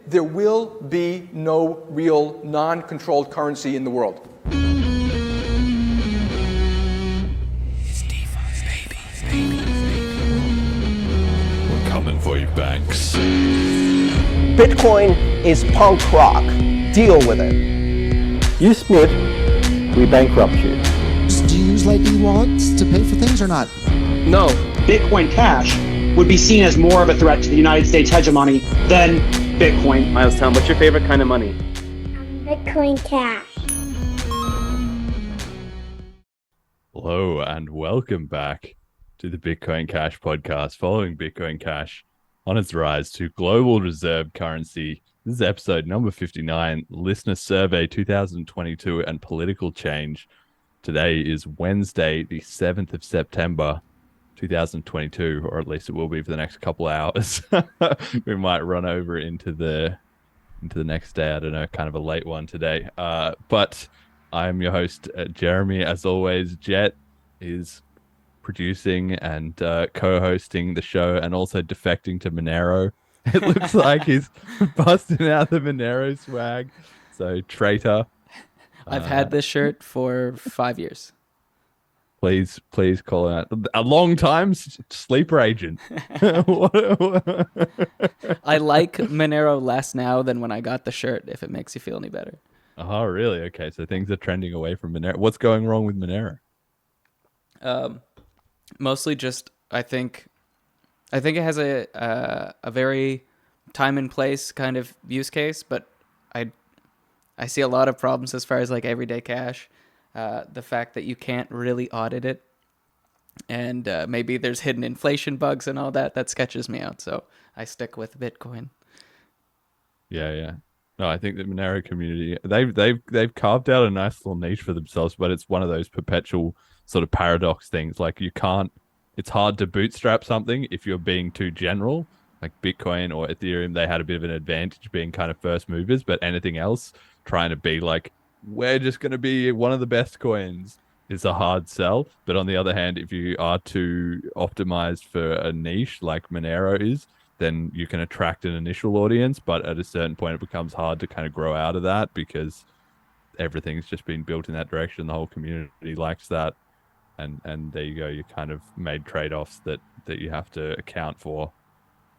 there will be no real non-controlled currency in the world. We're coming for you, banks. Bitcoin is punk rock. Deal with it. You split, we bankrupt you. Do you use Lightning wallets to pay for things or not? No. Bitcoin Cash would be seen as more of a threat to the United States hegemony than Bitcoin. Miles, Tom, what's your favorite kind of money? Bitcoin Cash. Hello and welcome back to the Bitcoin Cash podcast. Following Bitcoin Cash on its rise to global reserve currency. This is episode number 59, Listener Survey 2022 and Political Change. Today is Wednesday, the 7th of September, 2022, or at least it will be for the next couple hours. We might run over into the next day. I don't know, kind of a late one today. But I'm your host, Jeremy. As always, Jett is producing and co-hosting the show and also defecting to Monero. It looks like he's busting out the Monero swag. So, traitor. I've had this shirt for 5 years. Please call out a long time sleeper agent. I like Monero less now than when I got the shirt, if it makes you feel any better. Oh, really? Okay, so things are trending away from Monero. What's going wrong with Monero? Mostly just, I think it has a very time and place kind of use case, but I see a lot of problems as far as like everyday cash. The fact that you can't really audit it, and maybe there's hidden inflation bugs and all that sketches me out. So I stick with Bitcoin. Yeah. No, I think the Monero community, they've carved out a nice little niche for themselves, but it's one of those perpetual sort of paradox things. Like it's hard to bootstrap something if you're being too general. Like Bitcoin or Ethereum, they had a bit of an advantage being kind of first movers, but anything else, trying to be like, we're just going to be one of the best coins, is a hard sell. But on the other hand, if you are too optimized for a niche like Monero is, then you can attract an initial audience, but at a certain point it becomes hard to kind of grow out of that because everything's just been built in that direction. The whole community likes that. And there you go, you kind of made trade-offs that you have to account for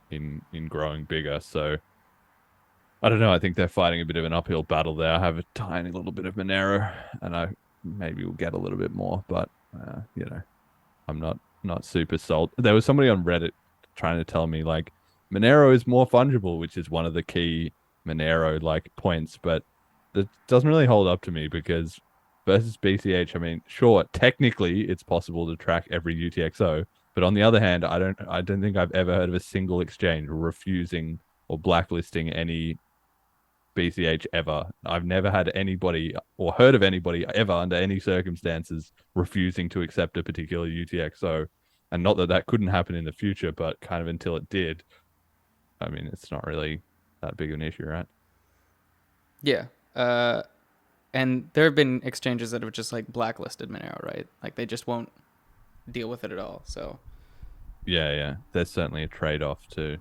in growing bigger. So I don't know, I think they're fighting a bit of an uphill battle there. I have a tiny little bit of Monero and I maybe will get a little bit more, but I'm not super sold. There was somebody on Reddit trying to tell me like Monero is more fungible, which is one of the key Monero like points, but that doesn't really hold up to me because versus BCH, I mean, sure, technically it's possible to track every UTXO, but on the other hand, I don't think I've ever heard of a single exchange refusing or blacklisting any BCH ever. I've never had anybody or heard of anybody ever under any circumstances refusing to accept a particular UTXO. And not that couldn't happen in the future, but kind of until it did, I mean, it's not really that big of an issue, right? Yeah. And there have been exchanges that have just like blacklisted Monero, right? Like they just won't deal with it at all. So yeah, there's certainly a trade-off too.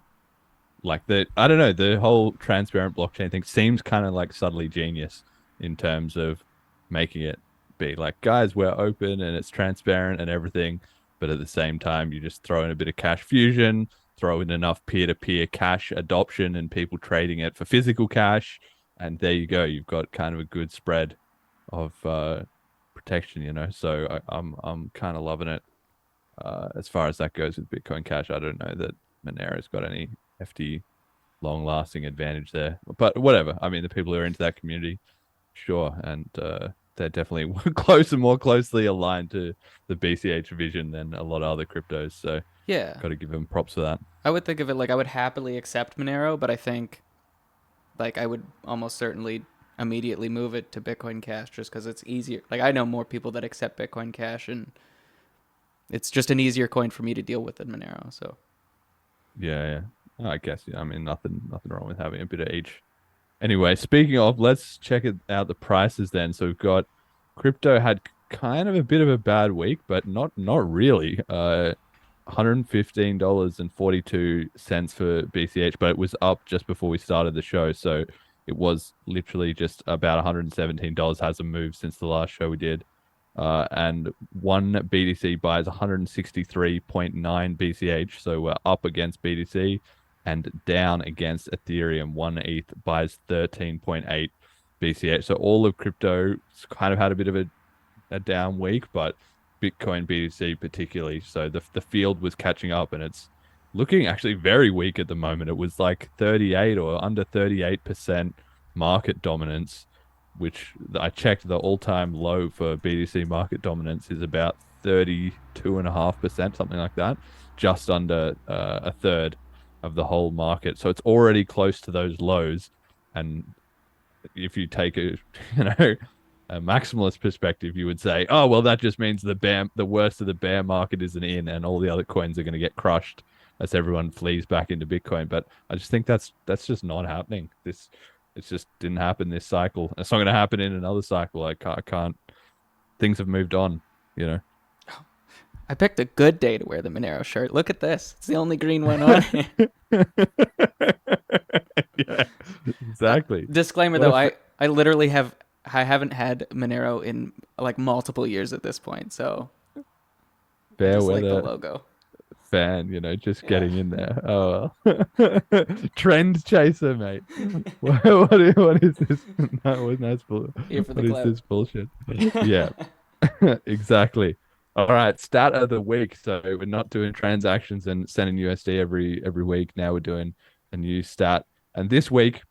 Like I don't know, the whole transparent blockchain thing seems kind of like subtly genius in terms of making it be like, guys, we're open and it's transparent and everything, but at the same time you just throw in a bit of cash fusion, throw in enough peer-to-peer cash adoption and people trading it for physical cash, and there you go, you've got kind of a good spread of protection, so I'm kind of loving it. As far as that goes with Bitcoin Cash, I don't know that Monero's got any hefty, long-lasting advantage there. But whatever. I mean, the people who are into that community, sure, and they're definitely more closely aligned to the BCH vision than a lot of other cryptos. So yeah, got to give them props for that. I would think of it like I would happily accept Monero, but I think like I would almost certainly immediately move it to Bitcoin Cash just because it's easier. Like I know more people that accept Bitcoin Cash, and it's just an easier coin for me to deal with than Monero. So yeah. I guess, I mean, nothing wrong with having a bit of each. Anyway, speaking of, let's check out the prices then. So we've got crypto had kind of a bit of a bad week, but not really. $115.42 for BCH, but it was up just before we started the show, so it was literally just about $117. Hasn't moved since the last show we did. And one BTC buys 163.9 BCH, so we're up against BTC and down against Ethereum. One ETH buys 13.8 BCH. So all of crypto kind of had a bit of a down week, but Bitcoin BTC particularly. So the field was catching up, and it's looking actually very weak at the moment. It was like 38 or under 38% market dominance, which I checked. The all-time low for BTC market dominance is about 32.5%, something like that, just under a third of the whole market. So it's already close to those lows. And if you take a maximalist perspective, you would say, oh, well, that just means the worst of the bear market isn't in, and all the other coins are going to get crushed as everyone flees back into Bitcoin. But I just think that's just not happening. It just didn't happen this cycle. It's not going to happen in another cycle. I can't. Things have moved on, I picked a good day to wear the Monero shirt. Look at this. It's the only green one on here. Yeah, exactly. Disclaimer, though, I literally haven't had Monero in like multiple years at this point, so Fair just like weather the logo. fan, just getting in there. Oh, well. Trend chaser, mate. What is this? No, that's bull. Here for the What is clout. this bullshit? Yeah, exactly. All right, stat of the week. So we're not doing transactions and sending USD every week. Now we're doing a new stat, and this week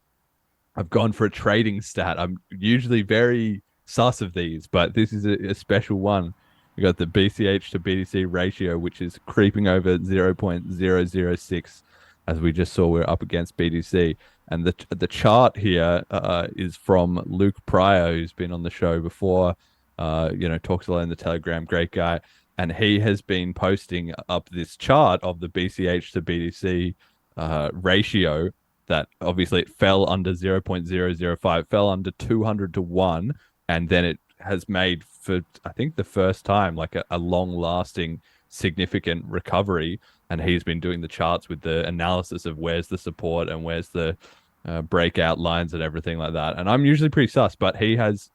I've gone for a trading stat. I'm usually very sus of these, but this is a special one. We got the BCH to BTC ratio, which is creeping over 0.006. As we just saw, we're up against BTC. And the chart here is from Luke Pryor, who's been on the show before, talks a lot in the Telegram, great guy. And he has been posting up this chart of the BCH to BTC ratio that obviously it fell under 0.005, fell under 200 to 1, and then it has made, for I think the first time, like a long-lasting significant recovery. And he's been doing the charts with the analysis of where's the support and where's the breakout lines and everything like that. And I'm usually pretty sus, but he has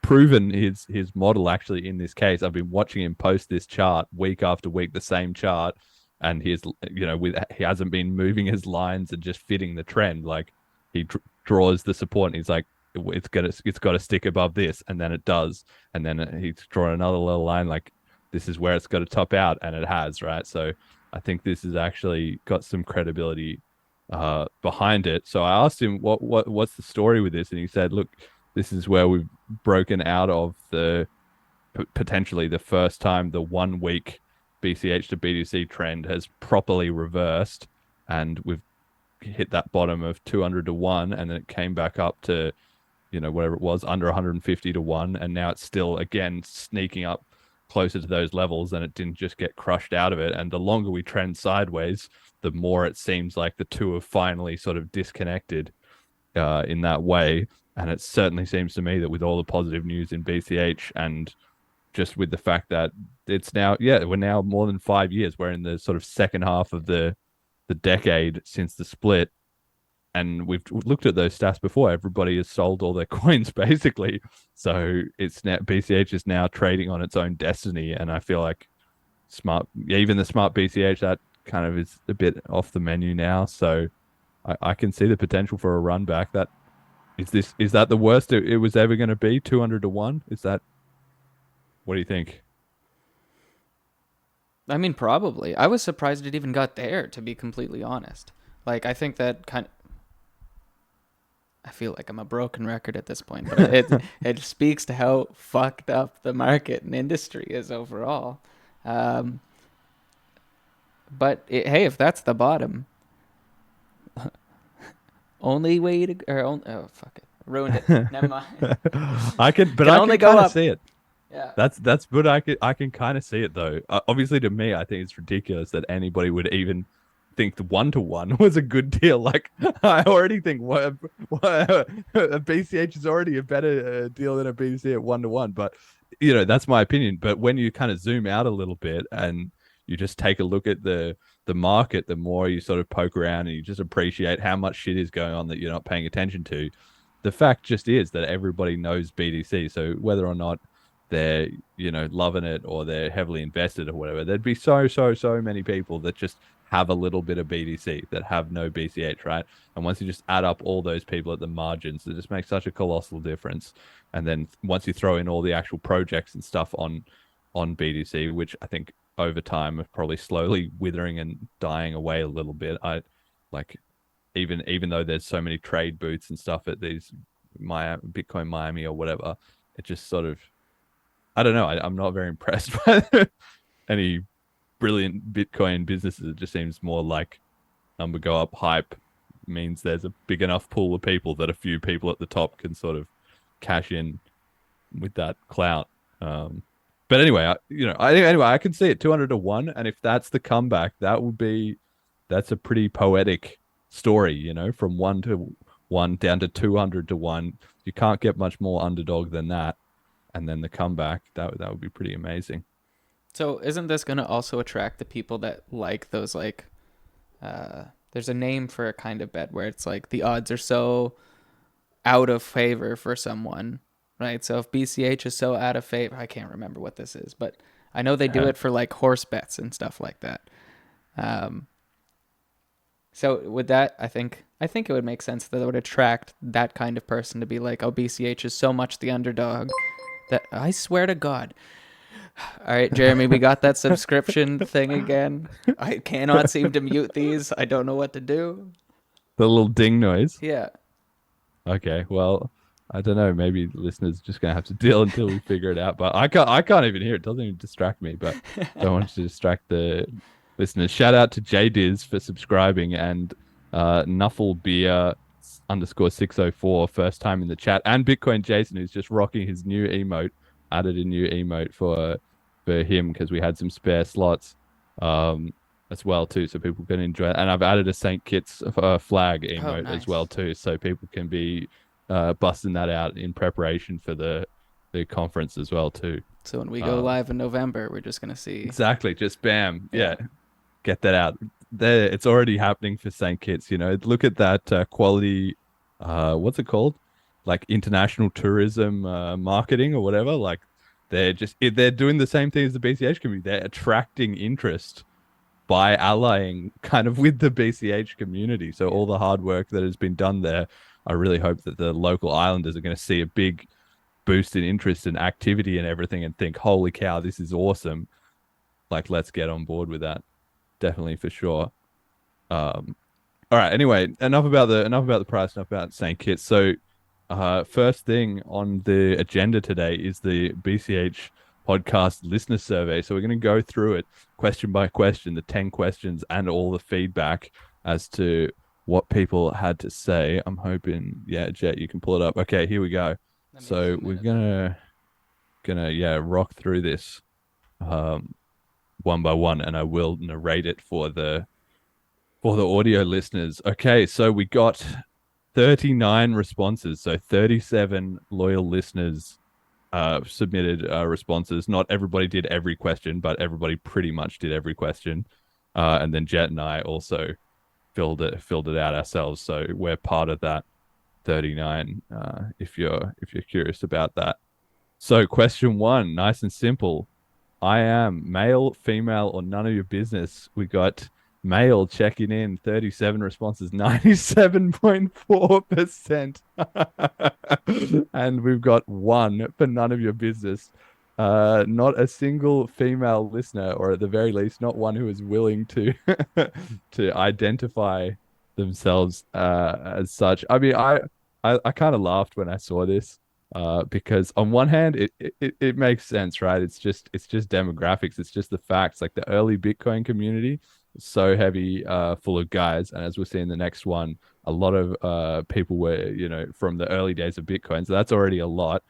proven his model actually in this case. I've been watching him post this chart week after week, the same chart, and he hasn't been moving his lines and just fitting the trend. Like he draws the support and he's like, it's got to stick above this, and then it does, and then he's drawn another little line like this is where it's got to top out, and it has, right? So I think this has actually got some credibility behind it. So I asked him what's the story with this, and he said, look, this is where we've broken out of the potentially the first time the 1 week BCH to BTC trend has properly reversed, and we've hit that bottom of 200 to 1, and then it came back up to whatever it was, under 150 to 1, and now it's still again sneaking up closer to those levels, and it didn't just get crushed out of it. And the longer we trend sideways, the more it seems like the two have finally sort of disconnected in that way. And it certainly seems to me that with all the positive news in BCH, and just with the fact that it's now, we're now more than 5 years, we're in the sort of second half of the decade since the split, and we've looked at those stats before. Everybody has sold all their coins basically, so it's now BCH is now trading on its own destiny. And I feel like even the smart BCH, that kind of is a bit off the menu now. So I can see the potential for a run back. Is that the worst it was ever going to be? 200 to 1? Is that? What do you think? I mean, probably. I was surprised it even got there, to be completely honest. Like, I think that I feel like I'm a broken record at this point, but it speaks to how fucked up the market and industry is overall. But hey, if that's the bottom, only way to oh fuck it, ruined it. Never mind. I can only go kind of up. see it. Yeah, that's but I can kind of see it though. Obviously, to me, I think it's ridiculous that anybody would even think the 1-to-1 was a good deal. Like, I already think a BCH is already a better deal than a BTC at 1-to-1. But that's my opinion. But when you kind of zoom out a little bit and you just take a look at the market, the more you sort of poke around and you just appreciate how much shit is going on that you're not paying attention to. The fact just is that everybody knows BTC. So whether or not they're, loving it or they're heavily invested or whatever, there'd be so many people that just have a little bit of BTC that have no BCH, right? And once you just add up all those people at the margins, it just makes such a colossal difference. And then once you throw in all the actual projects and stuff on BTC, which I think over time are probably slowly withering and dying away a little bit. I like even though there's so many trade booths and stuff at these Bitcoin Miami or whatever, it just sort of, I don't know. I'm not very impressed by any brilliant Bitcoin businesses. It just seems more like number go up hype means there's a big enough pool of people that a few people at the top can sort of cash in with that clout. But anyway, I can see it 200 to 1, and if that's the comeback, that's a pretty poetic story, from 1 to 1 down to 200 to 1. You can't get much more underdog than that. And then the comeback, that would be pretty amazing. So isn't this going to also attract the people that like those, like, there's a name for a kind of bet where it's like the odds are so out of favor for someone, right? So if BCH is so out of favor, I can't remember what this is, but I know they do it for like horse bets and stuff like that. So with that, I think it would make sense that it would attract that kind of person to be like, oh, BCH is so much the underdog that I swear to God. All right, Jeremy, we got that subscription thing again. I cannot seem to mute these. I don't know what to do. The little ding noise. Yeah. Okay, well, I don't know. Maybe the listeners are just gonna have to deal until we figure it out. But I can't even hear it. It doesn't even distract me. But don't want to distract the listeners. Shout out to JDiz for subscribing and Nuffle Beer _604 first time in the chat, and Bitcoin Jason, who's just rocking his new emote. Added a new emote for him because we had some spare slots as well too, so people can enjoy it. And I've added a St. Kitts flag emote as well too, so people can be busting that out in preparation for the conference as well too. So when we go live in November, we're just gonna see exactly, just bam, yeah, get that out there. It's already happening for St. Kitts. Look at that quality. What's it called? Like international tourism marketing or whatever. Like they're doing the same thing as the BCH community. They're attracting interest by allying kind of with the BCH community. So all the hard work that has been done there, I really hope that the local islanders are going to see a big boost in interest and activity and everything and think, holy cow, this is awesome. Like, let's get on board with that. Definitely, for sure. All right. Anyway, enough about the price, enough about St. Kitts. So first thing on the agenda today is the BCH podcast listener survey. So we're going to go through it question by question, the 10 questions and all the feedback as to what people had to say. I'm hoping, Jett, you can pull it up. Okay, here we go. So we're gonna rock through this one by one, and I will narrate it for the audio listeners. Okay, so we got 39 responses. So 37 loyal listeners submitted responses. Not everybody did every question, but everybody pretty much did every question. And then Jett and I also filled it out ourselves. So we're part of that 39. If you're curious about that. So question 1, nice and simple. I am male, female, or none of your business. We got male checking in, 37 responses, 97.4%. And we've got 1 for none of your business. Not a single female listener, or at the very least, not one who is willing to to identify themselves as such. I mean, I kind of laughed when I saw this. Because on one hand, it makes sense, right? It's just demographics. It's just the facts. Like the early Bitcoin community is so heavy, full of guys. And as we'll see in the next one, a lot of people were, from the early days of Bitcoin. So that's already a lot.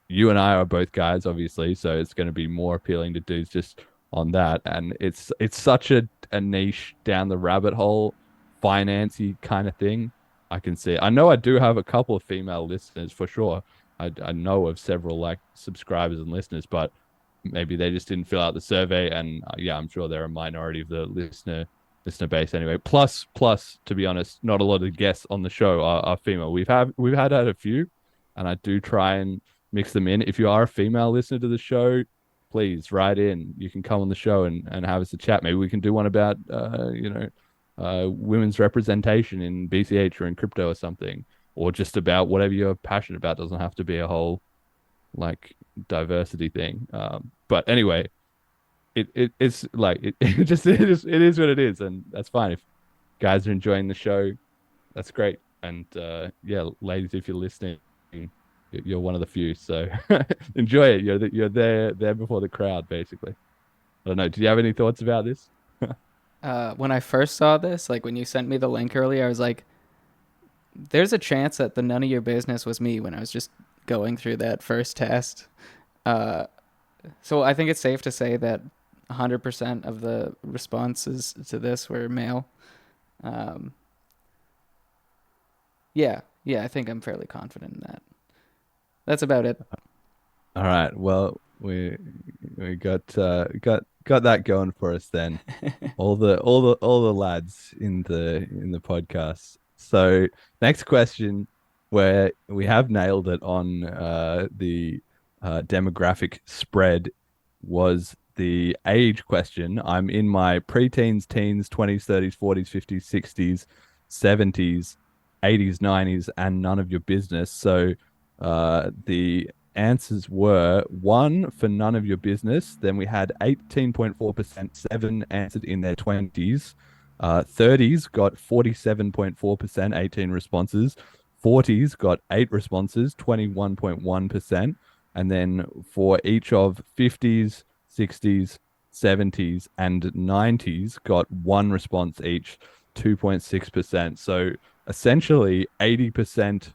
You and I are both guys, obviously. So it's going to be more appealing to dudes just on that. And it's such a niche down the rabbit hole, financy kind of thing. I can see. I know I do have a couple of female listeners for sure. I know of several like subscribers and listeners, but maybe they just didn't fill out the survey. And yeah, I'm sure they're a minority of the listener base anyway. Plus, to be honest, not a lot of the guests on the show are female. We've had a few, and I do try and mix them in. If you are a female listener to the show, please write in. You can come on the show and have us a chat. Maybe we can do one about women's representation in BCH or in crypto or something, or just about whatever you're passionate about. Doesn't have to be a whole like diversity thing. But anyway, it's like it is what it is, and that's fine. If guys are enjoying the show, that's great. And yeah, ladies, if you're listening, you're one of the few, so enjoy it. You're there before the crowd, basically. I don't know. Did you have any thoughts about this? When I first saw this, like when you sent me the link earlier, I was like, there's a chance that the none of your business was me when I was just going through that first test. So I think it's safe to say that 100% of the responses to this were male. Yeah, I think I'm fairly confident in that. That's about it. All right. Well, we got that going for us then. all the lads in the podcast. So next question, where we have nailed it on the demographic spread, was the age question. I'm in my preteens, teens, 20s, 30s, 40s, 50s, 60s, 70s, 80s, 90s, and none of your business. So the answers were 1 for none of your business. Then we had 18.4%, 7 answered in their 20s. 30s got 47.4%, 18 responses. 40s got 8 responses, 21.1%. And then for each of 50s, 60s, 70s, and 90s got 1 response each, 2.6%. So essentially 80%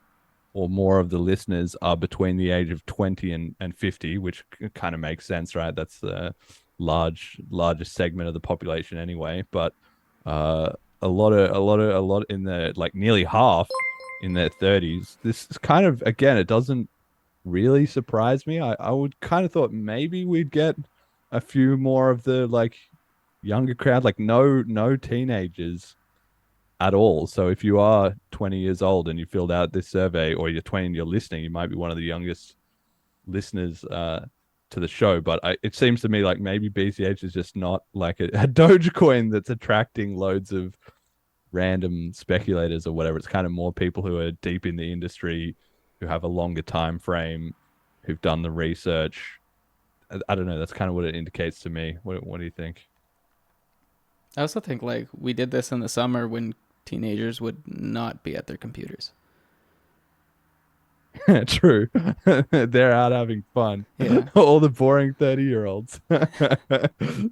or more of the listeners are between the age of 20 and 50, which kind of makes sense, right? That's the largest segment of the population anyway. But a lot in the, like, nearly half in their 30s. This is kind of, again, it doesn't really surprise me. I would kind of thought maybe we'd get a few more of the like younger crowd, like no teenagers at all. So if you are 20 years old and you filled out this survey, or you're 20 and you're listening, you might be one of the youngest listeners to the show. But it seems to me like maybe BCH is just not like a Dogecoin that's attracting loads of random speculators or whatever. It's kind of more people who are deep in the industry, who have a longer time frame, who've done the research. I don't know. That's kind of what it indicates to me. What do you think? I also think like we did this in the summer when teenagers would not be at their computers. True. They're out having fun. Yeah. All the boring 30-year-olds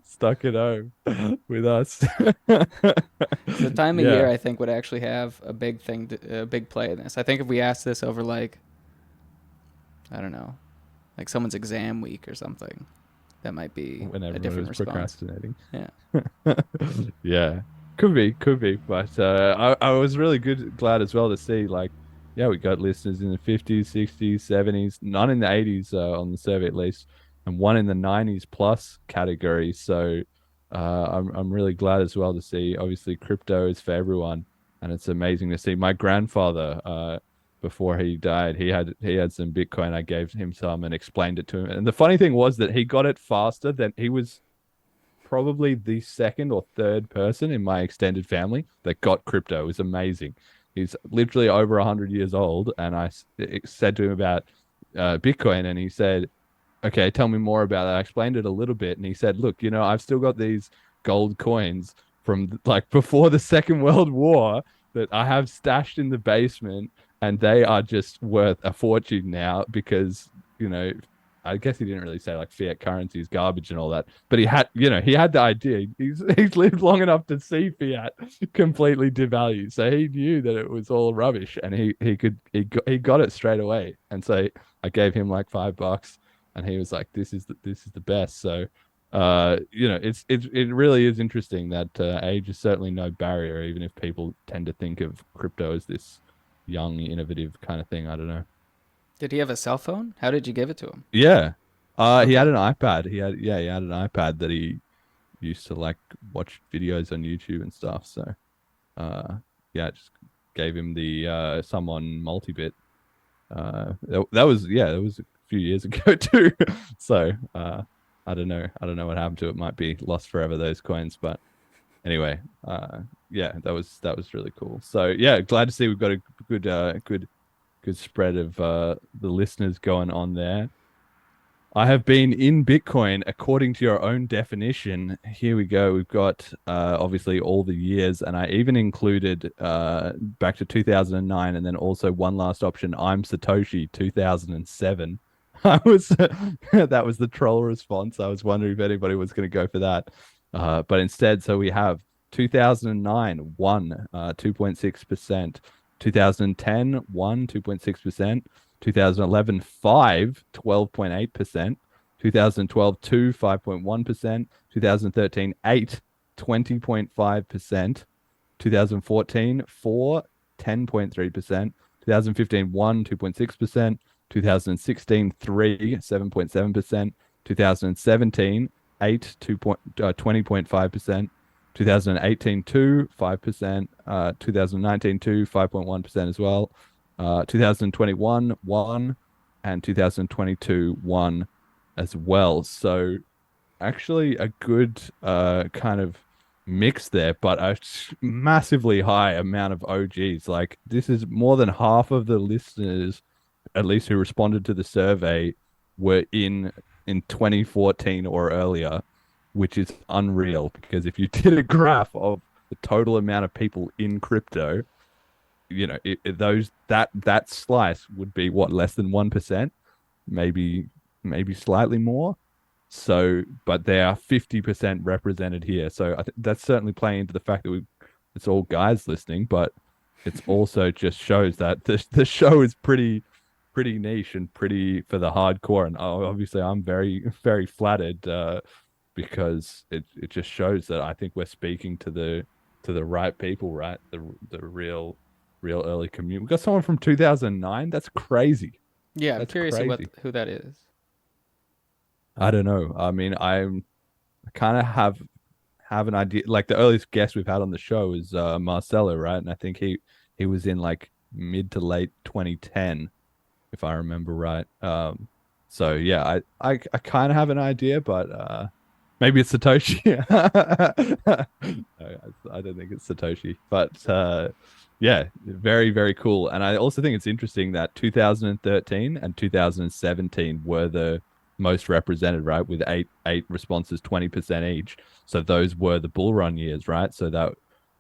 stuck at home with us. The time of Yeah. year, I think, would actually have a big play in this. I think if we asked this over like, I don't know, like someone's exam week or something, that might be When a everyone different was response. procrastinating. Yeah. Yeah, could be. But I was really glad as well to see, like, yeah, we got listeners in the 50s, 60s, 70s, none in the 80s on the survey at least, and 1 in the 90s plus category. So I'm really glad as well to see. Obviously, crypto is for everyone, and it's amazing to see. My grandfather, before he died, he had some Bitcoin. I gave him some and explained it to him. And the funny thing was that he got it faster than he was probably the second or third person in my extended family that got crypto. It was amazing. He's literally over 100 years old, and I said to him about Bitcoin, and he said, okay, tell me more about it. I explained it a little bit, and he said, look, I've still got these gold coins from like before the Second World War that I have stashed in the basement, and they are just worth a fortune now because, I guess he didn't really say like fiat currency is garbage and all that, but he had the idea. He's lived long enough to see fiat completely devalue, so he knew that it was all rubbish, and he got it straight away. And so I gave him like $5, and he was like, "This is the best." So, it really is interesting that age is certainly no barrier, even if people tend to think of crypto as this young, innovative kind of thing. I don't know. Did he have a cell phone? How did you give it to him? Yeah. He had an iPad. He had an iPad that he used to like watch videos on YouTube and stuff. So, just gave him the Summon multi-bit. That was a few years ago too. So, I don't know what happened to it. Might be lost forever, those coins. But anyway, that was really cool. So yeah, glad to see we've got a good spread of the listeners going on there. I have been in Bitcoin according to your own definition. Here we go. We've got obviously all the years, and I even included back to 2009, and then also one last option. I'm Satoshi 2007. That was the troll response. I was wondering if anybody was going to go for that, but instead, so we have 2009 1 2.6%, 2010 1 2.6%. 2011 5 12.8%, 2012 2 5.1%, 2013 8 20.5%, 2014 4 10.3%, 2015 1 2.6%, 2016 3 7.7%, 2017 8 20.5%, 2018 2 5%, 2019 2 5.1% as well. 2021 1 and 2022 1 as well. So actually a good kind of mix there, but a massively high amount of OGs. Like this is more than half of the listeners, at least who responded to the survey, were in 2014 or earlier, which is unreal. Because if you did a graph of the total amount of people in crypto, you know, that slice would be what, less than 1%, maybe slightly more. So, but they are 50% represented here. So I think that's certainly playing into the fact that it's all guys listening, but it's also just shows that the show is pretty niche and pretty for the hardcore. And obviously, I'm very, very flattered because it just shows that I think we're speaking to the right people, right? The real early community. We got someone from 2009. That's crazy. Yeah, I'm That's curious crazy. who that is. I don't know. I mean, I kind of have an idea. Like the earliest guest we've had on the show is Marcelo, right? And I think he was in like mid to late 2010, if I remember right. So yeah, I kind of have an idea, but maybe it's Satoshi. I don't think it's Satoshi, but yeah, very, very cool. And I also think it's interesting that 2013 and 2017 were the most represented, right? With eight responses, 20% each. So those were the bull run years, right? So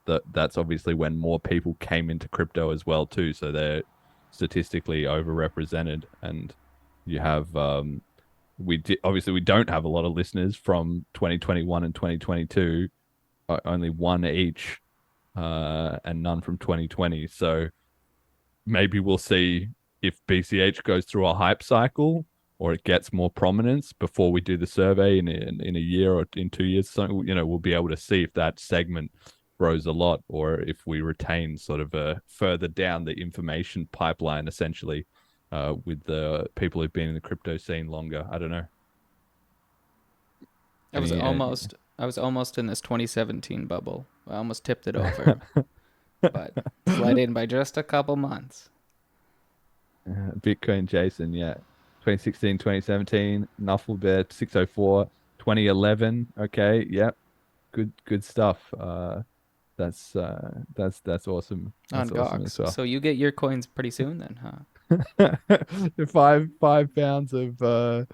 that's obviously when more people came into crypto as well too. So they're statistically overrepresented. And you have obviously we don't have a lot of listeners from 2021 and 2022, only one each, and none from 2020. So maybe we'll see if BCH goes through a hype cycle or it gets more prominence before we do the survey in a year or in 2 years. So, you know, we'll be able to see if that segment grows a lot or if we retain sort of a further down the information pipeline, essentially, with the people who've been in the crypto scene longer. I don't know. I was almost in this 2017 bubble. I almost tipped it over, but slid in by just a couple months. Bitcoin Jason, yeah. 2016, 2017, Nufflebet 604, 2011. Okay, yep. Good stuff. That's awesome. That's awesome as well. So you get your coins pretty soon then, huh? 5 pounds of BCH,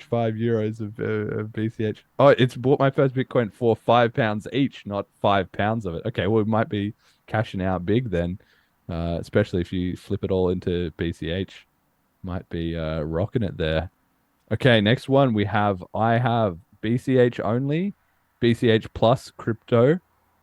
€5 of BCH. Oh, it's bought my first Bitcoin for £5 each, not 5 pounds of it. Okay, well, it might be cashing out big then, especially if you flip it all into BCH. Might be rocking it there. Okay, next one I have BCH only, BCH plus crypto,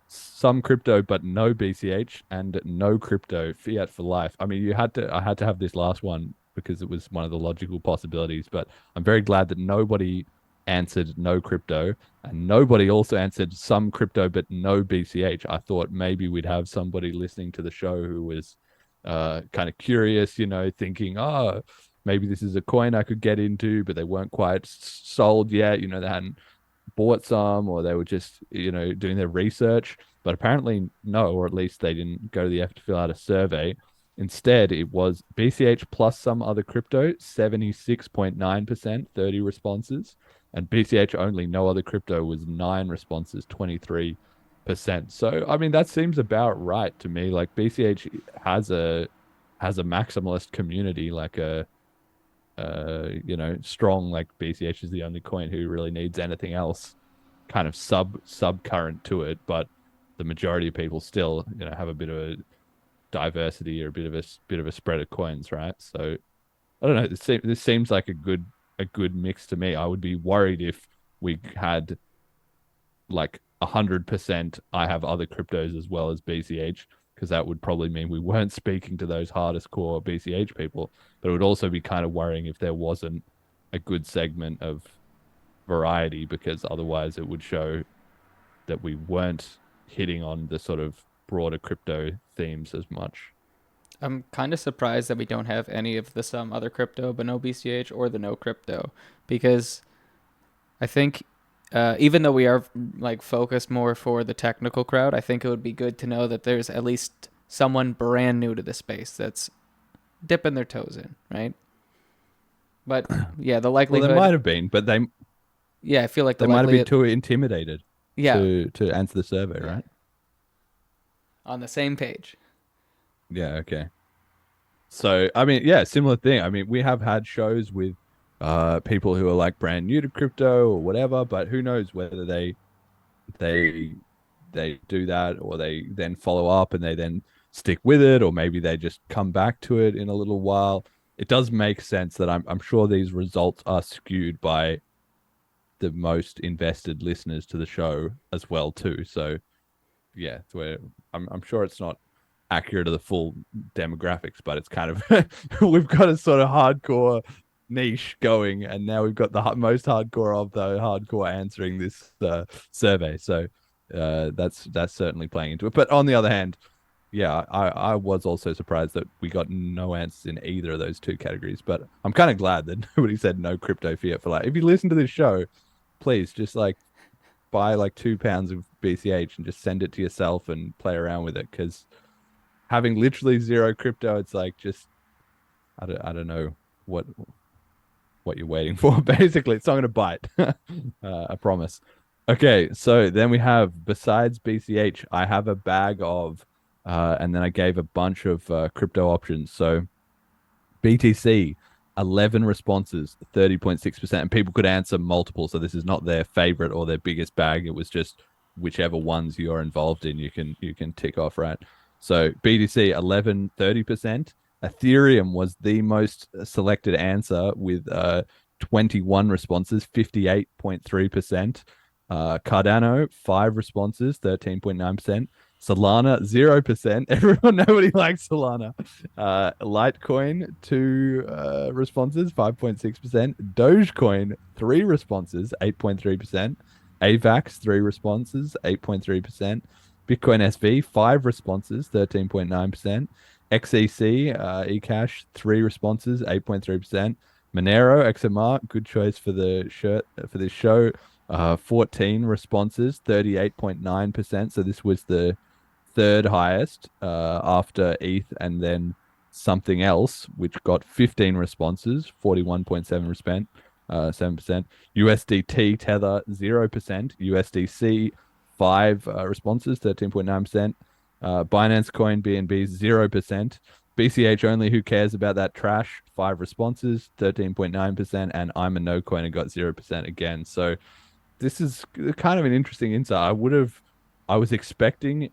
some crypto but no BCH, and no crypto, fiat for life. I mean, I had to have this last one because it was one of the logical possibilities, but I'm very glad that nobody answered no crypto and nobody also answered some crypto but no BCH. I thought maybe we'd have somebody listening to the show who was kind of curious, thinking, oh, maybe this is a coin I could get into, but they weren't quite sold yet. They hadn't bought some, or they were just, doing their research. But apparently no, or at least they didn't go to the effort to fill out a survey. Instead, it was BCH plus some other crypto, 76.9%, 30 responses. And BCH only, no other crypto, was 9 responses, 23%. So, I mean, that seems about right to me. Like, BCH has a maximalist community, like strong, like BCH is the only coin who really needs anything else kind of sub current to it. But the majority of people still, have a bit of a diversity or a bit of a spread of coins, right? So I don't know. This seems like a good mix to me. I would be worried if we had like 100% I have other cryptos as well as BCH, because that would probably mean we weren't speaking to those hardest core BCH people. But it would also be kind of worrying if there wasn't a good segment of variety, because otherwise it would show that we weren't hitting on the sort of broader crypto themes as much. I'm kind of surprised that we don't have any of the some other crypto, but no BCH, or the no crypto, because I think even though we are like focused more for the technical crowd, I think it would be good to know that there's at least someone brand new to the space that's dipping their toes in, right? But yeah, the likelihood. Well, there might have been, but I feel like they might have been too intimidated. Yeah. To answer the survey, right? On the same page. Yeah, okay. So, I mean, yeah, similar thing. I mean, we have had shows with people who are like brand new to crypto or whatever, but who knows whether they do that, or they then follow up and they then stick with it, or maybe they just come back to it in a little while. It does make sense that I'm sure these results are skewed by the most invested listeners to the show as well too. So yeah, I'm sure it's not accurate to the full demographics, but it's kind of we've got a sort of hardcore niche going, and now we've got the most hardcore of the hardcore answering this survey. So that's certainly playing into it. But on the other hand, yeah, I was also surprised that we got no answers in either of those two categories. But I'm kind of glad that nobody said no crypto fiat for life. If you listen to this show, please just like buy like 2 pounds of BCH and just send it to yourself and play around with it, because having literally zero crypto, it's like just I don't know what you're waiting for. Basically, it's not going to bite. I promise. Okay, so then we have, besides BCH, I have a bag of and then I gave a bunch of crypto options. So BTC, 11 responses, 30.6%, and people could answer multiple. So this is not their favorite or their biggest bag. It was just whichever ones you're involved in, you can tick off, right? So BTC, 11, 30%. Ethereum was the most selected answer with 21 responses, 58.3%. Cardano, 5 responses, 13.9%. Solana, 0%. Nobody likes Solana. Litecoin, 2 responses, 5.6%. Dogecoin, 3 responses, 8.3%. AVAX, 3 responses, 8.3%. Bitcoin SV, 5 responses, 13.9%. XEC, eCash, 3 responses, 8.3%. Monero, XMR, good choice for this show. 14 responses, 38.9%. So this was the third highest after ETH and then something else, which got 15 responses, 41.7%. 7%. USDT Tether, 0%. USDC, 5 responses, 13.9%. Binance Coin BNB, 0%. BCH only, who cares about that trash, 5 responses, 13.9%. And I'm a no coin and got 0% again. So this is kind of an interesting insight. I was expecting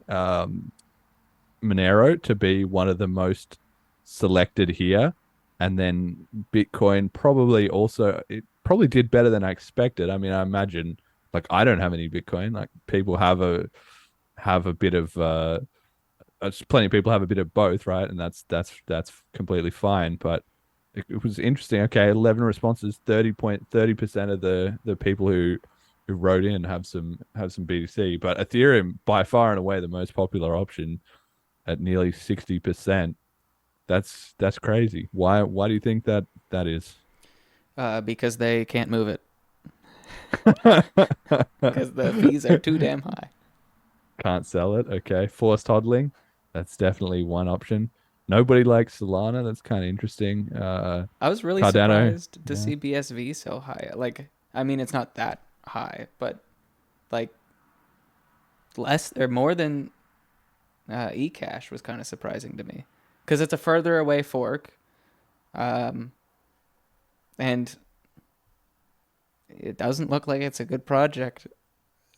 Monero to be one of the most selected here, and then Bitcoin probably did better than I expected. I mean, I imagine, like, I don't have any Bitcoin. Like, people have a bit of plenty of people have a bit of both, right? And that's completely fine. But it was interesting. Okay, 11 responses, 30% of the people who wrote in have some BTC, but Ethereum by far and away the most popular option at nearly 60%. That's crazy. Why do you think that is? Because they can't move it. Because the fees are too damn high. Can't sell it. Okay. Forced hodling. That's definitely one option. Nobody likes Solana. That's kind of interesting. I was really Cardano. surprised to see BSV so high. Like, I mean, it's not that high, but like less or more than eCash was kind of surprising to me because it's a further away fork, and it doesn't look like it's a good project.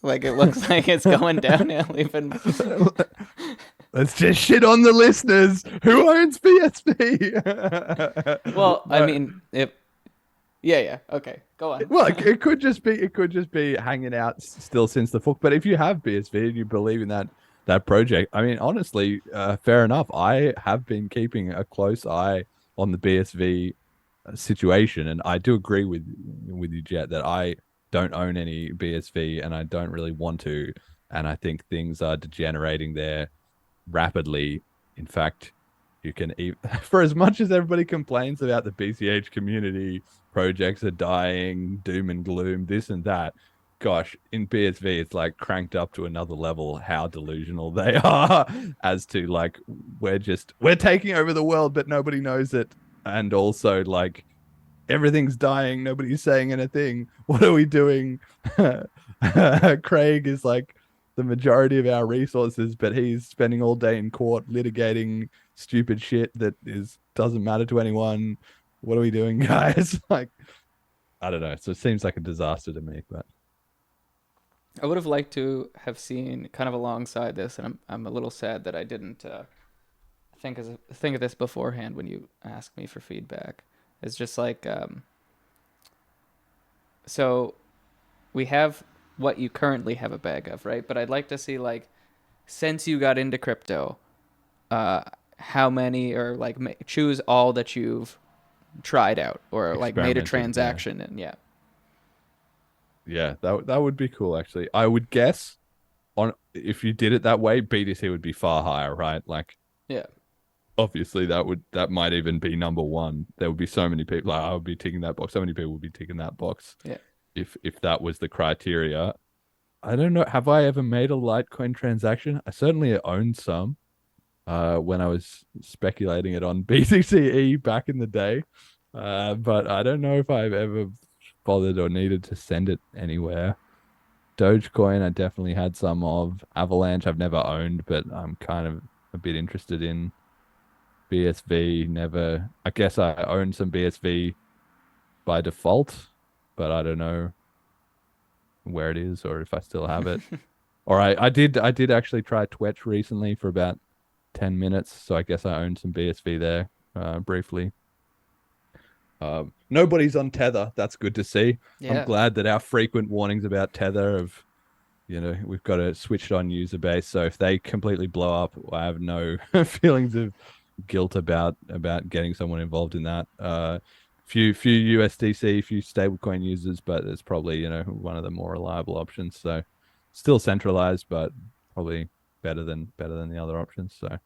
Like, it looks like it's going downhill even. Let's just shit on the listeners. Who owns BSV? Well, I mean, yeah. Okay, go on. Well, it could just be hanging out still since the fork. But if you have BSV and you believe in that project, I mean, honestly, fair enough. I have been keeping a close eye on the BSV situation, and I do agree with you, Jett, that I don't own any BSV and I don't really want to, and I think things are degenerating there rapidly. In fact, you can for as much as everybody complains about the BCH community, projects are dying, doom and gloom, this and that, gosh, in BSV it's like cranked up to another level how delusional they are as to like we're taking over the world but nobody knows it, and also like everything's dying, nobody's saying anything, what are we doing? Craig is like the majority of our resources, but he's spending all day in court litigating stupid shit that doesn't matter to anyone. What are we doing, guys? Like, I don't know. So it seems like a disaster to me, but I would have liked to have seen kind of alongside this, and I'm a little sad that I didn't think of this beforehand when you asked me for feedback. It's just like, so we have what you currently have a bag of, right? But I'd like to see, like, since you got into crypto, how many, or like choose all that you've tried out or like made a transaction in. Yeah, that would be cool, actually. I would guess if you did it that way, BTC would be far higher, right? Like, yeah. Obviously, that might even be number one. There would be so many people. Like, I would be ticking that box. So many people would be ticking that box. Yeah. If that was the criteria. I don't know. Have I ever made a Litecoin transaction? I certainly owned some when I was speculating it on BTCE back in the day. But I don't know if I've ever bothered or needed to send it anywhere. Dogecoin, I definitely had some of. Avalanche, I've never owned, but I'm kind of a bit interested in. BSV, never. I guess I own some BSV by default, but I don't know where it is or if I still have it. Or I did actually try Twitch recently for about 10 minutes, so I guess I own some BSV there briefly. Nobody's on Tether. That's good to see. Yeah. I'm glad that our frequent warnings about Tether of, we've got a switched on user base, so if they completely blow up, I have no feelings of guilt about getting someone involved in that. Few USDC, few stablecoin users, but it's probably one of the more reliable options. So still centralized, but probably better than the other options. So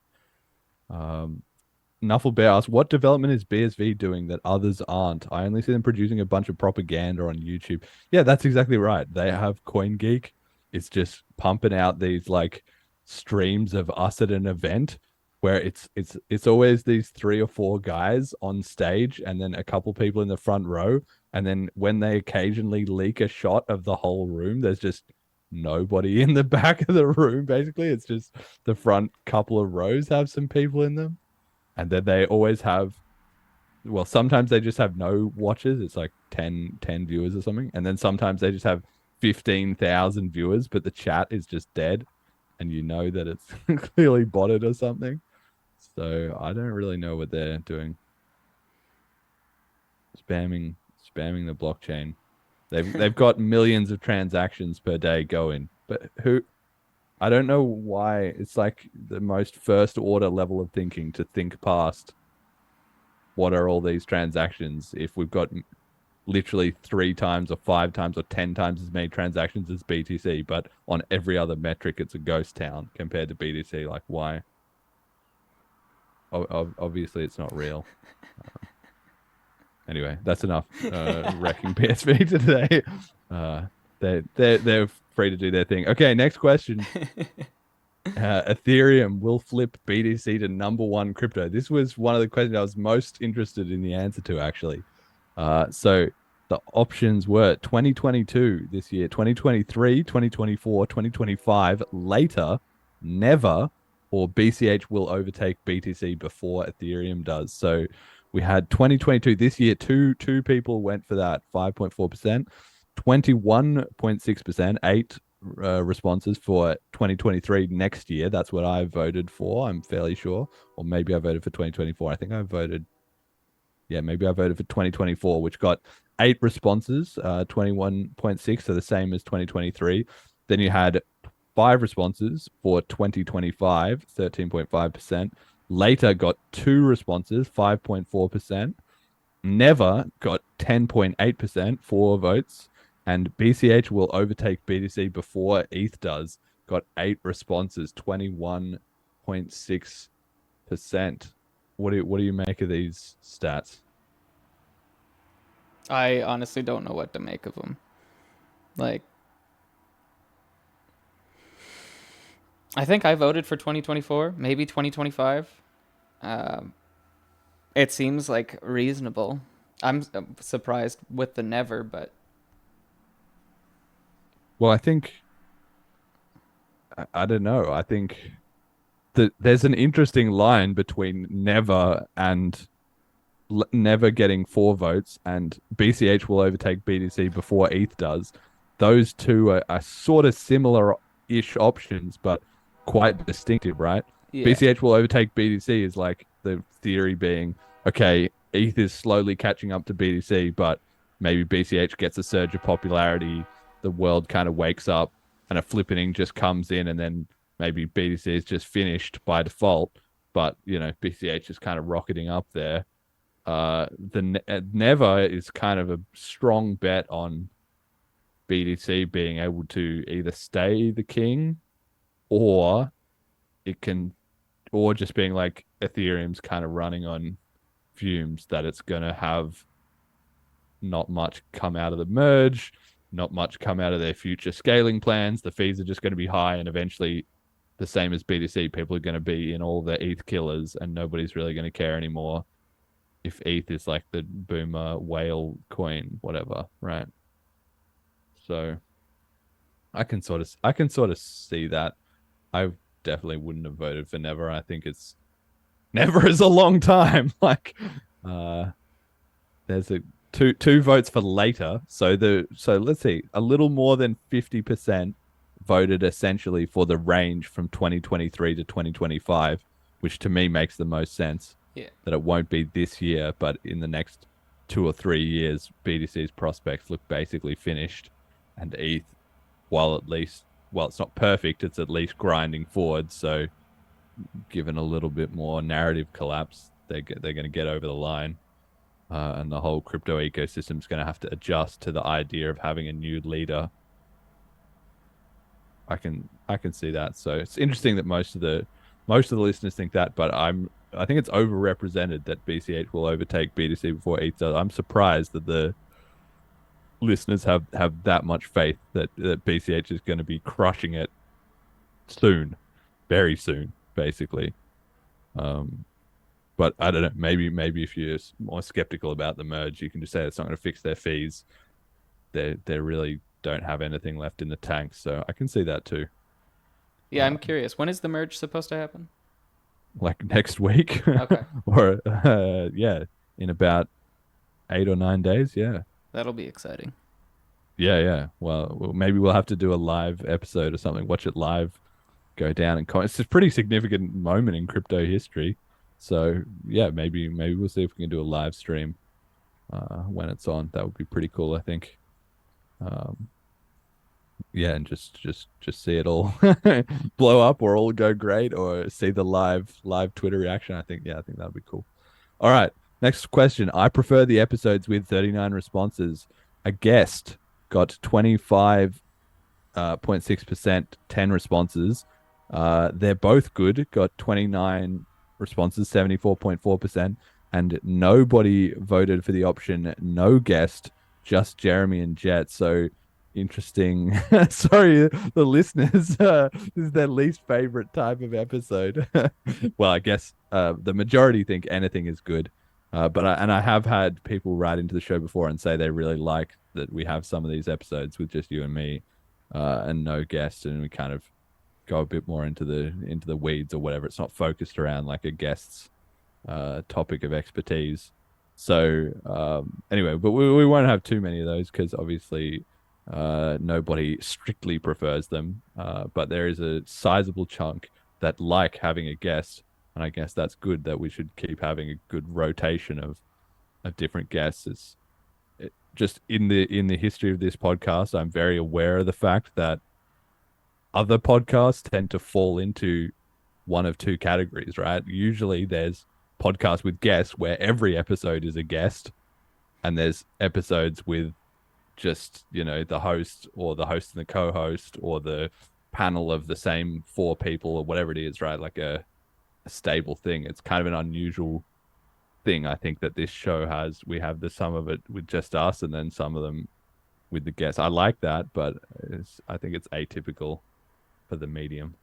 Nuffle Bear asks, what development is BSV doing that others aren't? I only see them producing a bunch of propaganda on YouTube. Yeah, that's exactly right. They have CoinGeek. It's just pumping out these like streams of us at an event where it's always these 3 or 4 guys on stage and then a couple people in the front row. And then when they occasionally leak a shot of the whole room, there's just nobody in the back of the room. Basically, it's just the front couple of rows have some people in them. And then they always have, well, sometimes they just have no watchers. It's like 10 viewers or something. And then sometimes they just have 15,000 viewers, but the chat is just dead. And you know that it's clearly botted or something. So I don't really know what they're doing. Spamming the blockchain. They've got millions of transactions per day going. But I don't know why. It's like the most first order level of thinking to think past what are all these transactions if we've got literally 3 times or 5 times or 10 times as many transactions as BTC, but on every other metric it's a ghost town compared to BTC. Like, why? obviously it's not real. Anyway, that's enough wrecking PSV today. They're free to do their thing. Okay, next question. Ethereum will flip BTC to #1 crypto. This was one of the questions I was most interested in the answer to, actually. So the options were 2022 this year, 2023, 2024, 2025, later, never, or BCH will overtake BTC before Ethereum does. So we had 2022 this year. Two people went for that, 5.4%, 21.6%, 8 responses for 2023 next year. That's what I voted for, I'm fairly sure. Or maybe I voted for 2024. I think I voted, maybe I voted for 2024, which got 8 responses, 21.6, so the same as 2023. Then you had 5 responses for 2025, 13.5%. Later got 2 responses, 5.4%. Never got 10.8%, 4 votes. And BCH will overtake BTC before ETH does. Got 8 responses, 21.6%. What do you make of these stats? I honestly don't know what to make of them. Like, I think I voted for 2024, maybe 2025. It seems like reasonable. I'm surprised with the never, but... Well, I think... I don't know. I think that there's an interesting line between never and never getting 4 votes, and BCH will overtake BTC before ETH does. Those two are sort of similar-ish options, but quite distinctive, right? Yeah. BCH will overtake BTC is like the theory being, okay, ETH is slowly catching up to BTC, but maybe BCH gets a surge of popularity, the world kind of wakes up, and a flippening just comes in, and then maybe BTC is just finished by default, but, BCH is kind of rocketing up there. Never is kind of a strong bet on BTC being able to either stay the king, or just being like Ethereum's kind of running on fumes, that it's going to have not much come out of the merge, not much come out of their future scaling plans. The fees are just going to be high, and eventually, the same as BTC, people are going to be in all their ETH killers, and nobody's really going to care anymore if ETH is like the boomer whale coin, whatever, right? So I can sort of see that. I definitely wouldn't have voted for never. I think never is a long time. Like, there's two votes for later. So let's see, a little more than 50% voted essentially for the range from 2023 to 2025, which to me makes the most sense. Yeah. That it won't be this year, but in the next 2 or 3 years, BTC's prospects look basically finished, and ETH, while it's not perfect, it's at least grinding forward. So, given a little bit more narrative collapse, they're going to get over the line, and the whole crypto ecosystem is going to have to adjust to the idea of having a new leader. I can see that. So it's interesting that most of the listeners think that, but I think it's overrepresented that BCH will overtake BTC before ETH does. I'm surprised that the listeners have that much faith that BCH is going to be crushing it soon, very soon, basically. But I don't know. Maybe if you're more skeptical about the merge, you can just say it's not going to fix their fees. They really don't have anything left in the tank, so I can see that too. Yeah, I'm curious. When is the merge supposed to happen? Like next week. Okay. Or in about 8 or 9 days. Yeah. That'll be exciting. Yeah. Well, maybe we'll have to do a live episode or something. Watch it live, go down and it's a pretty significant moment in crypto history. So yeah, maybe we'll see if we can do a live stream when it's on. That would be pretty cool, I think. And just see it all blow up or all go great, or see the live Twitter reaction. I think that'd be cool. All right, next question. I prefer the episodes with 39 responses. A guest got 25.6%, 10 responses. They're both good. Got 29 responses, 74.4%, and nobody voted for the option no guest, just Jeremy and Jett. So interesting. Sorry, the listeners, this is their least favorite type of episode. Well, I guess the majority think anything is good. But I have had people write into the show before and say they really like that we have some of these episodes with just you and me and no guest, and we kind of go a bit more into the weeds or whatever. It's not focused around like a guest's topic of expertise. So anyway, but we won't have too many of those because obviously nobody strictly prefers them. But there is a sizable chunk that like having a guest. And I guess that's good that we should keep having a good rotation of different guests. Just in the history of this podcast, I'm very aware of the fact that other podcasts tend to fall into one of two categories, right? Usually there's podcasts with guests where every episode is a guest, and there's episodes with just, the host or the host and the co-host or the panel of the same four people or whatever it is, right? Like a stable thing. It's kind of an unusual thing, I think, that this show has. We have some of it with just us and then some of them with the guests. I like that, but I think it's atypical for the medium.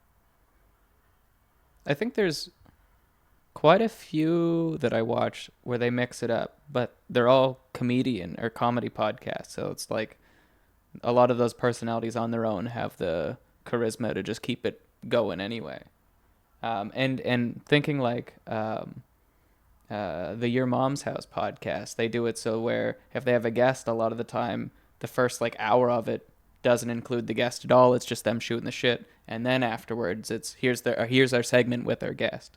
I think there's quite a few that I watch where they mix it up, but they're all comedian or comedy podcasts. So it's like a lot of those personalities on their own have the charisma to just keep it going anyway. And thinking like the Your Mom's House podcast, they do it so where if they have a guest, a lot of the time, the first like hour of it doesn't include the guest at all. It's just them shooting the shit, and then afterwards, it's here's our segment with our guest.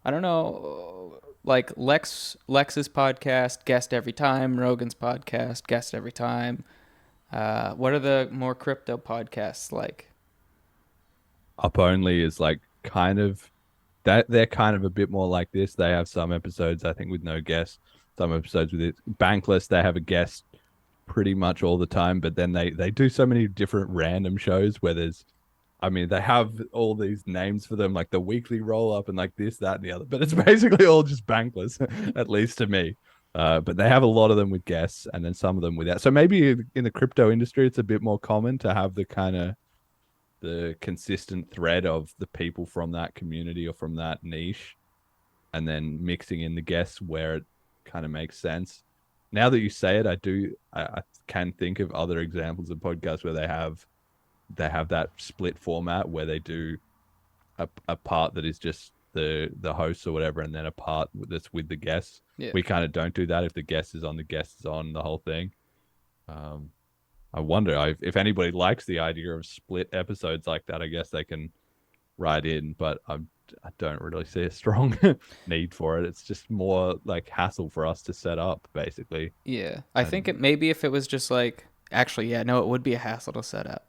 I don't know, like Lex's podcast, guest every time. Rogan's podcast, guest every time. What are the more crypto podcasts like? Up Only is like kind of that. They're kind of a bit more like this. They have some episodes, I think, with no guest, some episodes with it. Bankless, they have a guest pretty much all the time, but then they do so many different random shows where they have all these names for them, like the weekly roll up and like this, that, and the other, but it's basically all just Bankless, at least to me. But they have a lot of them with guests and then some of them without. So maybe in the crypto industry, it's a bit more common to have the kind of the consistent thread of the people from that community or from that niche, and then mixing in the guests where it kind of makes sense. Now that you say it, I can think of other examples of podcasts where they have that split format where they do a part that is just the host or whatever, and then a part that's with the guests. Yeah. We kind of don't do that. If the guest is on, the guest is on the whole thing. I wonder if anybody likes the idea of split episodes like that. I guess they can write in, but I don't really see a strong need for it. It's just more like hassle for us to set up, basically. Yeah, I think maybe if it was just like, actually, yeah, no, it would be a hassle to set up.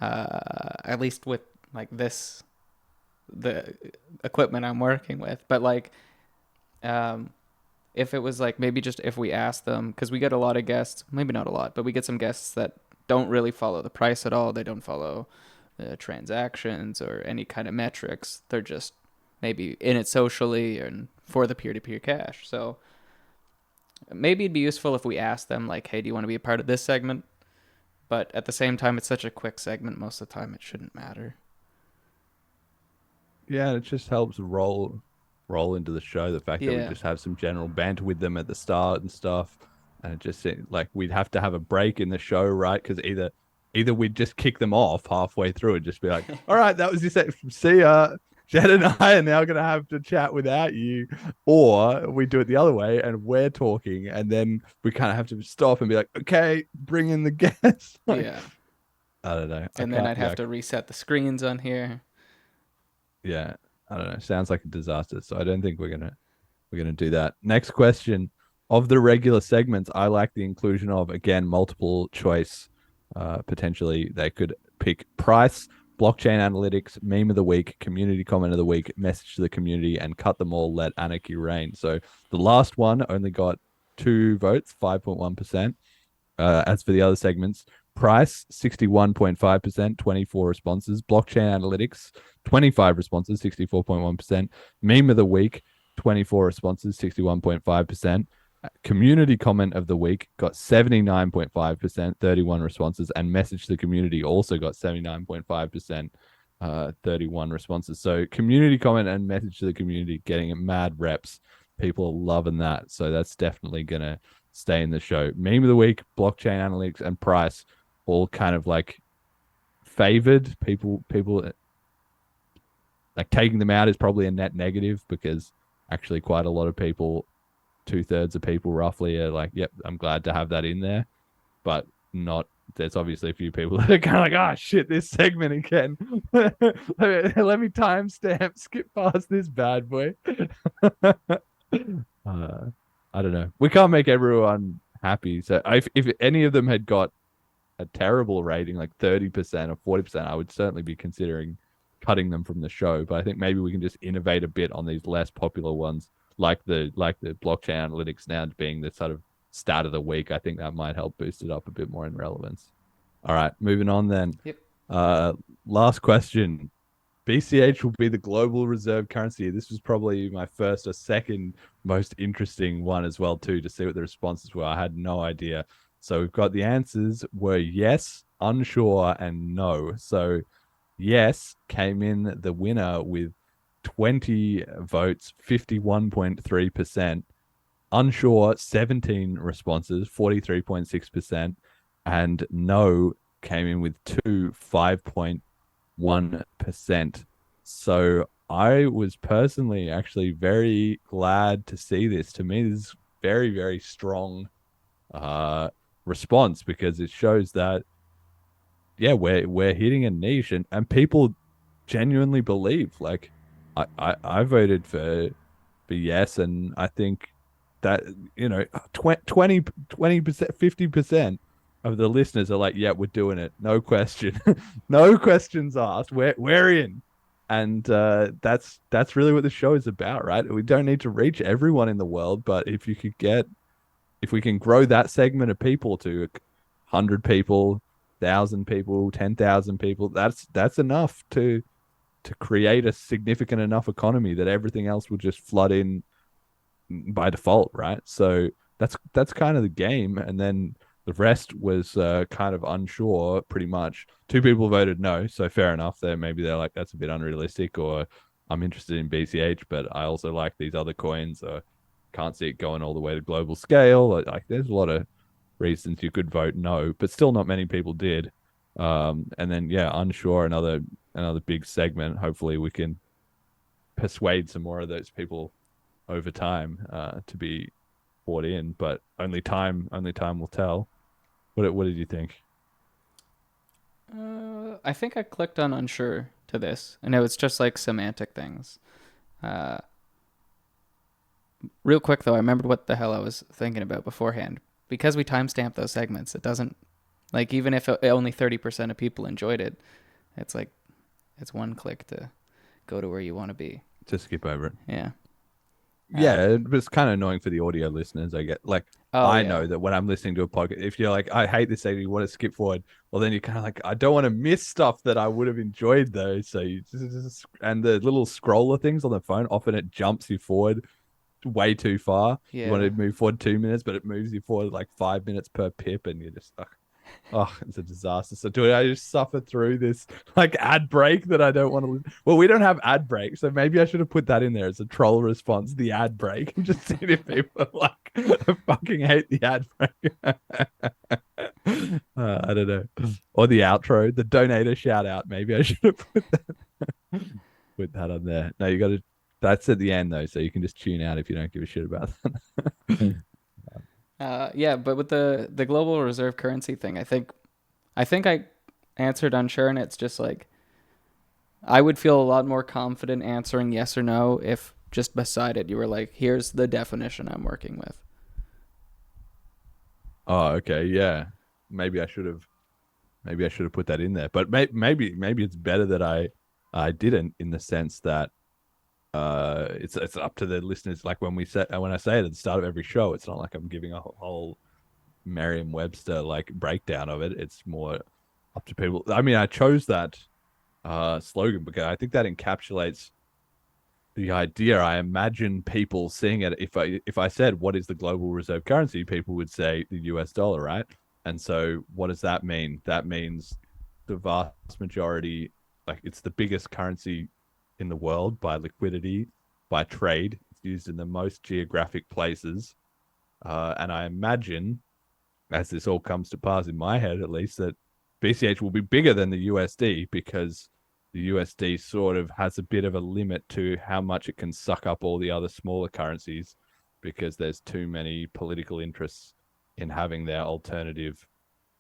At least with like the equipment I'm working with. But like, if it was like maybe just if we asked them, because we get a lot of guests, maybe not a lot, but we get some guests that don't really follow the price at all. They don't follow the transactions or any kind of metrics. They're just maybe in it socially and for the peer-to-peer cash. So maybe it'd be useful if we asked them like, hey, do you want to be a part of this segment? But at the same time, it's such a quick segment. Most of the time, it shouldn't matter. Yeah, it just helps roll into the show. The fact that we just have some general banter with them at the start and stuff, and it just like we'd have to have a break in the show, right? Because either we'd just kick them off halfway through and just be like, "All right, that was your set. See ya." Jett and I are now going to have to chat without you, or we do it the other way and we're talking, and then we kind of have to stop and be like, "Okay, bring in the guest." Yeah, I don't know. And then I'd have to reset the screens on here. Yeah, I don't know. Sounds like a disaster. So I don't think we're gonna do that. Next question: of the regular segments, I like the inclusion of, again, multiple choice. Potentially, they could pick price, blockchain analytics, meme of the week, community comment of the week, message to the community, and cut them all. Let anarchy reign. So the last one only got 2 votes, 5.1%. As for the other segments, Price 61.5%, 24 responses. Blockchain analytics 25 responses, 64.1%. Meme of the week 24 responses, 61.5%. Community comment of the week got 79.5%, 31 responses, and message to the community also got 79.5%, 31 responses. So community comment and message to the community getting mad reps. People are loving that. So that's definitely gonna stay in the show. Meme of the week, blockchain analytics, and price all kind of like favored. People like taking them out is probably a net negative because actually quite a lot of people, 2/3 of people roughly, are like, yep, I'm glad to have that in there. But not, there's obviously a few people that are kind of like, oh shit, this segment again. let me timestamp, skip past this bad boy. I don't know. We can't make everyone happy. So if any of them had got a terrible rating, like 30% or 40%, I would certainly be considering cutting them from the show. But I think maybe we can just innovate a bit on these less popular ones, like the blockchain analytics now being the sort of stat of the week. I think that might help boost it up a bit more in relevance. All right, moving on then. Yep. Last question. BCH will be the global reserve currency. This was probably my first or second most interesting one as well, too, to see what the responses were. I had no idea. So we've got the answers were yes, unsure, and no. So yes came in the winner with 20 votes, 51.3%. Unsure, 17 responses, 43.6%. And no came in with 5.1%. So I was personally actually very glad to see this. To me, this is very, very strong response because it shows that, yeah, we're hitting a niche and people genuinely believe. Like, I voted for yes, and I think that, 20%, 50% of the listeners are like, yeah, we're doing it. No question. No questions asked. We're in. And that's really what the show is about, right? We don't need to reach everyone in the world, but if we can grow that segment of people to 100 people, 1,000 people, 10,000 people, that's enough to create a significant enough economy that everything else will just flood in by default, right? So that's kind of the game. And then the rest was kind of unsure, pretty much. 2 people voted no, so fair enough. Maybe they're like, that's a bit unrealistic, or I'm interested in BCH, but I also like these other coins, or can't see it going all the way to global scale. Like, there's a lot of reasons you could vote no, but still not many people did. And then, yeah, unsure, another big segment. Hopefully we can persuade some more of those people over time to be bought in, but only time will tell. What did you think? I think I clicked on unsure to this, and it was just like semantic things. Real quick though, I remembered what the hell I was thinking about beforehand. Because we timestamp those segments, it doesn't, like, even if only 30% of people enjoyed it, it's like, it's one click to go to where you want to be. Just skip over it. Yeah. Yeah, it was kind of annoying for the audio listeners. I get like, I know that when I'm listening to a podcast, if you're like, I hate this segment, you want to skip forward, well, then you're kind of like, I don't want to miss stuff that I would have enjoyed though. So you just, and the little scroller things on the phone, often it jumps you forward way too far. Yeah. You want to move forward 2 minutes, but it moves you forward like 5 minutes per pip, and you're just like, oh, it's a disaster. So I just suffer through this like ad break that I don't want to. Well, we don't have ad break, so maybe I should have put that in there as a troll response. The ad break. I'm just seeing if people are like, I fucking hate the ad break. I don't know. Or the outro, the donator shout out. Maybe I should have put that on there. No, you got to. That's at the end though, so you can just tune out if you don't give a shit about that. Yeah, but with the global reserve currency thing, I think I answered unsure, and it's just like, I would feel a lot more confident answering yes or no if just beside it you were like, here's the definition I'm working with. Oh, okay, yeah. Maybe I should have put that in there. But maybe it's better that I didn't, in the sense that it's up to the listeners. Like when I say it at the start of every show, it's not like I'm giving a whole Merriam-Webster like breakdown of it. It's more up to people. I mean, I chose that slogan because I think that encapsulates the idea. I imagine people seeing it. If I said what is the global reserve currency, people would say the US dollar, right? And so what does that mean? That means the vast majority, like it's the biggest currency in the world by liquidity, by trade. It's used in the most geographic places. And I imagine, as this all comes to pass in my head at least, that BCH will be bigger than the USD because the USD sort of has a bit of a limit to how much it can suck up all the other smaller currencies because there's too many political interests in having their alternative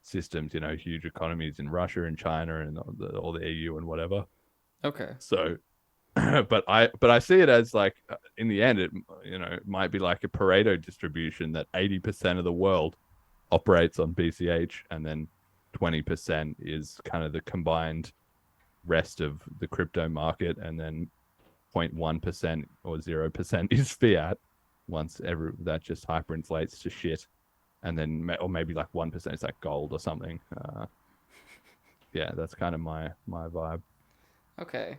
systems, huge economies in Russia and China and all the EU and whatever. Okay. So, but I see it as like, in the end, it might be like a Pareto distribution that 80% of the world operates on BCH and then 20% is kind of the combined rest of the crypto market, and then 0.1% or 0% is fiat. That just hyperinflates to shit, and then or maybe like 1% is like gold or something. Yeah, that's kind of my vibe. Okay.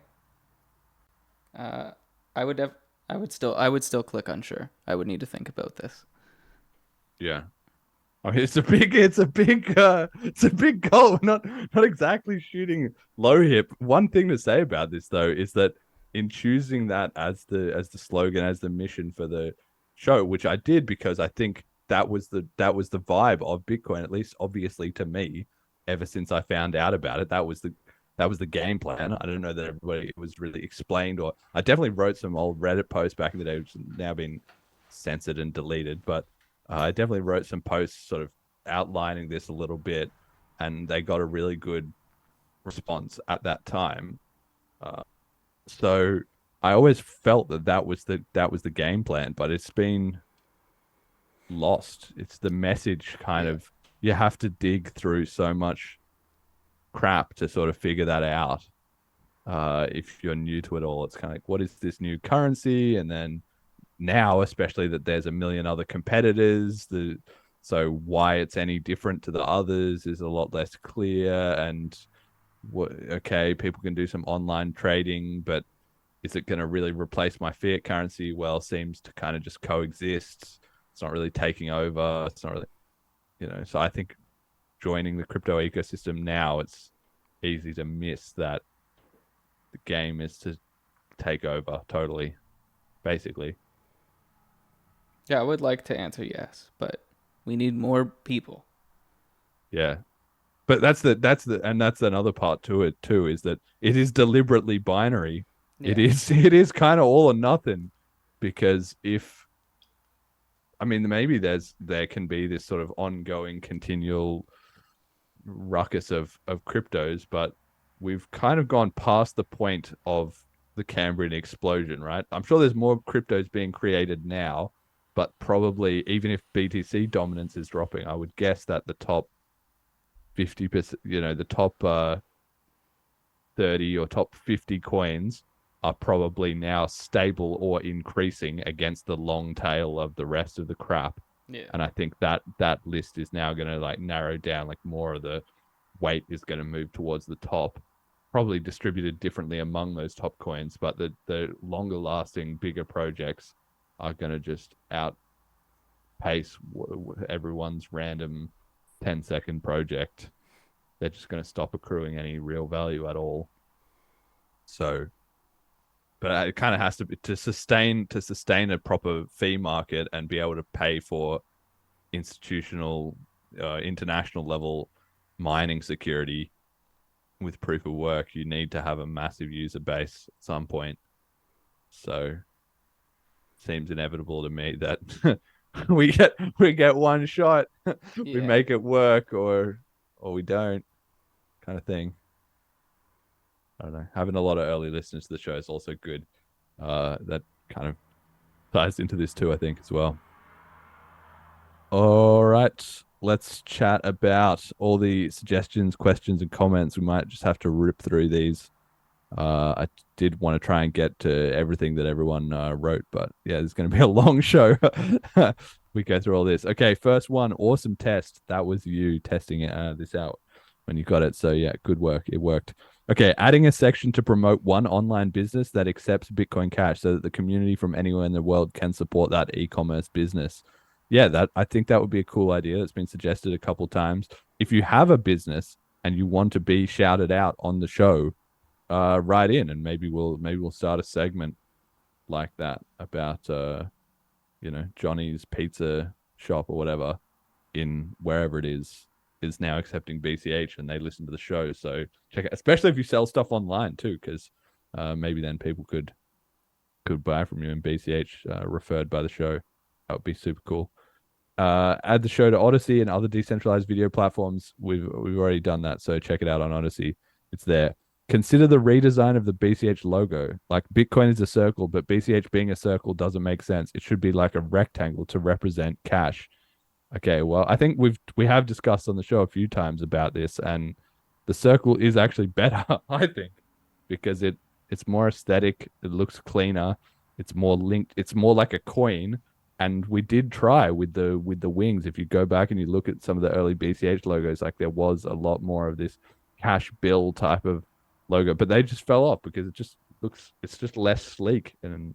I would still click unsure. I would need to think about this. Yeah. I mean, it's a big goal. Not exactly shooting low hip. One thing to say about this though is that in choosing that as the slogan, as the mission for the show, which I did because I think that was the vibe of Bitcoin, at least obviously to me, ever since I found out about it. That was the game plan. I don't know that everybody was really explained, or I definitely wrote some old Reddit posts back in the day, which have now been censored and deleted, but I definitely wrote some posts sort of outlining this a little bit, and they got a really good response at that time. So I always felt that was the game plan, but it's been lost. It's the message kind of, you have to dig through so much crap to sort of figure that out. If you're new to it all, it's kind of like, what is this new currency? And then now, especially that there's a million other competitors, so why it's any different to the others is a lot less clear. And people can do some online trading, but is it going to really replace my fiat currency? Well, it seems to kind of just coexist. It's not really taking over. It's not really, so I think joining the crypto ecosystem now, it's easy to miss that the game is to take over totally, basically. Yeah, I would like to answer yes, but we need more people. Yeah. But that's another part to it too, is that it is deliberately binary. Yeah. It is kind of all or nothing, because maybe there can be this sort of ongoing continual ruckus of cryptos, but we've kind of gone past the point of the Cambrian explosion, right? I'm sure there's more cryptos being created now, but probably even if BTC dominance is dropping, I would guess that the top 50%, the top 30 or top 50 coins are probably now stable or increasing against the long tail of the rest of the crap. Yeah. And I think that list is now going to like narrow down, like more of the weight is going to move towards the top, probably distributed differently among those top coins, but the longer lasting, bigger projects are going to just outpace everyone's random 10-second project. They're just going to stop accruing any real value at all. So, but it kind of has to be to sustain a proper fee market and be able to pay for institutional, international level mining security with proof of work. You need to have a massive user base at some point. So, seems inevitable to me that we get one shot, we make it work, or we don't, kind of thing. I don't know. Having a lot of early listeners to the show is also good. That kind of ties into this too, I think, as well. All right, let's chat about all the suggestions, questions, and comments. We might just have to rip through these. I did want to try and get to everything that everyone wrote, but yeah, it's going to be a long show. we go through all this. Okay, first one, awesome test. That was you testing this out when you got it. So yeah, good work. It worked. Okay, adding a section to promote one online business that accepts Bitcoin Cash so that the community from anywhere in the world can support that e-commerce business. Yeah, I think that would be a cool idea. That's been suggested a couple times. If you have a business and you want to be shouted out on the show, write in, and maybe we'll start a segment like that about Johnny's pizza shop or whatever in wherever it is now accepting BCH, and they listen to the show. So check it, especially if you sell stuff online too, because maybe then people could buy from you in BCH referred by the show. That would be super cool. Add the show to Odyssey and other decentralized video platforms. We've already done that, so check it out on Odyssey. It's there. Consider the redesign of the BCH logo. Like, Bitcoin is a circle, but BCH being a circle doesn't make sense. It should be like a rectangle to represent cash. Okay, well, I think we have discussed on the show a few times about this, and the circle is actually better, I think, because it's more aesthetic. It looks cleaner. It's more linked. It's more like a coin. And we did try with the wings. If you go back and you look at some of the early BCH logos, like, there was a lot more of this cash bill type of logo, but they just fell off because it's just less sleek, and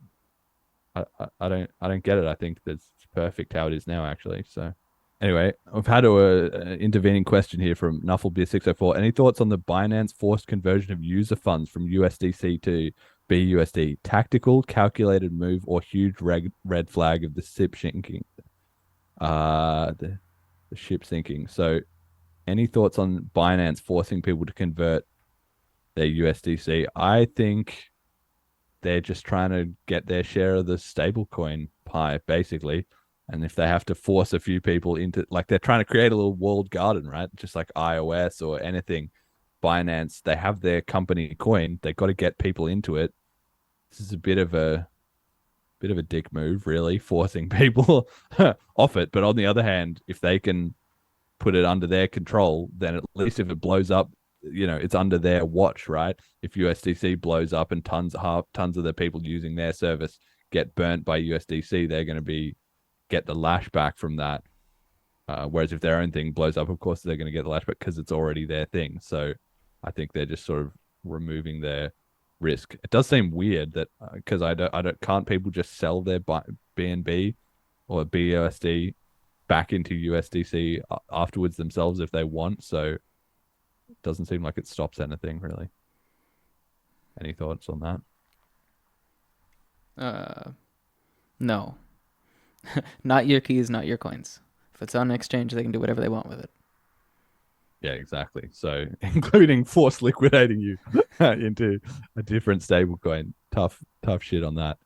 I don't get it. I think that's perfect how it is now, actually. So anyway, I've had an intervening question here from Nufflebeer604. Any thoughts on the Binance forced conversion of user funds from USDC to BUSD? Tactical, calculated move, or huge red flag of the ship sinking? The ship sinking. So any thoughts on Binance forcing people to convert their USDC? I think they're just trying to get their share of the stablecoin pie, basically. And if they have to force a few people into, like, they're trying to create a little walled garden, right? Just like iOS or anything. Binance, they have their company coin. They got to get people into it. This is a bit of a dick move, really, forcing people off it. But on the other hand, if they can put it under their control, then at least if it blows up, it's under their watch, right? If USDC blows up and tons of the people using their service get burnt by USDC, they're going to get the lash back from that. Whereas if their own thing blows up, of course they're going to get the lash back because it's already their thing. So I think they're just sort of removing their risk. It does seem weird that because can't people just sell their BNB or BUSD back into USDC afterwards themselves if they want? So it doesn't seem like it stops anything, really. Any thoughts on that? No. Not your keys, not your coins. If it's on an exchange, they can do whatever they want with it. Yeah, exactly. So, including force liquidating you into a different stablecoin. Tough shit on that.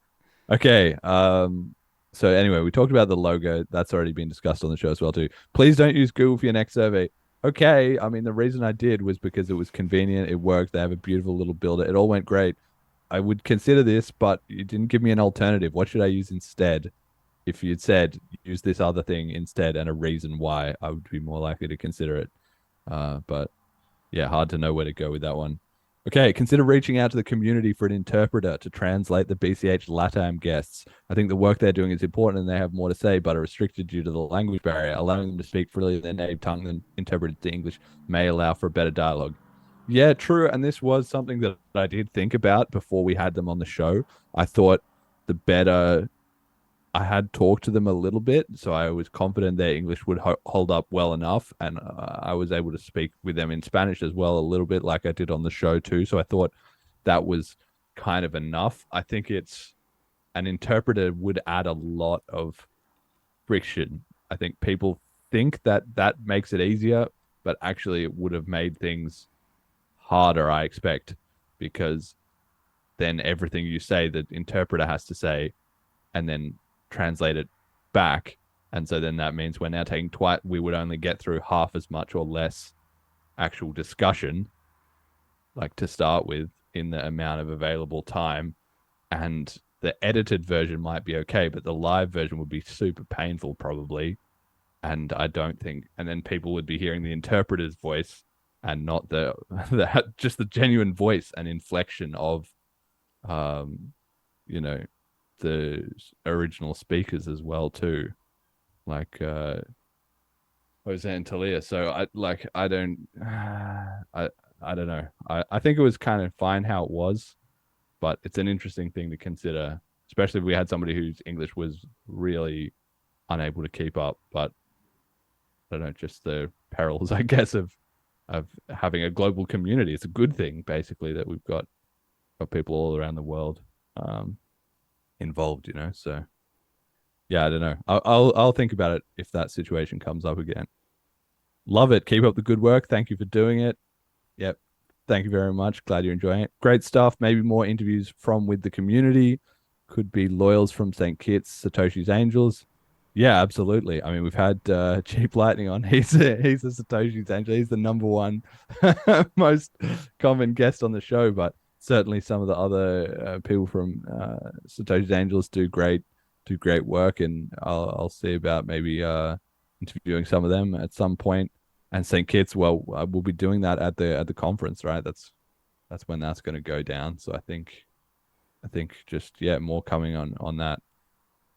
Okay. So anyway, we talked about the logo. That's already been discussed on the show as well too. Please don't use Google for your next survey. Okay. I mean, the reason I did was because it was convenient. It worked. They have a beautiful little builder. It all went great. I would consider this, but you didn't give me an alternative. What should I use instead? If you'd said use this other thing instead and a reason why, I would be more likely to consider it. But yeah, hard to know where to go with that one. Okay, consider reaching out to the community for an interpreter to translate the BCH LATAM guests. I think the work they're doing is important and they have more to say, but are restricted due to the language barrier. Allowing them to speak freely in their native tongue and interpreted to English may allow for a better dialogue. Yeah, true. And this was something that I did think about before we had them on the show. I thought the better I had talked to them a little bit, so I was confident their English would hold up well enough, and I was able to speak with them in Spanish as well a little bit, like I did on the show too. So I thought that was kind of enough. I think an interpreter would add a lot of friction. I think people think that makes it easier, but actually it would have made things harder, I expect, because then everything you say, the interpreter has to say, and then translate it back, and so then that means we're now taking we would only get through half as much or less actual discussion, like to start with, in the amount of available time. And the edited version might be okay, but the live version would be super painful probably, and I don't think, and then people would be hearing the interpreter's voice and not the just the genuine voice and inflection of the original speakers as well too. Jose and Talia. So I don't know. I think it was kind of fine how it was, but it's an interesting thing to consider, especially if we had somebody whose English was really unable to keep up. But I don't know, just the perils, I guess, of having a global community. It's a good thing, basically, that we've got people all around the world involved, you know. So yeah, I don't know. I'll think about it if that situation comes up again. Love it. Keep up the good work. Thank you for doing it. Yep. Thank you very much. Glad you're enjoying it. Great stuff. Maybe more interviews from with the community. Could be Loyals from St. Kitts, Satoshi's Angels. Yeah, absolutely. I mean, we've had Cheap Lightning on. He's a Satoshi's Angel. He's the number one most common guest on the show, but certainly some of the other people from Satoshi's Angels do great work, and I'll see about maybe interviewing some of them at some point. And St. Kitts, well, we'll be doing that at the conference, right? That's when that's going to go down. So I think just more coming on that.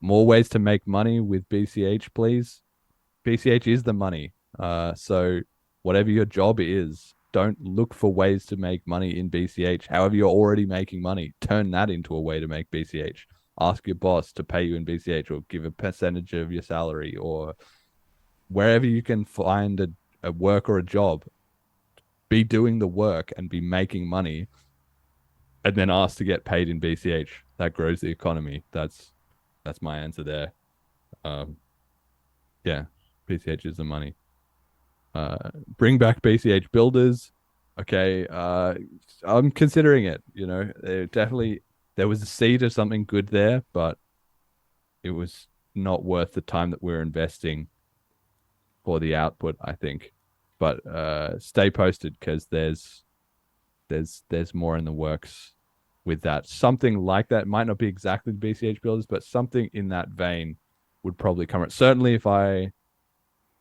More ways to make money with BCH, please. BCH is the money. So whatever your job is, don't look for ways to make money in BCH. However, you're already making money, turn that into a way to make BCH. Ask your boss to pay you in BCH, or give a percentage of your salary, or wherever you can find a work or a job. Be doing the work and be making money, and then ask to get paid in BCH. That grows the economy. That's my answer there. Yeah, BCH is the money. Bring back BCH builders. Okay, I'm considering it. You know, there was a seed of something good there, but it was not worth the time that we're investing for the output, I think. But stay posted, because there's more in the works with that. Something like that might not be exactly the BCH builders, but something in that vein would probably come. Certainly, if I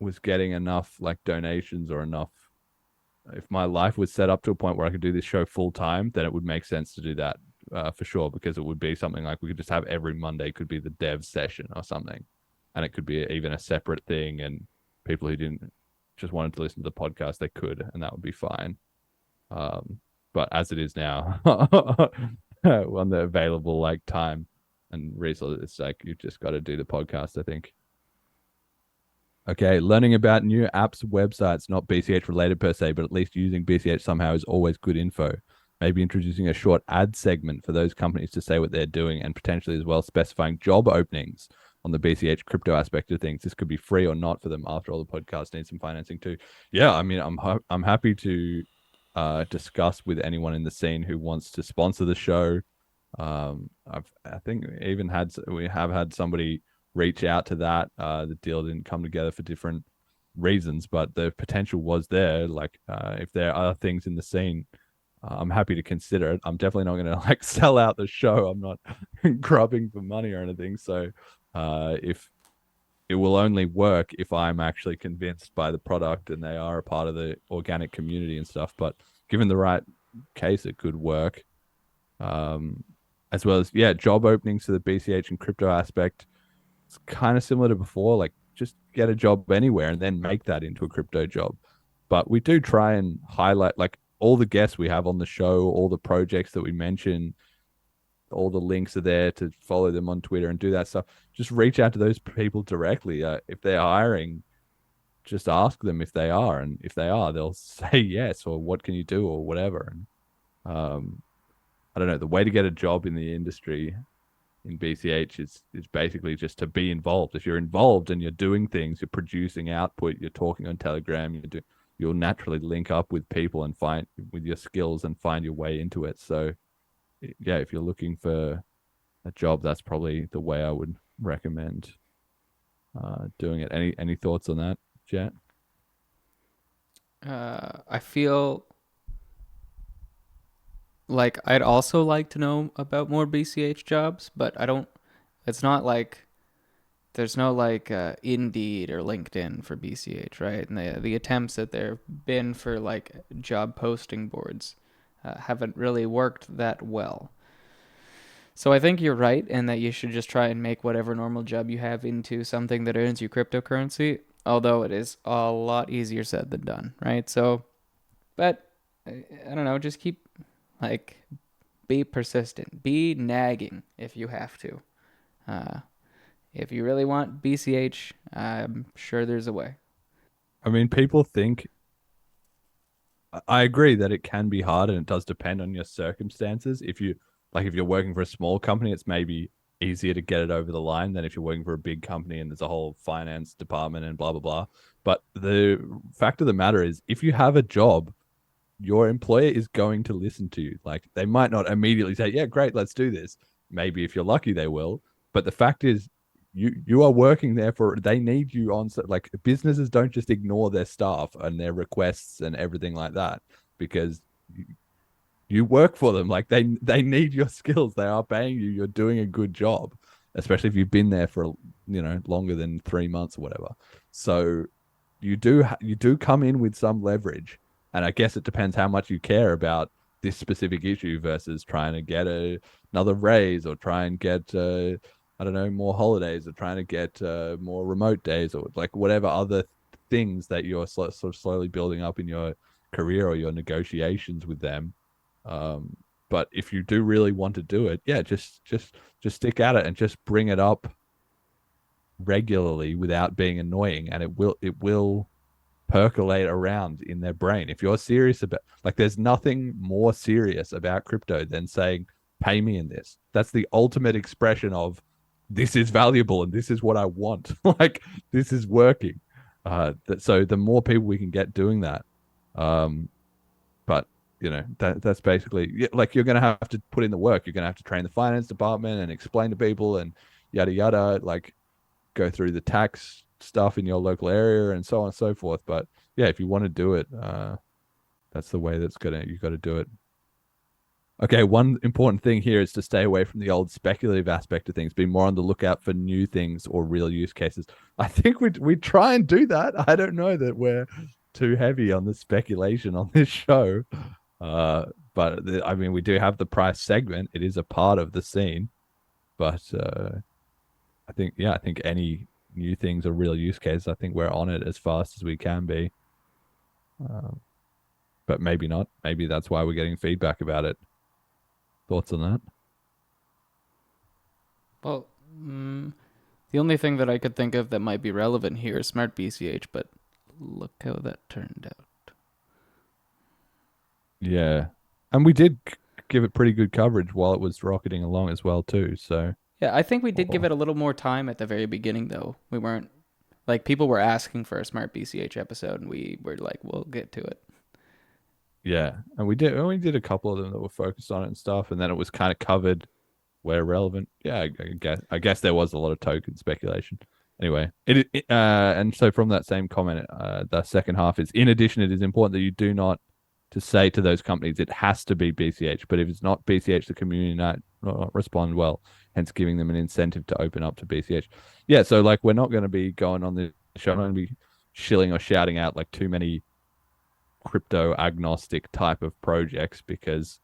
was getting enough donations, or enough, if my life was set up to a point where I could do this show full time, then it would make sense to do that for sure, because it would be something like we could just have every Monday could be the dev session or something, and it could be even a separate thing, and people who didn't just wanted to listen to the podcast, they could, and that would be fine. But as it is now, on the available time and resources, it's you've just got to do the podcast, I think. Okay, learning about new apps, websites, not BCH related per se, but at least using BCH somehow is always good info. Maybe introducing a short ad segment for those companies to say what they're doing, and potentially as well specifying job openings on the BCH crypto aspect of things. This could be free or not for them. After all, the podcast needs some financing too. Yeah, I mean, I'm happy to discuss with anyone in the scene who wants to sponsor the show. I think we have had somebody reach out to that. The deal didn't come together for different reasons, but the potential was there. If there are things in the scene, I'm happy to consider it. I'm definitely not going to sell out the show. I'm not grubbing for money or anything. So if it will only work if I'm actually convinced by the product and they are a part of the organic community and stuff. But given the right case, it could work. As well as, job openings to the BCH and crypto aspect. It's kind of similar to before, just get a job anywhere and then make that into a crypto job. But we do try and highlight, all the guests we have on the show, all the projects that we mention, all the links are there to follow them on Twitter and do that stuff. Just reach out to those people directly. If they're hiring, just ask them if they are, and if they are, they'll say yes, or what can you do, or whatever. And I don't know, the way to get a job in the industry in BCH is basically just to be involved. If you're involved and you're doing things, you're producing output, you're talking on Telegram, you'll naturally link up with people and find with your skills and find your way into it. So yeah, if you're looking for a job, that's probably the way I would recommend doing it. Any thoughts on that, Jett? I feel like I'd also like to know about more BCH jobs, but it's not there's no Indeed or LinkedIn for BCH, right? And the attempts that there have been for job posting boards haven't really worked that well. So I think you're right in that you should just try and make whatever normal job you have into something that earns you cryptocurrency, although it is a lot easier said than done, right? So, but I don't know, just keep, like, be persistent. Be nagging if you have to. If you really want BCH, I'm sure there's a way. I mean, people think. I agree that it can be hard, and it does depend on your circumstances. If you're working for a small company, it's maybe easier to get it over the line than if you're working for a big company and there's a whole finance department and blah blah blah. But the fact of the matter is, if you have a job, your employer is going to listen to you. Like, they might not immediately say, "Yeah, great, let's do this." Maybe if you're lucky, they will. But the fact is, you are working there they need you on. Like, businesses don't just ignore their staff and their requests and everything like that, because you work for them. Like, they need your skills. They are paying you. You're doing a good job, especially if you've been there for longer than 3 months or whatever. So you do come in with some leverage, and I guess it depends how much you care about this specific issue versus trying to get another raise or try and get I don't know, more holidays, or trying to get more remote days, or like whatever other things that you're sort of slowly building up in your career or your negotiations with them. But if you do really want to do it, yeah, just stick at it and just bring it up regularly without being annoying, and it will percolate around in their brain. If you're serious about, like, there's nothing more serious about crypto than saying, "Pay me in this." That's the ultimate expression of, this is valuable and this is what I want. Like, this is working. So the more people we can get doing that, but that's basically, like, you're going to have to put in the work. You're going to have to train the finance department and explain to people and yada yada, like, go through the tax stuff in your local area and so on and so forth. But yeah, if you want to do it, that's the way you've got to do it. Okay, one important thing here is to stay away from the old speculative aspect of things. Be more on the lookout for new things or real use cases. I think we try and do that. I don't know that we're too heavy on the speculation on this show. But I mean, we do have the price segment. It is a part of the scene. But I think any new things or real use cases, I think we're on it as fast as we can be. But maybe not. Maybe that's why we're getting feedback about it. Thoughts on that? Well, the only thing that I could think of that might be relevant here is Smart BCH, but look how that turned out. Yeah. And we did give it pretty good coverage while it was rocketing along as well, too. So yeah, I think we did give it a little more time at the very beginning, though. We weren't, like, people were asking for a Smart BCH episode, and we were like, we'll get to it. Yeah, and we did a couple of them that were focused on it and stuff, and then it was kind of covered where relevant. Yeah, I guess there was a lot of token speculation. Anyway, and so from that same comment, the second half is, in addition, it is important that you do not to say to those companies it has to be BCH, but if it's not BCH, the community not respond well, hence giving them an incentive to open up to BCH. Yeah, so like, we're not going to be going on the show, I'm not going to be shilling or shouting out like too many crypto agnostic type of projects, because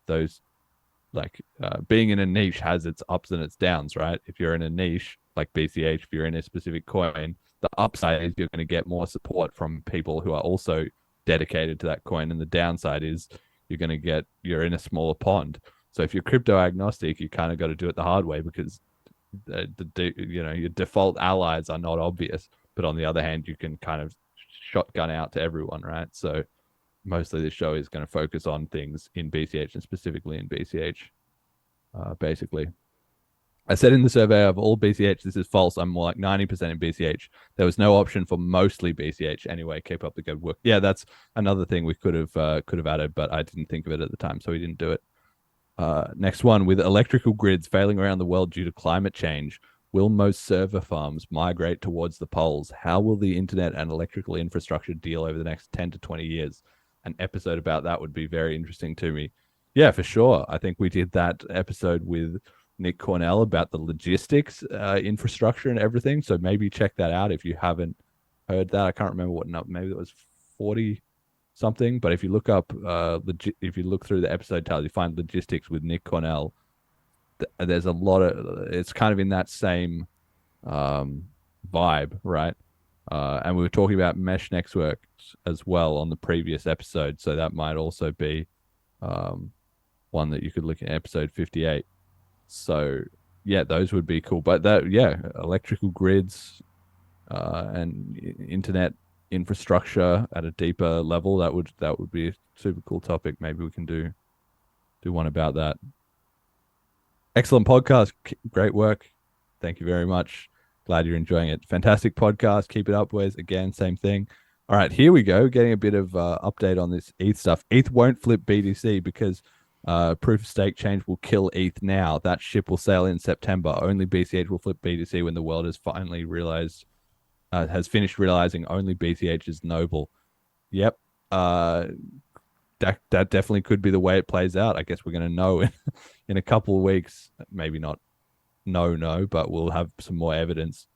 those, like, being in a niche has its ups and its downs, right? If you're in a niche like BCH, if you're in a specific coin, the upside is you're going to get more support from people who are also dedicated to that coin, and the downside is you're in a smaller pond. So if you're crypto agnostic, you kind of got to do it the hard way, because your default allies are not obvious, but on the other hand, you can kind of shotgun out to everyone, right? So mostly this show is going to focus on things in BCH, and specifically in BCH. Basically, I said in the survey of all BCH, this is false. I'm more like 90% in BCH. There was no option for mostly BCH. Anyway, keep up the good work. Yeah, that's another thing we could have added, but I didn't think of it at the time, so we didn't do it. Next one, with electrical grids failing around the world due to climate change, will most server farms migrate towards the poles? How will the internet and electrical infrastructure deal over the next 10 to 20 years? An episode about that would be very interesting to me. Yeah, for sure. I think we did that episode with Nick Cornell about the logistics, infrastructure and everything. So maybe check that out if you haven't heard that. I can't remember what number, maybe it was 40 something. But if you look up, if you look through the episode title, you find logistics with Nick Cornell. there's a lot of, it's kind of in that same vibe, right? And we were talking about mesh networks as well on the previous episode, so that might also be one that you could look at, episode 58. So yeah, those would be cool. But that, yeah, electrical grids and internet infrastructure at a deeper level, that would be a super cool topic. Maybe we can do one about that. Excellent podcast. Great work. Thank you very much. Glad you're enjoying it. Fantastic podcast. Keep it up, boys. Again, same thing. All right, here we go. Getting a bit of update on this ETH stuff. ETH won't flip BTC because proof of stake change will kill ETH now. That ship will sail in September. Only BCH will flip BTC when the world has finally realized, has finished realizing only BCH is noble. Yep. That definitely could be the way it plays out. I guess we're going to know in a couple of weeks. Maybe not no, but we'll have some more evidence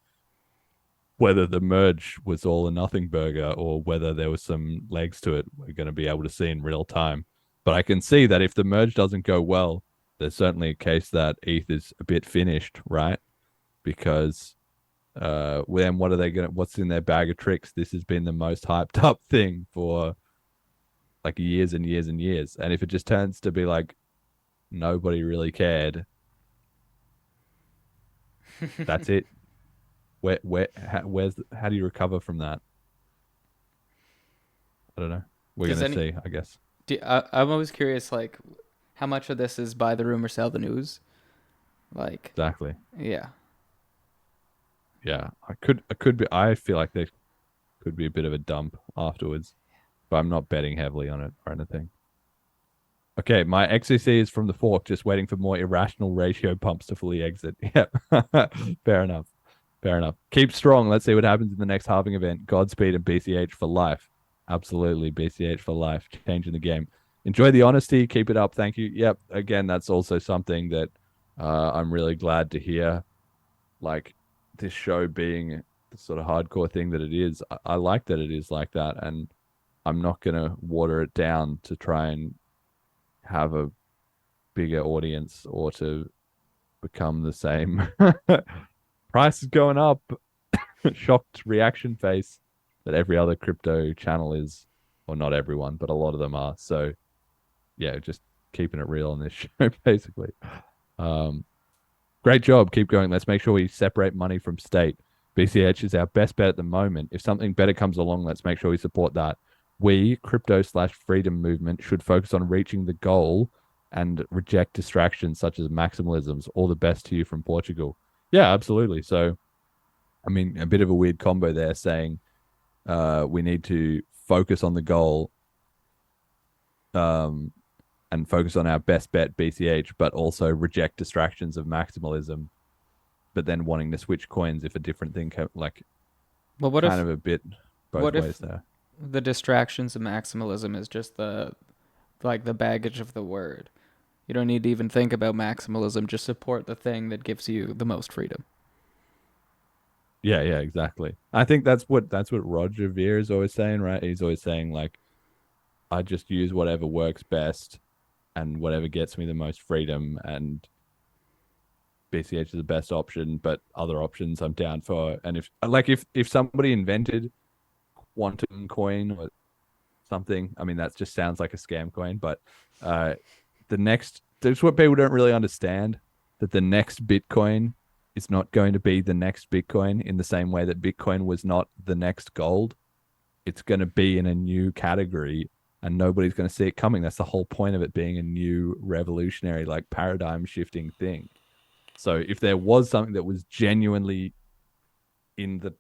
whether the merge was all a nothing burger or whether there was some legs to it. We're going to be able to see in real time. But I can see that if the merge doesn't go well, there's certainly a case that ETH is a bit finished, right? Because then what are they going to, what's in their bag of tricks? This has been the most hyped up thing for like years and years and years. And if it just turns to be like nobody really cared, that's it. How do you recover from that? I don't know. We're going to see, I guess. I'm always curious, like, how much of this is buy the rumor, sell the news? Like, exactly. Yeah. Yeah, I feel like there could be a bit of a dump afterwards, but I'm not betting heavily on it or anything. Okay, my XCC is from the fork, just waiting for more irrational ratio pumps to fully exit. Yeah, fair enough. Keep strong. Let's see what happens in the next halving event. Godspeed and BCH for life. Absolutely, BCH for life. Changing the game. Enjoy the honesty. Keep it up. Thank you. Yep. Again, that's also something that I'm really glad to hear. Like, this show being the sort of hardcore thing that it is, I like that it is like that, and I'm not going to water it down to try and have a bigger audience or to become the same. Price is going up. Shocked reaction face that every other crypto channel is, or not everyone, but a lot of them are. So yeah, just keeping it real on this show, basically. Great job. Keep going. Let's make sure we separate money from state. BCH is our best bet at the moment. If something better comes along, let's make sure we support that. We, crypto/freedom movement, should focus on reaching the goal and reject distractions such as maximalisms. All the best to you from Portugal. Yeah, absolutely. So, I mean, a bit of a weird combo there saying we need to focus on the goal and focus on our best bet, BCH, but also reject distractions of maximalism, but then wanting to switch coins if a different thing, like, well, what kind if, of a bit both ways there. The distractions of maximalism is just the baggage of the word. You don't need to even think about maximalism. Just support the thing that gives you the most freedom. Yeah, exactly. I think that's what Roger Ver is always saying, right? He's always saying, like, I just use whatever works best and whatever gets me the most freedom, and BCH is the best option, but other options I'm down for. And if somebody invented quantum coin or something, I mean, that just sounds like a scam coin, but that's what people don't really understand, that the next Bitcoin is not going to be the next Bitcoin in the same way that Bitcoin was not the next gold. It's going to be in a new category and nobody's going to see it coming. That's the whole point of it being a new revolutionary, like, paradigm shifting thing. So if there was something that was genuinely in the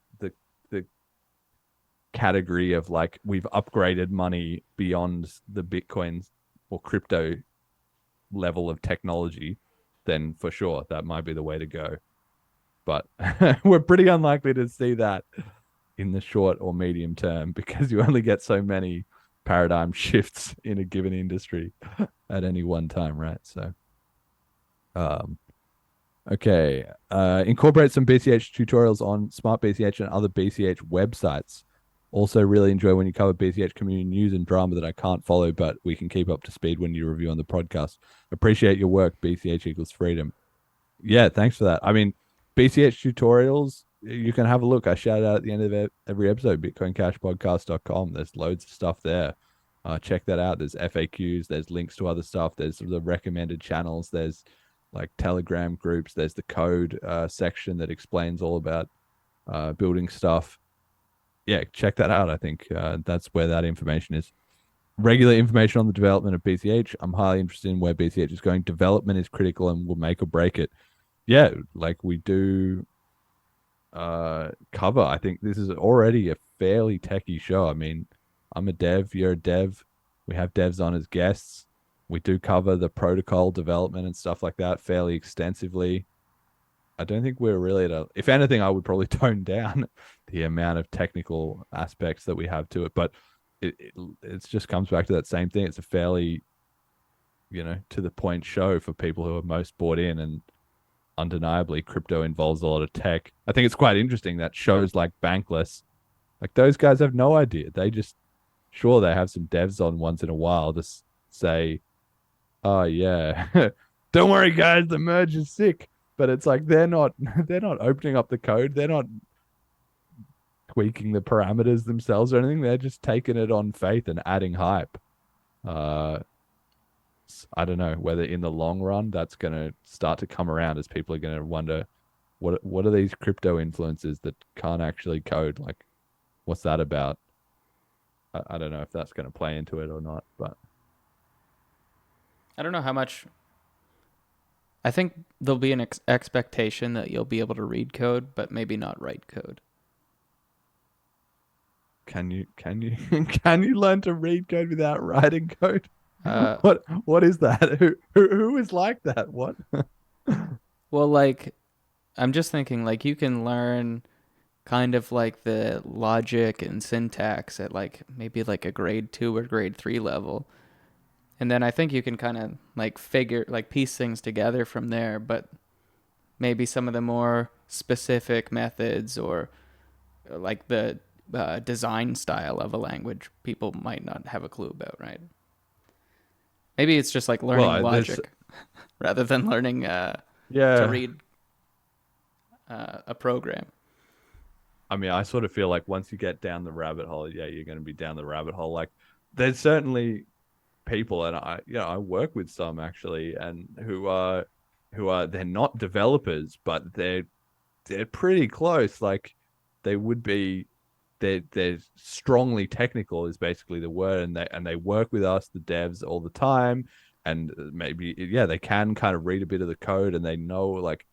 category of, like, we've upgraded money beyond the Bitcoin or crypto level of technology, then for sure that might be the way to go. But we're pretty unlikely to see that in the short or medium term because you only get so many paradigm shifts in a given industry at any one time, right? So okay, incorporate some BCH tutorials on Smart BCH and other BCH websites. Also really enjoy when you cover BCH community news and drama that I can't follow, but we can keep up to speed when you review on the podcast. Appreciate your work, BCH equals freedom. Yeah, thanks for that. I mean, BCH tutorials, you can have a look. I shout out at the end of every episode, bitcoincashpodcast.com. There's loads of stuff there. Check that out. There's FAQs, there's links to other stuff, there's the recommended channels, there's like Telegram groups, there's the code section that explains all about building stuff. Yeah, check that out. I think that's where that information is. Regular information on the development of BCH. I'm highly interested in where BCH is going. Development is critical and will make or break it. Yeah, like we do cover. I think this is already a fairly techie show. I mean, I'm a dev, you're a dev. We have devs on as guests. We do cover the protocol development and stuff like that fairly extensively. I don't think we're really if anything, I would probably tone down the amount of technical aspects that we have to it. But it just comes back to that same thing. It's a fairly, to the point show for people who are most bought in, and undeniably crypto involves a lot of tech. I think it's quite interesting that shows like Bankless, like those guys have no idea. They just, sure, they have some devs on once in a while to say, oh yeah, don't worry guys, the merge is sick. But it's like they're not opening up the code. They're not tweaking the parameters themselves or anything. They're just taking it on faith and adding hype. I don't know whether in the long run that's going to start to come around, as people are going to wonder, what are these crypto influencers that can't actually code? Like, what's that about? I don't know if that's going to play into it or not, but I don't know how much. I think there'll be an expectation that you'll be able to read code, but maybe not write code. Can you can you learn to read code without writing code? What is that? Who is like that? What? Well, like, I'm just thinking, like, you can learn kind of like the logic and syntax at like maybe like a grade 2 or grade 3 level. And then I think you can kind of like piece things together from there, but maybe some of the more specific methods or like the design style of a language, people might not have a clue about, right? Maybe it's just like learning logic rather than learning to read a program. I mean, I sort of feel like once you get down the rabbit hole, yeah, you're going to be down the rabbit hole. Like, there's certainly people, and I work with some actually, and who are they're not developers, but they're pretty close. Like, they would be, they're strongly technical is basically the word, and they work with us, the devs, all the time, and maybe they can kind of read a bit of the code, and they know like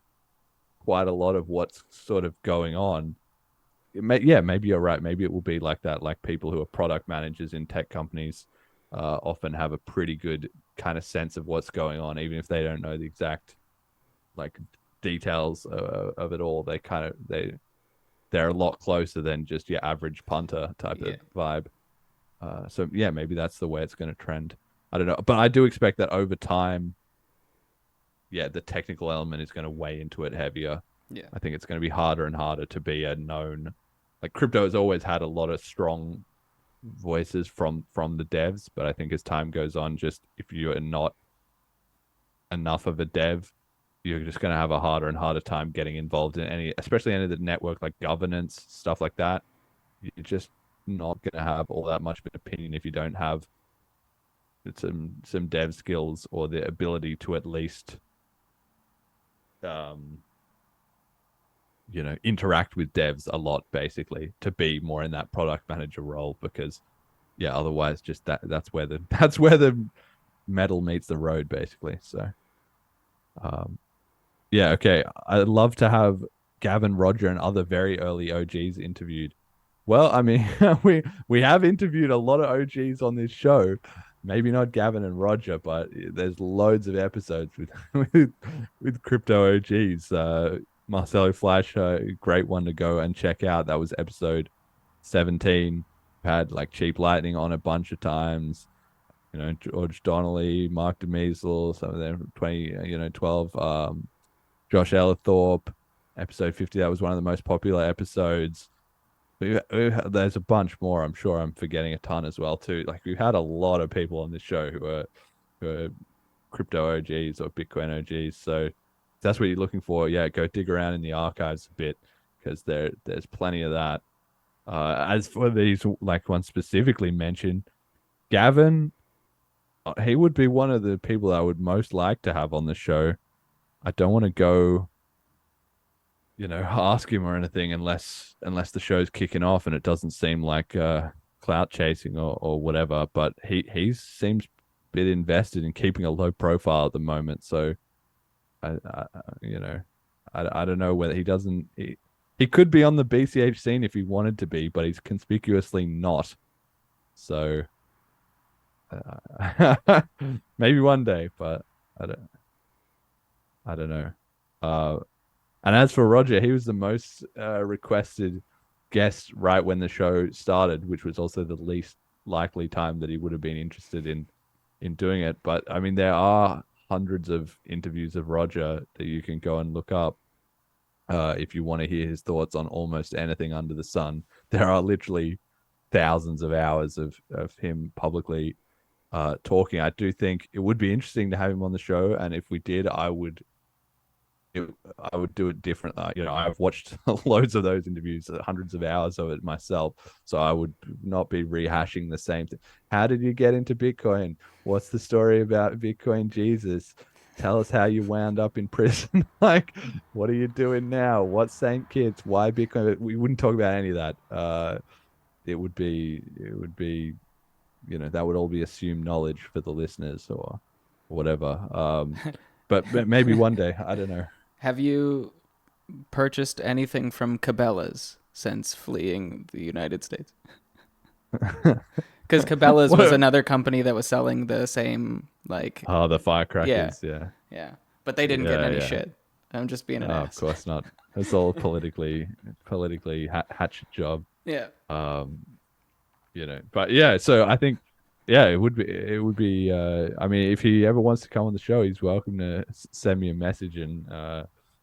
quite a lot of what's sort of going on. Maybe you're right. Maybe it will be like that. Like, people who are product managers in tech companies often have a pretty good kind of sense of what's going on, even if they don't know the exact like details of it all. They're a lot closer than just your average punter type of vibe. So maybe that's the way it's going to trend. I don't know, but I do expect that over time, the technical element is going to weigh into it heavier. Yeah, I think it's going to be harder and harder to be a known. Like, crypto has always had a lot of strong voices from the devs, but I think as time goes on, just if you are not enough of a dev, you're just going to have a harder and harder time getting involved in especially any of the network, like governance, stuff like that. You're just not going to have all that much of an opinion if you don't have some dev skills or the ability to at least interact with devs a lot, basically, to be more in that product manager role, because otherwise just that's where the metal meets the road, basically. So okay, I'd love to have Gavin, Roger, and other very early OGs interviewed. Well, I mean, we have interviewed a lot of OGs on this show. Maybe not Gavin and Roger, but there's loads of episodes with crypto OGs. Marcelo Flash, a great one to go and check out. That was episode 17. Had like Cheap Lightning on a bunch of times. George Donnelly, Mark DeMeasel, some of them 2012. Josh Ellerthorpe, episode 50. That was one of the most popular episodes. There's a bunch more. I'm sure I'm forgetting a ton as well too. Like, we've had a lot of people on this show who are crypto OGs or Bitcoin OGs. So that's what you're looking for, yeah, go dig around in the archives a bit, because there's plenty of that. As for these like ones specifically mentioned, Gavin, he would be one of the people I would most like to have on the show. I don't want to go, ask him or anything unless the show's kicking off and it doesn't seem like clout chasing or whatever. But he seems a bit invested in keeping a low profile at the moment. So I don't know whether he doesn't. He could be on the BCH scene if he wanted to be, but he's conspicuously not. So maybe one day, but I don't know. And as for Roger, he was the most requested guest right when the show started, which was also the least likely time that he would have been interested in doing it. But I mean, there are hundreds of interviews of Roger that you can go and look up if you want to hear his thoughts on almost anything under the sun. There are literally thousands of hours of him publicly talking. I do think it would be interesting to have him on the show, and if we did, I would do it different. I've watched loads of those interviews, hundreds of hours of it myself, so I would not be rehashing the same thing. How did you get into Bitcoin? What's the story about Bitcoin Jesus? Tell us how you wound up in prison. Like, what are you doing now? What's St. Kitts? Why Bitcoin? We wouldn't talk about any of that. It would be, that would all be assumed knowledge for the listeners or whatever. But maybe one day, I don't know. Have you purchased anything from Cabela's since fleeing the United States? Because Cabela's was another company that was selling the same, like... Oh, the firecrackers, yeah. But they didn't get any shit. I'm just being an ass. Of course not. It's all politically hatchet job. Yeah. But yeah, so I think, yeah, it would be, I mean, if he ever wants to come on the show, he's welcome to send me a message and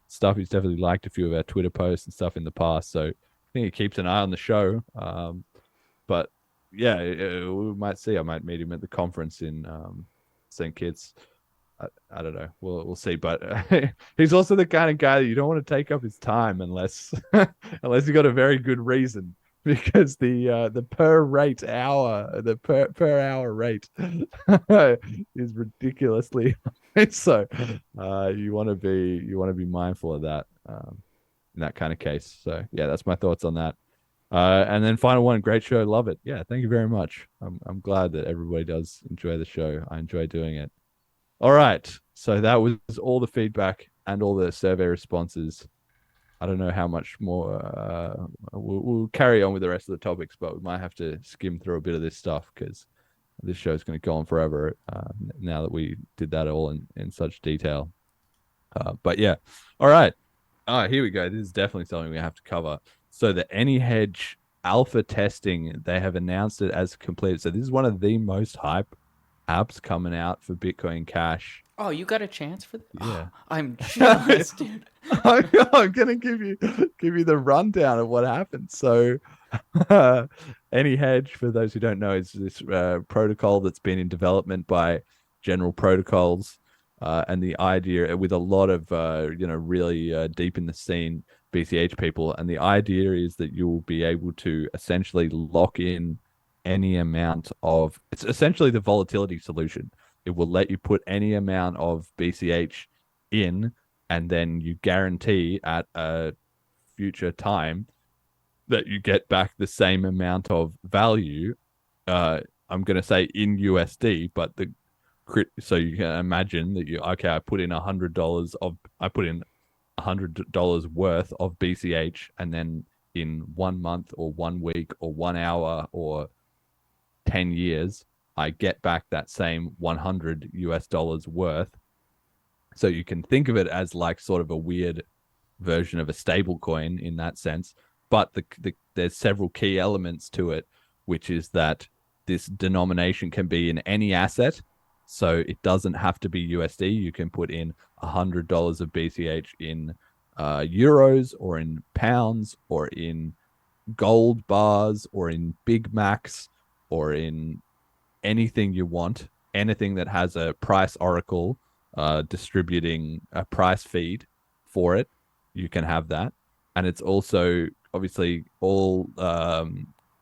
stuff. He's definitely liked a few of our Twitter posts and stuff in the past. So I think he keeps an eye on the show. But yeah, we might see. I might meet him at the conference in St. Kitts. I don't know. We'll see. But he's also the kind of guy that you don't want to take up his time unless you got a very good reason, because the per hour rate is ridiculously high. So you want to be mindful of that in that kind of case. So yeah, that's my thoughts on that. And then final one, great show, love it. Yeah, thank you very much. I'm glad that everybody does enjoy the show. I enjoy doing it. All right, so that was all the feedback and all the survey responses. I don't know how much more we'll carry on with the rest of the topics, but we might have to skim through a bit of this stuff because this show is going to go on forever now that we did that all in such detail. But yeah, all right. Here we go. This is definitely something we have to cover. So the AnyHedge alpha testing, they have announced it as completed. So this is one of the most hype apps coming out for Bitcoin Cash. Oh, you got a chance for that? Yeah. Oh, I'm jealous, dude. I'm gonna give you the rundown of what happened. So AnyHedge, for those who don't know, is this protocol that's been in development by General Protocols, and the idea with a lot of really deep in the scene BCH people, and the idea is that you will be able to essentially lock in any amount of, it's essentially the volatility solution. It will let you put any amount of BCH in, and then you guarantee at a future time that you get back the same amount of value. I'm going to say in USD, but so you can imagine that I put in $100 worth of BCH, and then in 1 month or 1 week or 1 hour or 10 years, I get back that same $100 worth. So you can think of it as like sort of a weird version of a stable coin in that sense. But there's several key elements to it, which is that this denomination can be in any asset. So it doesn't have to be USD. You can put in $100 of BCH in euros or in pounds or in gold bars or in Big Macs or in anything you want, anything that has a price oracle distributing a price feed for it, you can have that. And it's also obviously all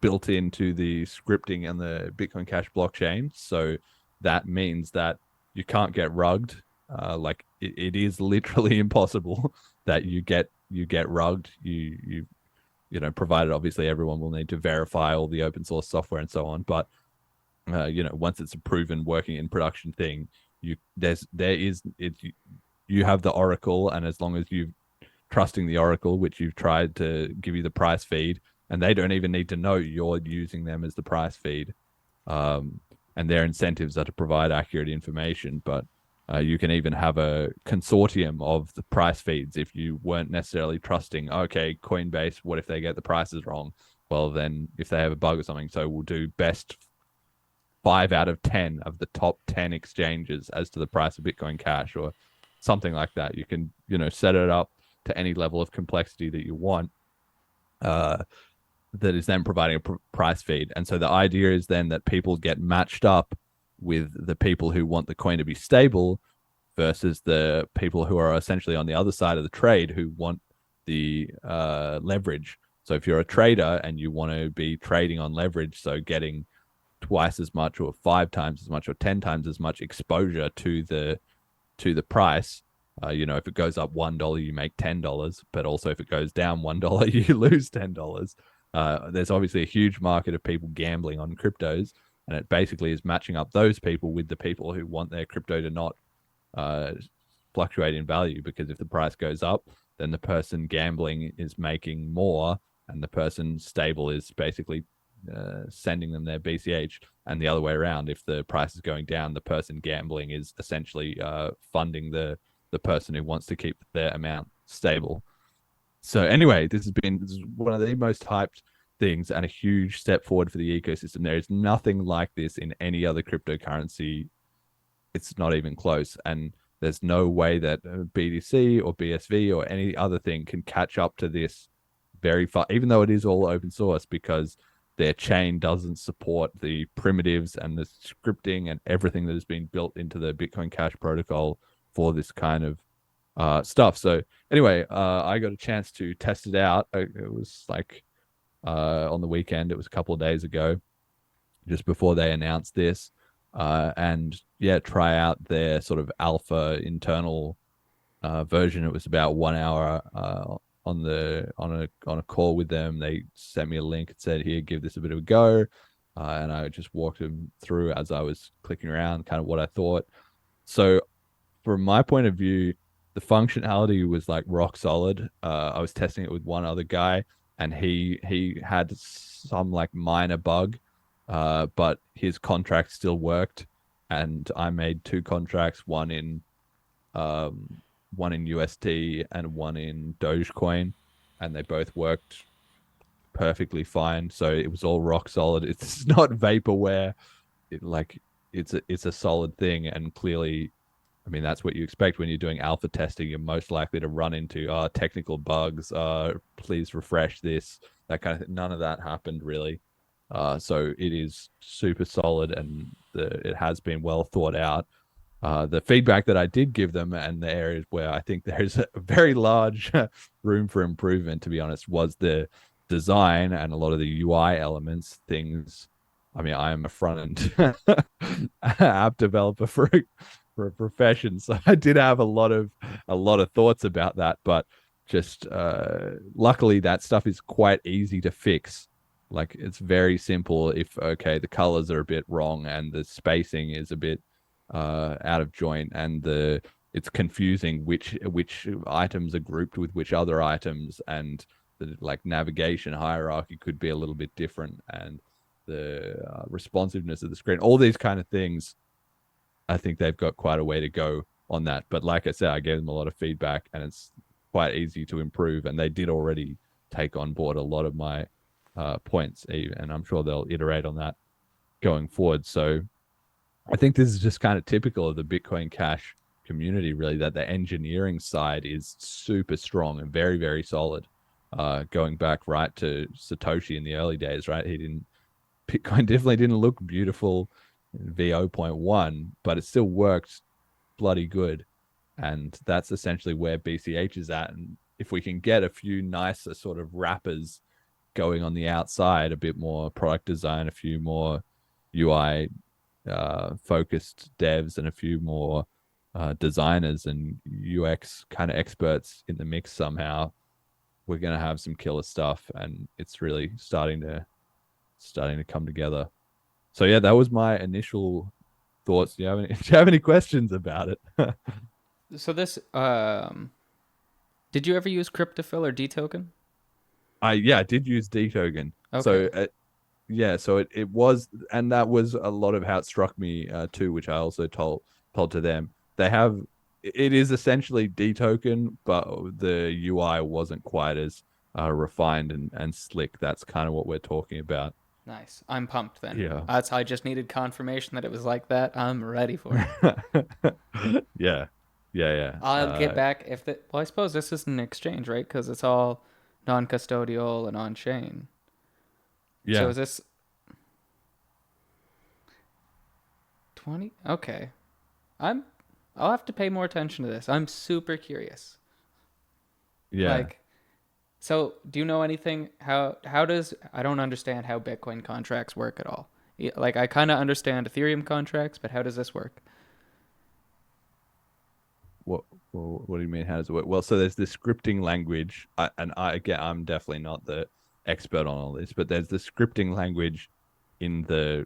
built into the scripting and the Bitcoin Cash blockchain. So that means that you can't get rugged. Like it is literally impossible that you get rugged. You know, provided obviously everyone will need to verify all the open source software and so on. But you know, once it's a proven working in production thing, you have the oracle, and as long as you're trusting the oracle, which you've tried to give you the price feed, and they don't even need to know you're using them as the price feed, and their incentives are to provide accurate information. But you can even have a consortium of the price feeds if you weren't necessarily trusting, okay, Coinbase, what if they get the prices wrong? Well, then if they have a bug or something, so we'll do best 5 out of 10 of the top 10 exchanges as to the price of Bitcoin Cash or something like that. You can, you know, set it up to any level of complexity that you want, that is then providing a price feed. And so the idea is then that people get matched up with the people who want the coin to be stable versus the people who are essentially on the other side of the trade who want the leverage. So if you're a trader and you want to be trading on leverage, so getting twice as much or 5 times as much or 10 times as much exposure to the price, you know, if it goes up $1, you make $10, but also if it goes down $1, you lose $10. There's obviously a huge market of people gambling on cryptos, and it basically is matching up those people with the people who want their crypto to not fluctuate in value, because if the price goes up, then the person gambling is making more, and the person stable is basically sending them their BCH, and the other way around. If the price is going down, the person gambling is essentially funding the person who wants to keep their amount stable. So anyway, this is one of the most hyped things and a huge step forward for the ecosystem. There is nothing like this in any other cryptocurrency. It's not even close, and there's no way that BTC or BSV or any other thing can catch up to this very far, even though it is all open source, because their chain doesn't support the primitives and the scripting and everything that has been built into the Bitcoin Cash protocol for this kind of stuff. So anyway, I got a chance to test it out. It was like on the weekend. It was a couple of days ago, just before they announced this. And yeah, try out their sort of alpha internal version. It was about 1 hour on a call with them. They sent me a link and said, here, give this a bit of a go. And I just walked them through as I was clicking around kind of what I thought. So from my point of view, the functionality was like rock solid. I was testing it with one other guy, and he had some like minor bug, but his contract still worked. And I made 2 contracts, one in USD and one in Dogecoin, and they both worked perfectly fine. So it was all rock solid. It's not vaporware. It's a solid thing, and clearly, I mean, that's what you expect when you're doing alpha testing. You're most likely to run into technical bugs. Please refresh this, that kind of thing. None of that happened really. So it is super solid, and it has been well thought out. The feedback that I did give them, and the areas where I think there's a very large room for improvement, to be honest, was the design and a lot of the UI elements. Things, I mean, I am a front-end app developer for a profession, so I did have a lot of thoughts about that. But just luckily, that stuff is quite easy to fix. Like, it's very simple. If okay, the colors are a bit wrong and the spacing is a bit out of joint, and it's confusing which items are grouped with which other items, and the like navigation hierarchy could be a little bit different, and the responsiveness of the screen, all these kind of things. I think they've got quite a way to go on that. But like I said, I gave them a lot of feedback, and it's quite easy to improve, and they did already take on board a lot of my points, and I'm sure they'll iterate on that going forward. So I think this is just kind of typical of the Bitcoin Cash community, really, that the engineering side is super strong and very, very solid. Going back right to Satoshi in the early days, right? Bitcoin definitely didn't look beautiful in V0.1, but it still worked bloody good. and that's essentially where BCH is at. And if we can get a few nicer sort of wrappers going on the outside, a bit more product design, a few more UI focused devs, and a few more designers and UX kind of experts in the mix somehow, we're going to have some killer stuff, and it's really starting to come together. So yeah, that was my initial thoughts. Do you have any questions about it? So this, did you ever use Cryptofill or DToken? I did use DToken. Okay. So it was, and that was a lot of how it struck me too, which I also told to them. It is essentially DToken, but the UI wasn't quite as refined and slick. That's kind of what we're talking about. Nice. I'm pumped then. Yeah. I just needed confirmation that it was like that. I'm ready for it. Yeah. I'll get back well, I suppose this is an exchange, right? Because it's all non-custodial and on-chain. Yeah. So is this 20? Okay. I'll have to pay more attention to this. I'm super curious. Yeah. So do you know anything? I don't understand how Bitcoin contracts work at all. I kind of understand Ethereum contracts, but how does this work? What do you mean? How does it work? Well, so there's this scripting language, I'm definitely not the expert on all this, but there's the scripting language in the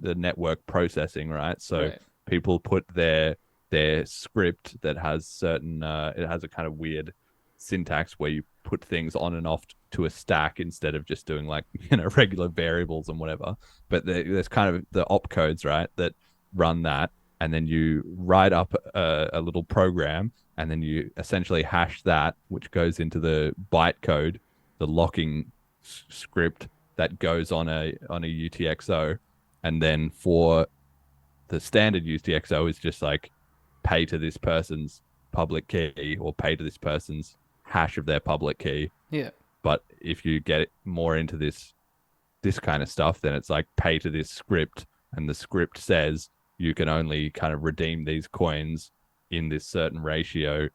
network processing, right? So Right. people put their script that has certain it has a kind of weird syntax where you put things on and off to a stack instead of just doing regular variables and whatever. But there's kind of the opcodes, right, that run that, and then you write up a little program, and then you essentially hash that, which goes into the bytecode, the locking script that goes on a UTXO, and then for the standard UTXO is just pay to this person's public key or pay to this person's hash of their public key. Yeah. But if you get more into this kind of stuff, then it's pay to this script, and the script says you can only kind of redeem these coins in this certain ratio,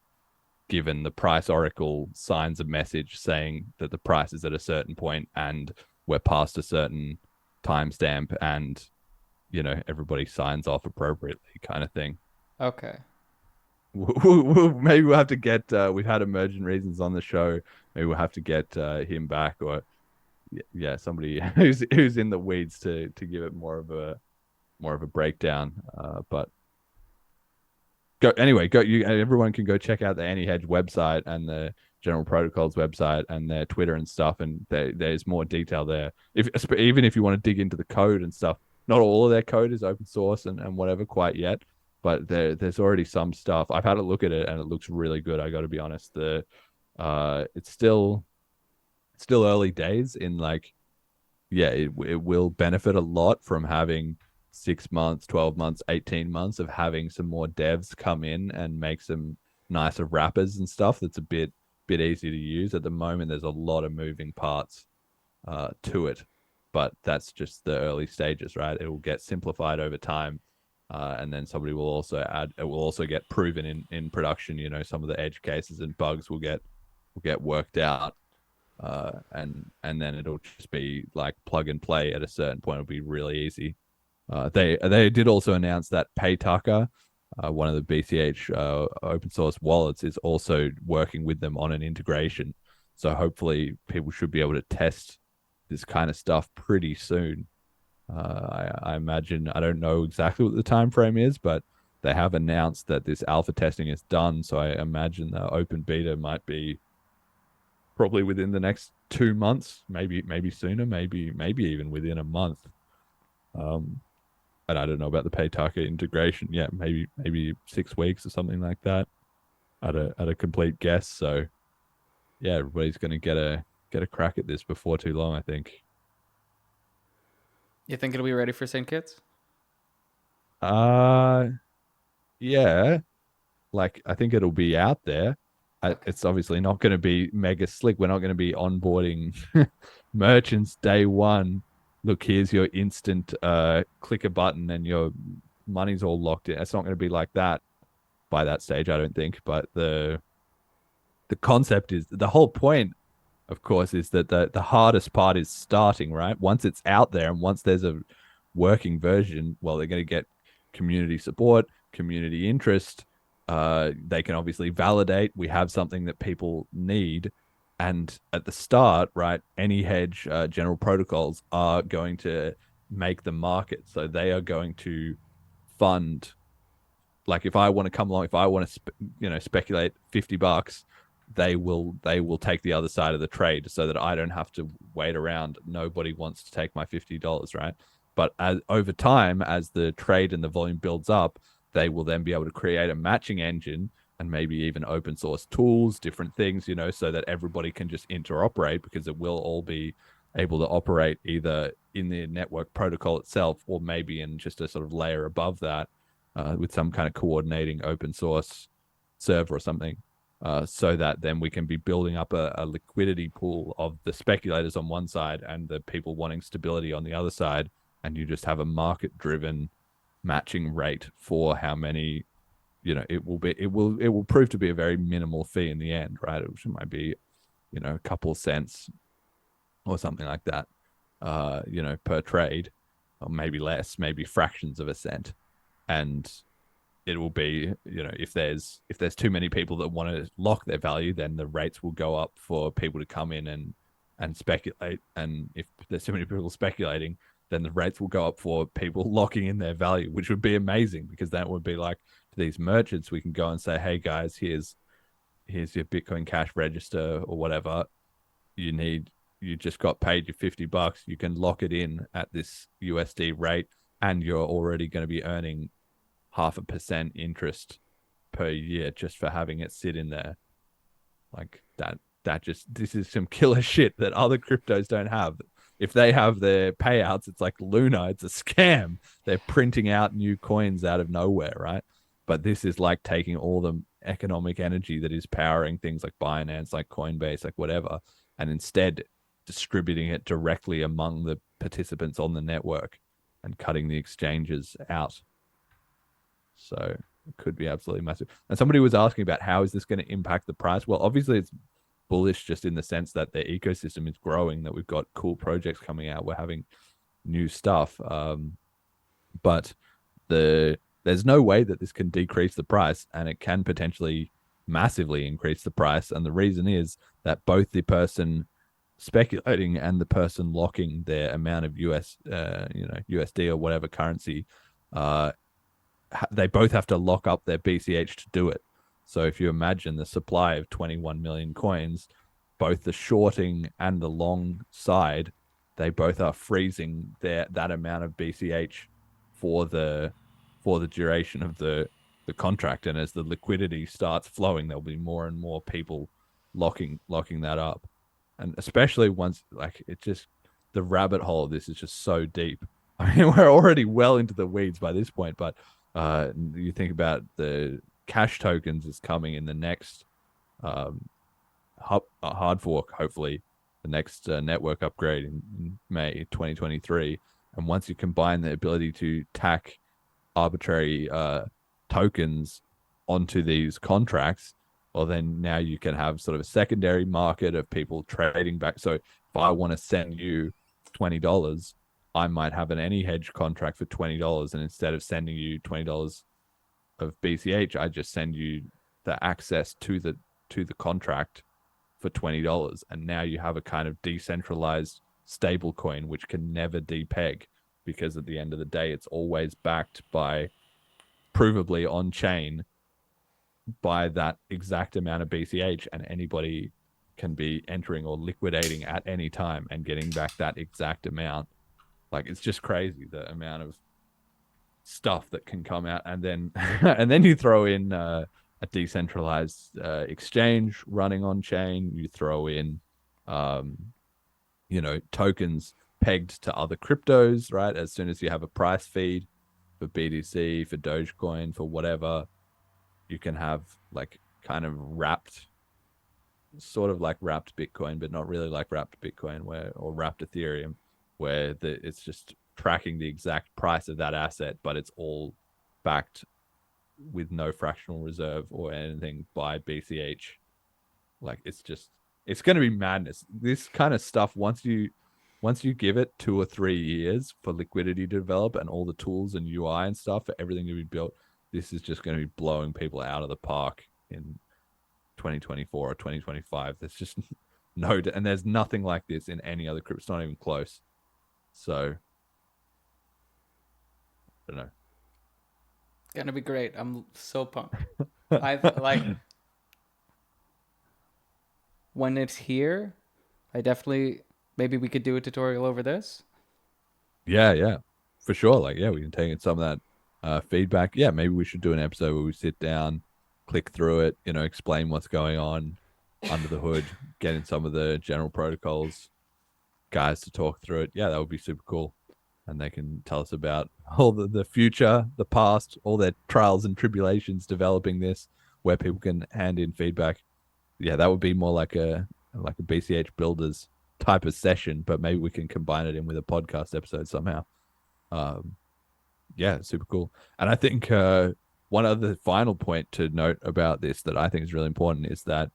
given the price oracle signs a message saying that the price is at a certain point and we're past a certain timestamp, and everybody signs off appropriately, kind of thing. Okay. Maybe we'll have to get we've had Emergent Reasons on the show. Maybe we'll have to get him back, or somebody who's in the weeds to give it more of a breakdown. But everyone can go check out the AnyHedge website and the General Protocols website and their Twitter and stuff, and there's more detail there. Even if you want to dig into the code and stuff, not all of their code is open source and whatever quite yet, but there's already some stuff. I've had a look at it and it looks really good. I got to be honest. It's still early days in it will benefit a lot from having 6 months, 12 months, 18 months of having some more devs come in and make some nicer wrappers and stuff that's a bit easy to use. At the moment, there's a lot of moving parts to it, but that's just the early stages, right? It will get simplified over time. And then somebody will also it will also get proven in production. Some of the edge cases and bugs will get worked out. And then it'll just be plug and play at a certain point. It'll be really easy. They did also announce that Paytaka, one of the BCH open source wallets, is also working with them on an integration. So hopefully people should be able to test this kind of stuff pretty soon. I imagine, I don't know exactly what the time frame is, but they have announced that this alpha testing is done. So I imagine the open beta might be probably within the next 2 months, maybe sooner, maybe even within a month. And I don't know about the Paytaka integration. Yeah, maybe 6 weeks or something like that, at a complete guess. So yeah, everybody's going to get a crack at this before too long, I think. You think it'll be ready for St. Kitts? Yeah. I think it'll be out there. It's obviously not going to be mega slick. We're not going to be onboarding merchants day one. Look, here's your instant click a button and your money's all locked in. It's not going to be like that. by that stage, I don't think. But the concept is, the whole point, of course, is that the hardest part is starting, right? Once it's out there and once there's a working version, well, they're going to get community support, community interest. They can obviously validate we have something that people need. And at the start, right, AnyHedge general protocols are going to make the market. So they are going to fund, like if I want to come along, if I want to speculate $50, they will take the other side of the trade so that I don't have to wait around. Nobody wants to take my $50, right? But over time, as the trade and the volume builds up, they will then be able to create a matching engine and maybe even open source tools, different things, so that everybody can just interoperate, because it will all be able to operate either in the network protocol itself or maybe in just a sort of layer above that with some kind of coordinating open source server or something, so that then we can be building up a liquidity pool of the speculators on one side and the people wanting stability on the other side. And you just have a market-driven matching rate for how many, it will prove to be a very minimal fee in the end, right? It might be, a couple cents or something like that, per trade, or maybe less, maybe fractions of a cent. And it will be, if there's too many people that want to lock their value, then the rates will go up for people to come in and speculate. And if there's too many people speculating, then the rates will go up for people locking in their value, which would be amazing, because that would be like, to these merchants, we can go and say, hey guys, here's your Bitcoin Cash register or whatever. You just got paid your $50. You can lock it in at this USD rate, and you're already going to be earning 0.5% interest per year just for having it sit in there. Like this is some killer shit that other cryptos don't have. If they have their payouts, it's like Luna, it's a scam. They're printing out new coins out of nowhere, right? But this is like taking all the economic energy that is powering things like Binance, like Coinbase, like whatever, and instead distributing it directly among the participants on the network and cutting the exchanges out. So it could be absolutely massive. And somebody was asking about how is this going to impact the price? Well, obviously it's bullish just in the sense that the ecosystem is growing, that we've got cool projects coming out, we're having new stuff, but there's no way that this can decrease the price, and it can potentially massively increase the price. And the reason is that both the person speculating and the person locking their amount of USD or whatever currency, they both have to lock up their BCH to do it. So if you imagine the supply of 21 million coins, both the shorting and the long side, they both are freezing that amount of BCH for the duration of the contract. And as the liquidity starts flowing, there'll be more and more people locking that up. And especially once, like, the rabbit hole of this is just so deep. I mean, we're already well into the weeds by this point, but you think about the cash tokens is coming in the next hard fork, hopefully the next network upgrade in May 2023. And once you combine the ability to tack arbitrary tokens onto these contracts, well, then now you can have sort of a secondary market of people trading back. So if I want to send you $20, I might have an AnyHedge contract for $20, and instead of sending you $20 of BCH, I just send you the access to the contract for $20, and now you have a kind of decentralized stable coin which can never depeg, because at the end of the day it's always backed by, provably on chain, by that exact amount of BCH, and anybody can be entering or liquidating at any time and getting back that exact amount. Like, it's just crazy the amount of stuff that can come out. And then and then you throw in a decentralized exchange running on chain. You throw in tokens pegged to other cryptos, right? As soon as you have a price feed for BTC, for Dogecoin, for whatever, you can have like kind of wrapped, sort of like wrapped Bitcoin, but not really like wrapped Bitcoin, or wrapped Ethereum, where it's just tracking the exact price of that asset, but it's all backed with no fractional reserve or anything by BCH. Like it's going to be madness. This kind of stuff, once you give it 2 or 3 years for liquidity to develop and all the tools and UI and stuff for everything to be built, this is just going to be blowing people out of the park in 2024 or 2025. There's just and there's nothing like this in any other crypto. It's not even close. So I don't know. It's gonna be great. I'm so pumped. I've like when it's here, I definitely maybe we could do a tutorial over this. Yeah, for sure. Like, yeah, we can take in some of that feedback. Yeah, maybe we should do an episode where we sit down, click through it, explain what's going on under the hood, get in some of the general protocols, guys to talk through it. Yeah, that would be super cool. And they can tell us about all the future, the past, all their trials and tribulations developing this, where people can hand in feedback. Yeah, that would be more like a BCH builders type of session, but maybe we can combine it in with a podcast episode somehow. Yeah, super cool. And I think one other final point to note about this that I think is really important is that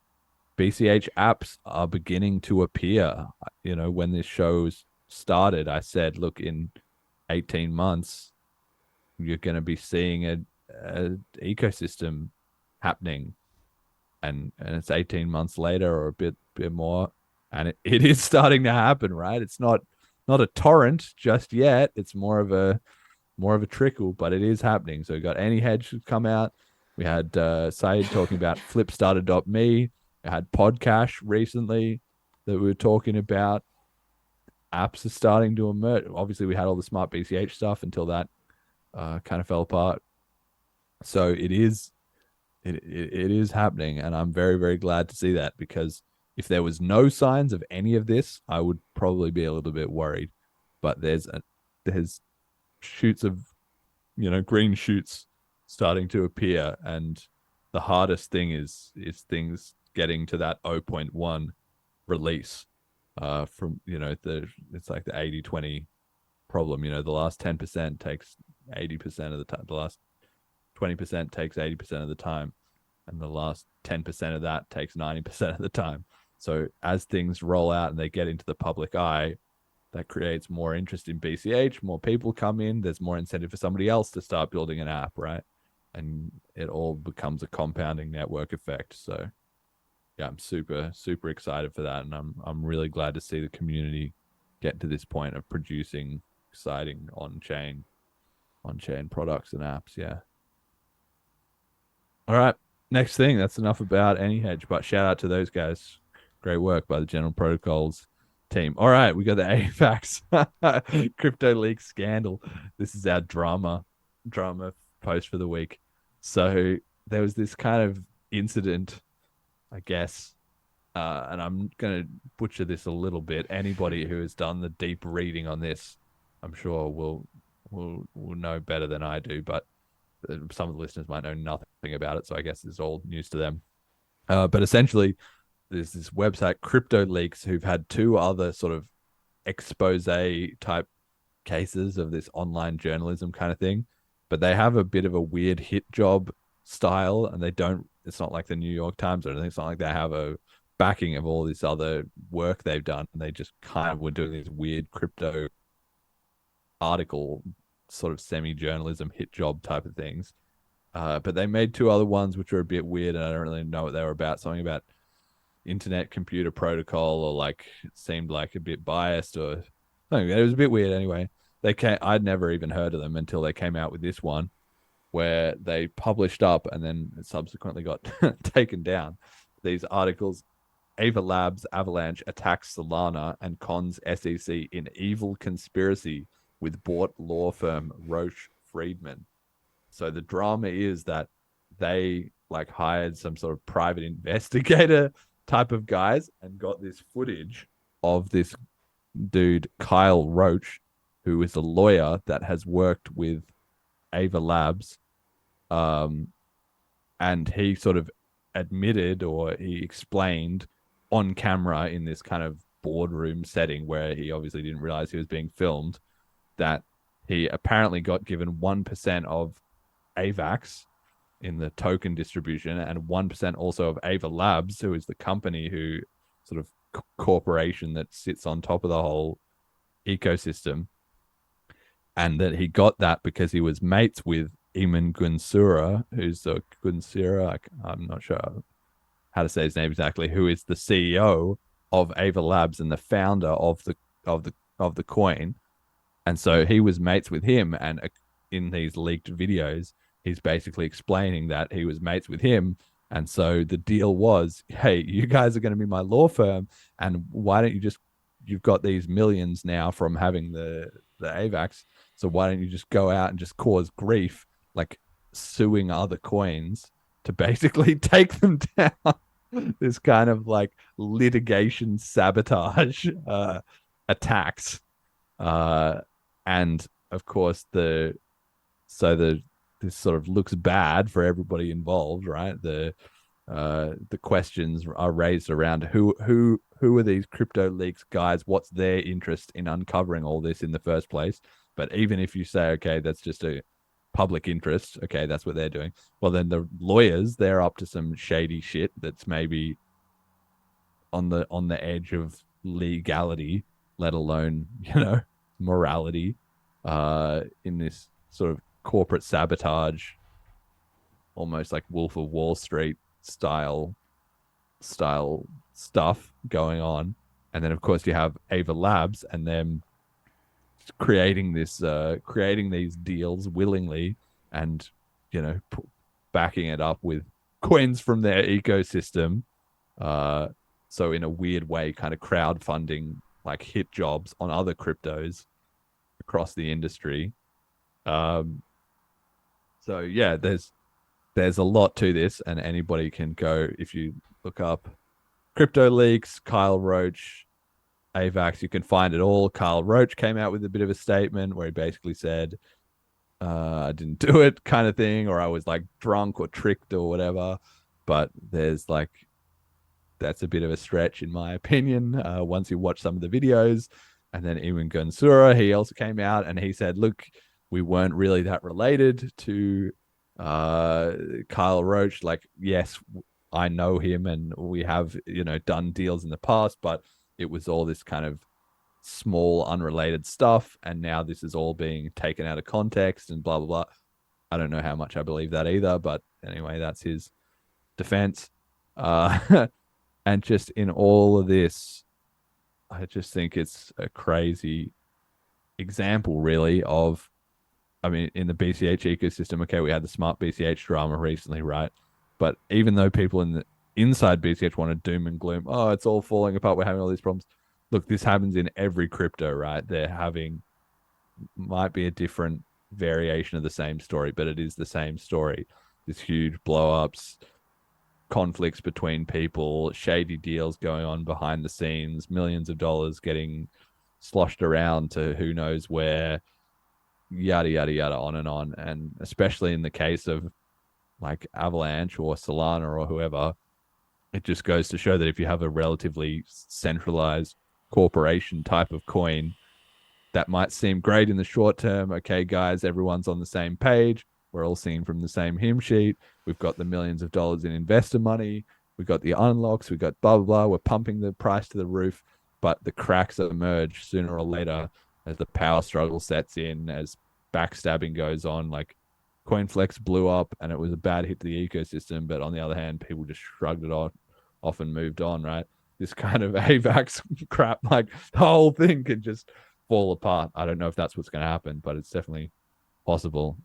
BCH apps are beginning to appear. When this show's started, I said, look, in 18 months, you're going to be seeing a ecosystem happening. And it's 18 months later or a bit more. And it is starting to happen, right? It's not a torrent just yet. It's more of a trickle, but it is happening. So we got AnyHedge come out. We had Saeed talking about flipstarter.me. I had Podcash recently that we were talking about. Apps are starting to emerge. Obviously, we had all the smart BCH stuff until that kind of fell apart. So it is happening, and I'm very, very glad to see that, because if there was no signs of any of this, I would probably be a little bit worried. But there's shoots of, green shoots starting to appear, and the hardest thing is things getting to that 0.1 release from, it's like the 80-20 problem. The last 10% takes 80% of the time. The last 20% takes 80% of the time. And the last 10% of that takes 90% of the time. So as things roll out and they get into the public eye, that creates more interest in BCH, more people come in, there's more incentive for somebody else to start building an app, right? And it all becomes a compounding network effect. So yeah, I'm super, super excited for that. And I'm really glad to see the community get to this point of producing exciting on-chain products and apps. Yeah. All right. Next thing, that's enough about AnyHedge, but shout out to those guys. Great work by the General Protocols team. All right, we got the AVAX Cryptoleaks scandal. This is our drama post for the week. So there was this kind of incident, I guess, and I'm going to butcher this a little bit. Anybody who has done the deep reading on this, I'm sure will know better than I do, but some of the listeners might know nothing about it, so I guess it's all news to them. But essentially, there's this website, Cryptoleaks, who've had 2 other sort of expose type cases of this online journalism kind of thing, but they have a bit of a weird hit job style, and it's not like the New York Times or anything. It's not like they have a backing of all this other work they've done, and they just kind of were doing these weird crypto article sort of semi-journalism hit job type of things. But they made 2 other ones which were a bit weird, and I don't really know what they were about. Something about internet computer protocol, or like it seemed like a bit biased, or something. It was a bit weird anyway. I'd never even heard of them until they came out with this one where they published up and then subsequently got taken down. These articles: Ava Labs Avalanche attacks Solana and cons SEC in evil conspiracy with bought law firm Roche Friedman. So the drama is that they hired some sort of private investigator type of guys and got this footage of this dude, Kyle Roach, who is a lawyer that has worked with Ava Labs. And he sort of admitted, or he explained on camera in this kind of boardroom setting where he obviously didn't realize he was being filmed, that he apparently got given 1% of AVAX in the token distribution, and 1% also of Ava Labs, who is the company who sort of corporation that sits on top of the whole ecosystem. And that he got that because he was mates with Eamon Gunsura, who's a Gunsura, I'm not sure how to say his name exactly, who is the CEO of Ava Labs and the founder of the coin. And so he was mates with him, and in these leaked videos, he's basically explaining that he was mates with him. And so the deal was, hey, you guys are going to be my law firm, and why don't you just, you've got these millions now from having the AVAX, so why don't you just go out and just cause grief, like suing other coins to basically take them down? This kind of like litigation sabotage attacks. And of course, this sort of looks bad for everybody involved, right? The questions are raised around who are these Cryptoleaks guys? What's their interest in uncovering all this in the first place? But even if you say, okay, that's just a public interest, okay, that's what they're doing. Well, then the lawyers, they're up to some shady shit that's maybe on the edge of legality, let alone, morality, in this sort of corporate sabotage, almost like Wolf of Wall Street style stuff going on. And then of course you have Ava Labs and them creating these deals willingly, and backing it up with coins from their ecosystem. So in a weird way, kind of crowdfunding like hit jobs on other cryptos across the industry. So yeah, there's a lot to this, and anybody can go, if you look up Cryptoleaks, Kyle Roach, AVAX, you can find it all. Kyle Roach came out with a bit of a statement where he basically said, I didn't do it kind of thing, or I was like drunk or tricked or whatever. But that's a bit of a stretch in my opinion, once you watch some of the videos. And then Ewan Gunsura, he also came out and he said, look, we weren't really that related to Kyle Roach. Like, yes, I know him and we have, done deals in the past, but it was all this kind of small, unrelated stuff. And now this is all being taken out of context and blah, blah, blah. I don't know how much I believe that either. But anyway, that's his defense. And just in all of this, I just think it's a crazy example, really, of, I mean, in the BCH ecosystem, okay, we had the smart BCH drama recently, right? But even though people inside BCH want to doom and gloom, oh, it's all falling apart, we're having all these problems. Look, this happens in every crypto, right? Might be a different variation of the same story, but it is the same story. These huge blow-ups, conflicts between people, shady deals going on behind the scenes, millions of dollars getting sloshed around to who knows where, yada, yada, yada, on and on. And especially in the case of like Avalanche or Solana or whoever, it just goes to show that if you have a relatively centralized corporation type of coin, that might seem great in the short term. Okay, guys, everyone's on the same page. We're all singing from the same hymn sheet. We've got the millions of dollars in investor money. We've got the unlocks. We've got blah, blah, blah. We're pumping the price to the roof. But the cracks emerge sooner or later as the power struggle sets in, as backstabbing goes on. Like CoinFlex blew up and it was a bad hit to the ecosystem. But on the other hand, people just shrugged it off and moved on, right? This kind of AVAX crap, like the whole thing could just fall apart. I don't know if that's what's going to happen, but it's definitely possible.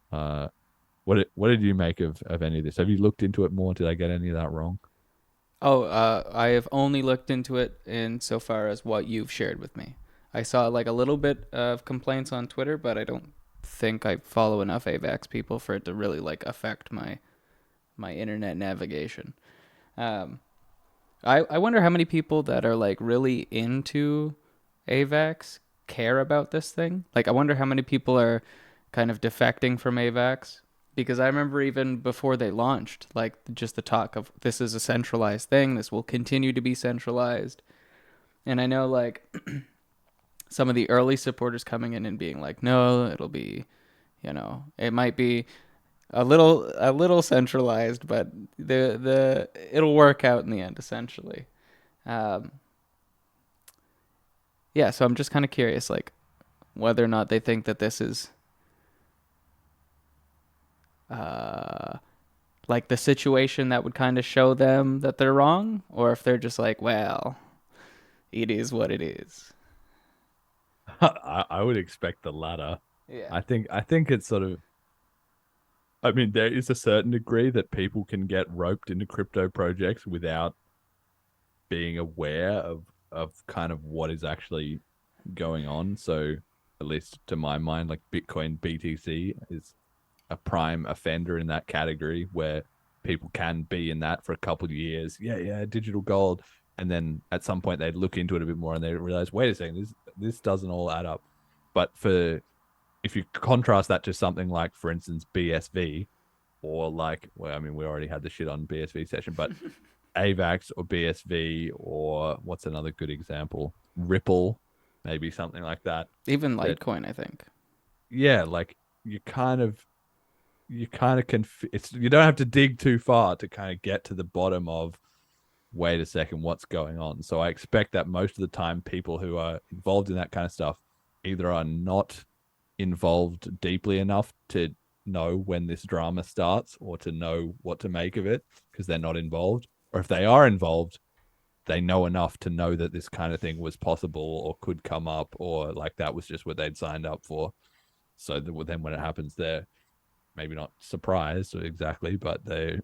What did you make of any of this? Have you looked into it more? Did I get any of that wrong? I have only looked into it insofar as what you've shared with me. I saw like a little bit of complaints on Twitter, but I don't think I follow enough AVAX people for it to really like affect my internet navigation. I wonder how many people that are like really into AVAX care about this thing. Like, I wonder how many people are kind of defecting from AVAX. Because I remember even before they launched, like just the talk of this is a centralized thing, this will continue to be centralized. And I know like some of the early supporters coming in and being like, no, it'll be, it might be a little centralized, but it'll work out in the end, essentially. Yeah, so I'm just kind of curious, like, whether or not they think that this is like the situation that would kind of show them that they're wrong, or if they're just like, well, it is what it is. I would expect the latter. Yeah. I think it's sort of. I mean, there is a certain degree that people can get roped into crypto projects without being aware of kind of what is actually going on. So, at least to my mind, like Bitcoin BTC is a prime offender in that category where people can be in that for a couple of years. Yeah, digital gold. And then at some point they look into it a bit more and they realize, wait a second, this doesn't all add up. But if you contrast that to something like, for instance, BSV, or like, well, I mean, we already had the shit on BSV session, but AVAX or BSV, or what's another good example? Ripple, maybe something like that. Even Litecoin, I think. Yeah, like you kind of can. You don't have to dig too far to kind of get to the bottom of, wait a second, what's going on? So I expect that most of the time, people who are involved in that kind of stuff either are not involved deeply enough to know when this drama starts or to know what to make of it because they're not involved, or if they are involved, they know enough to know that this kind of thing was possible or could come up, or like that was just what they'd signed up for. So then when it happens, they're maybe not surprised exactly, but they're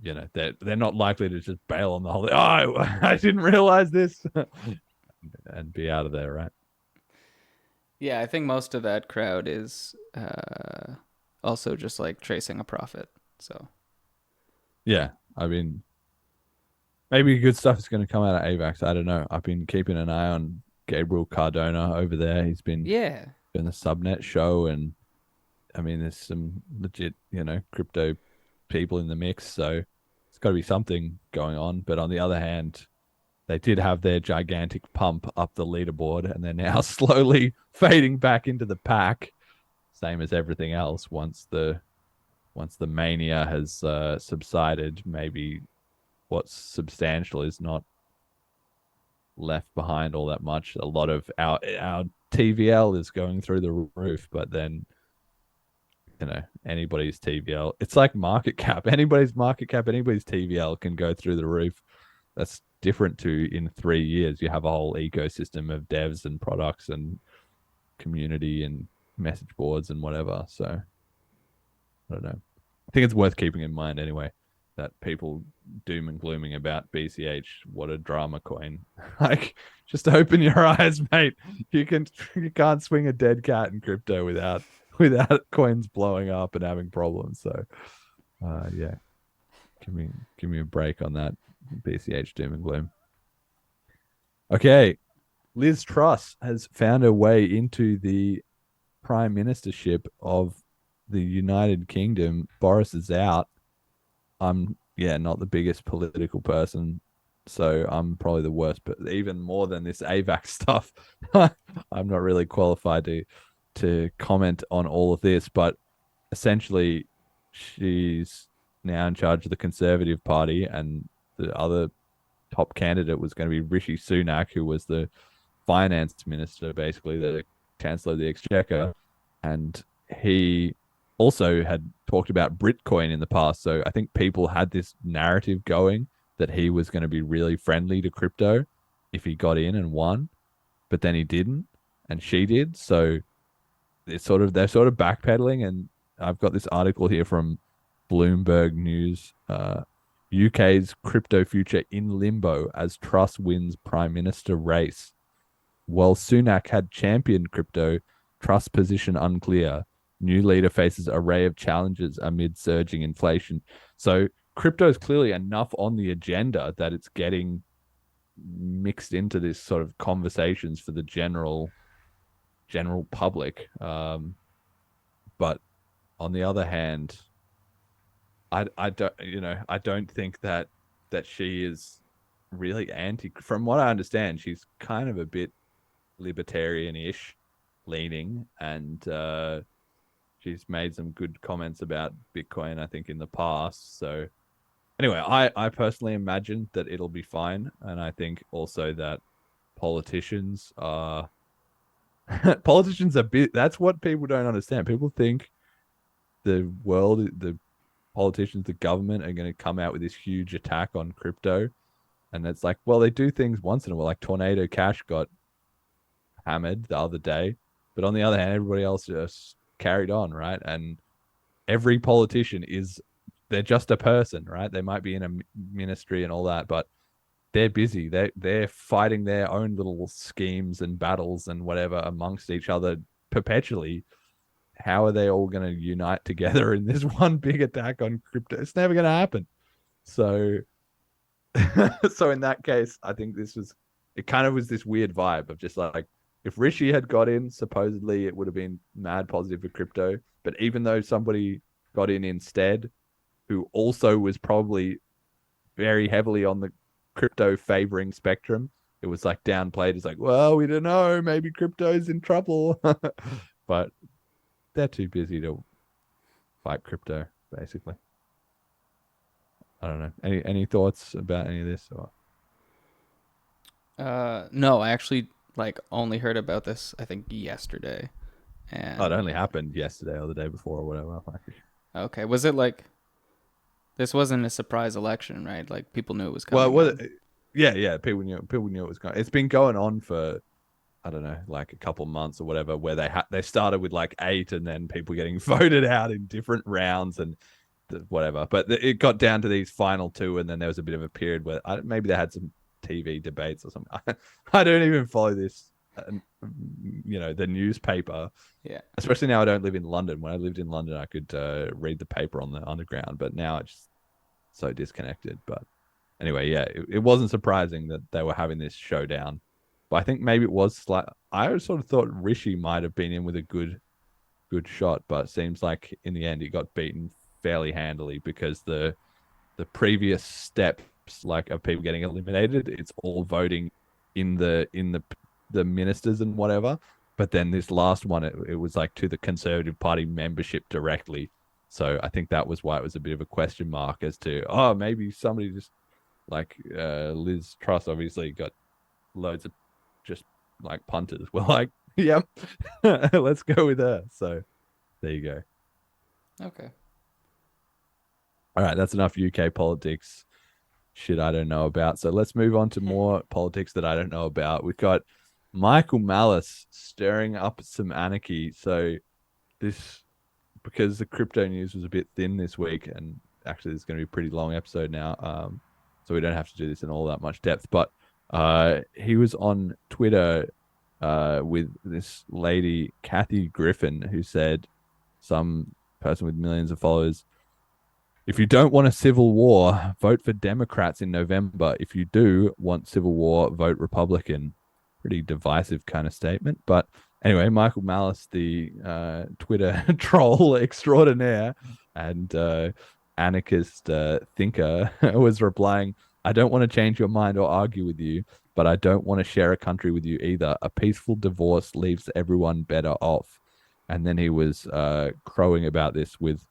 not likely to just bail on the whole thing. Oh, I didn't realize this and be out of there, right? Yeah, I think most of that crowd is also just like tracing a profit. So, yeah, I mean, maybe good stuff is going to come out of AVAX. I don't know. I've been keeping an eye on Gabriel Cardona over there. He's been doing the subnet show, and I mean, there's some legit, crypto people in the mix, so it's got to be something going on. But on the other hand, they did have their gigantic pump up the leaderboard, and they're now slowly fading back into the pack, same as everything else. Once the mania has subsided, maybe what's substantial is not left behind all that much. A lot of our TVL is going through the roof, but then anybody's TVL, it's like market cap. Anybody's market cap, anybody's TVL can go through the roof. That's different to in 3 years. You have a whole ecosystem of devs and products and community and message boards and whatever. So I don't know. I think it's worth keeping in mind anyway that people doom and glooming about BCH. What a drama coin. Like, just open your eyes, mate. You can't swing a dead cat in crypto without coins blowing up and having problems. So yeah, give me a break on that BCH doom and gloom. Okay, LizTruss has found her way into the prime ministership of the United Kingdom. Boris is out. I'm not the biggest political person, so I'm probably the worst, but even more than this AVAX stuff. I'm not really qualified to comment on all of this, but essentially she's now in charge of the Conservative Party, and the other top candidate was going to be Rishi Sunak, who was the finance minister, basically the chancellor of the exchequer, and he also had talked about Bitcoin in the past. So I think people had this narrative going that he was going to be really friendly to crypto if he got in and won, but then he didn't, and she did. So they're sort of backpedaling, and I've got this article here from Bloomberg News. UK's crypto future in limbo as Truss wins prime minister race. While Sunak had championed crypto, Truss' position unclear. New leader faces array of challenges amid surging inflation. So crypto is clearly enough on the agenda that it's getting mixed into this sort of conversations for the general public. But on the other hand, I don't think that she is really anti. From what I understand, she's kind of a bit libertarian-ish leaning, and she's made some good comments about Bitcoin, I think, in the past. So anyway, I personally imagine that it'll be fine. And I think also that politicians are that's what people don't understand. People think the politicians, the government are going to come out with this huge attack on crypto. And it's like, well, they do things once in a while. Like Tornado Cash got hammered the other day. But on the other hand, everybody else just carried on, right? And every politician they're just a person, right? They might be in a ministry and all that, but they're busy. They're fighting their own little schemes and battles and whatever amongst each other perpetually. How are they all going to unite together in this one big attack on crypto? It's never going to happen. So in that case, I think it kind of was this weird vibe of just like, if Rishi had got in, supposedly it would have been mad positive for crypto. But even though somebody got in instead, who also was probably very heavily on the crypto favoring spectrum, it was like downplayed. It's like, well, we don't know, maybe crypto's in trouble. But they're too busy to fight crypto, basically. I don't know. Any thoughts about any of this? Or? No, I actually only heard about this I think yesterday. And it only happened yesterday or the day before or whatever. Okay, was it this wasn't a surprise election, right? Like people knew it was coming. Well, yeah, people knew it was going. It's been going on for I don't know, like a couple months or whatever, where they started with like 8 and then people getting voted out in different rounds and whatever. But it got down to these final 2, and then there was a bit of a period where maybe they had some TV debates or something. I don't even follow this, the newspaper. Yeah. Especially now I don't live in London. When I lived in London, I could read the paper on the underground, but now it's just so disconnected. But anyway, yeah, it wasn't surprising that they were having this showdown. But I think maybe it was I sort of thought Rishi might have been in with a good shot, but it seems like in the end he got beaten fairly handily because the previous steps of people getting eliminated, it's all voting in the ministers and whatever. But then this last one, it was like to the Conservative Party membership directly. So I think that was why it was a bit of a question mark as to, maybe somebody just LizTruss obviously got loads of just like punters. We're like, yep, let's go with her. So there you go. Okay. All right, that's enough UK politics shit I don't know about. So let's move on to more politics that I don't know about. We've got Michael Malice stirring up some anarchy. So because the crypto news was a bit thin this week, and actually it's going to be a pretty long episode now, so we don't have to do this in all that much depth, but he was on Twitter with this lady, Kathy Griffin, who said, some person with millions of followers, if you don't want a civil war, vote for Democrats in November. If you do want civil war, vote Republican. Pretty divisive kind of statement. But anyway, Michael Malice, the Twitter troll extraordinaire and anarchist thinker, was replying, I don't want to change your mind or argue with you, but I don't want to share a country with you either. A peaceful divorce leaves everyone better off. And then he was crowing about this with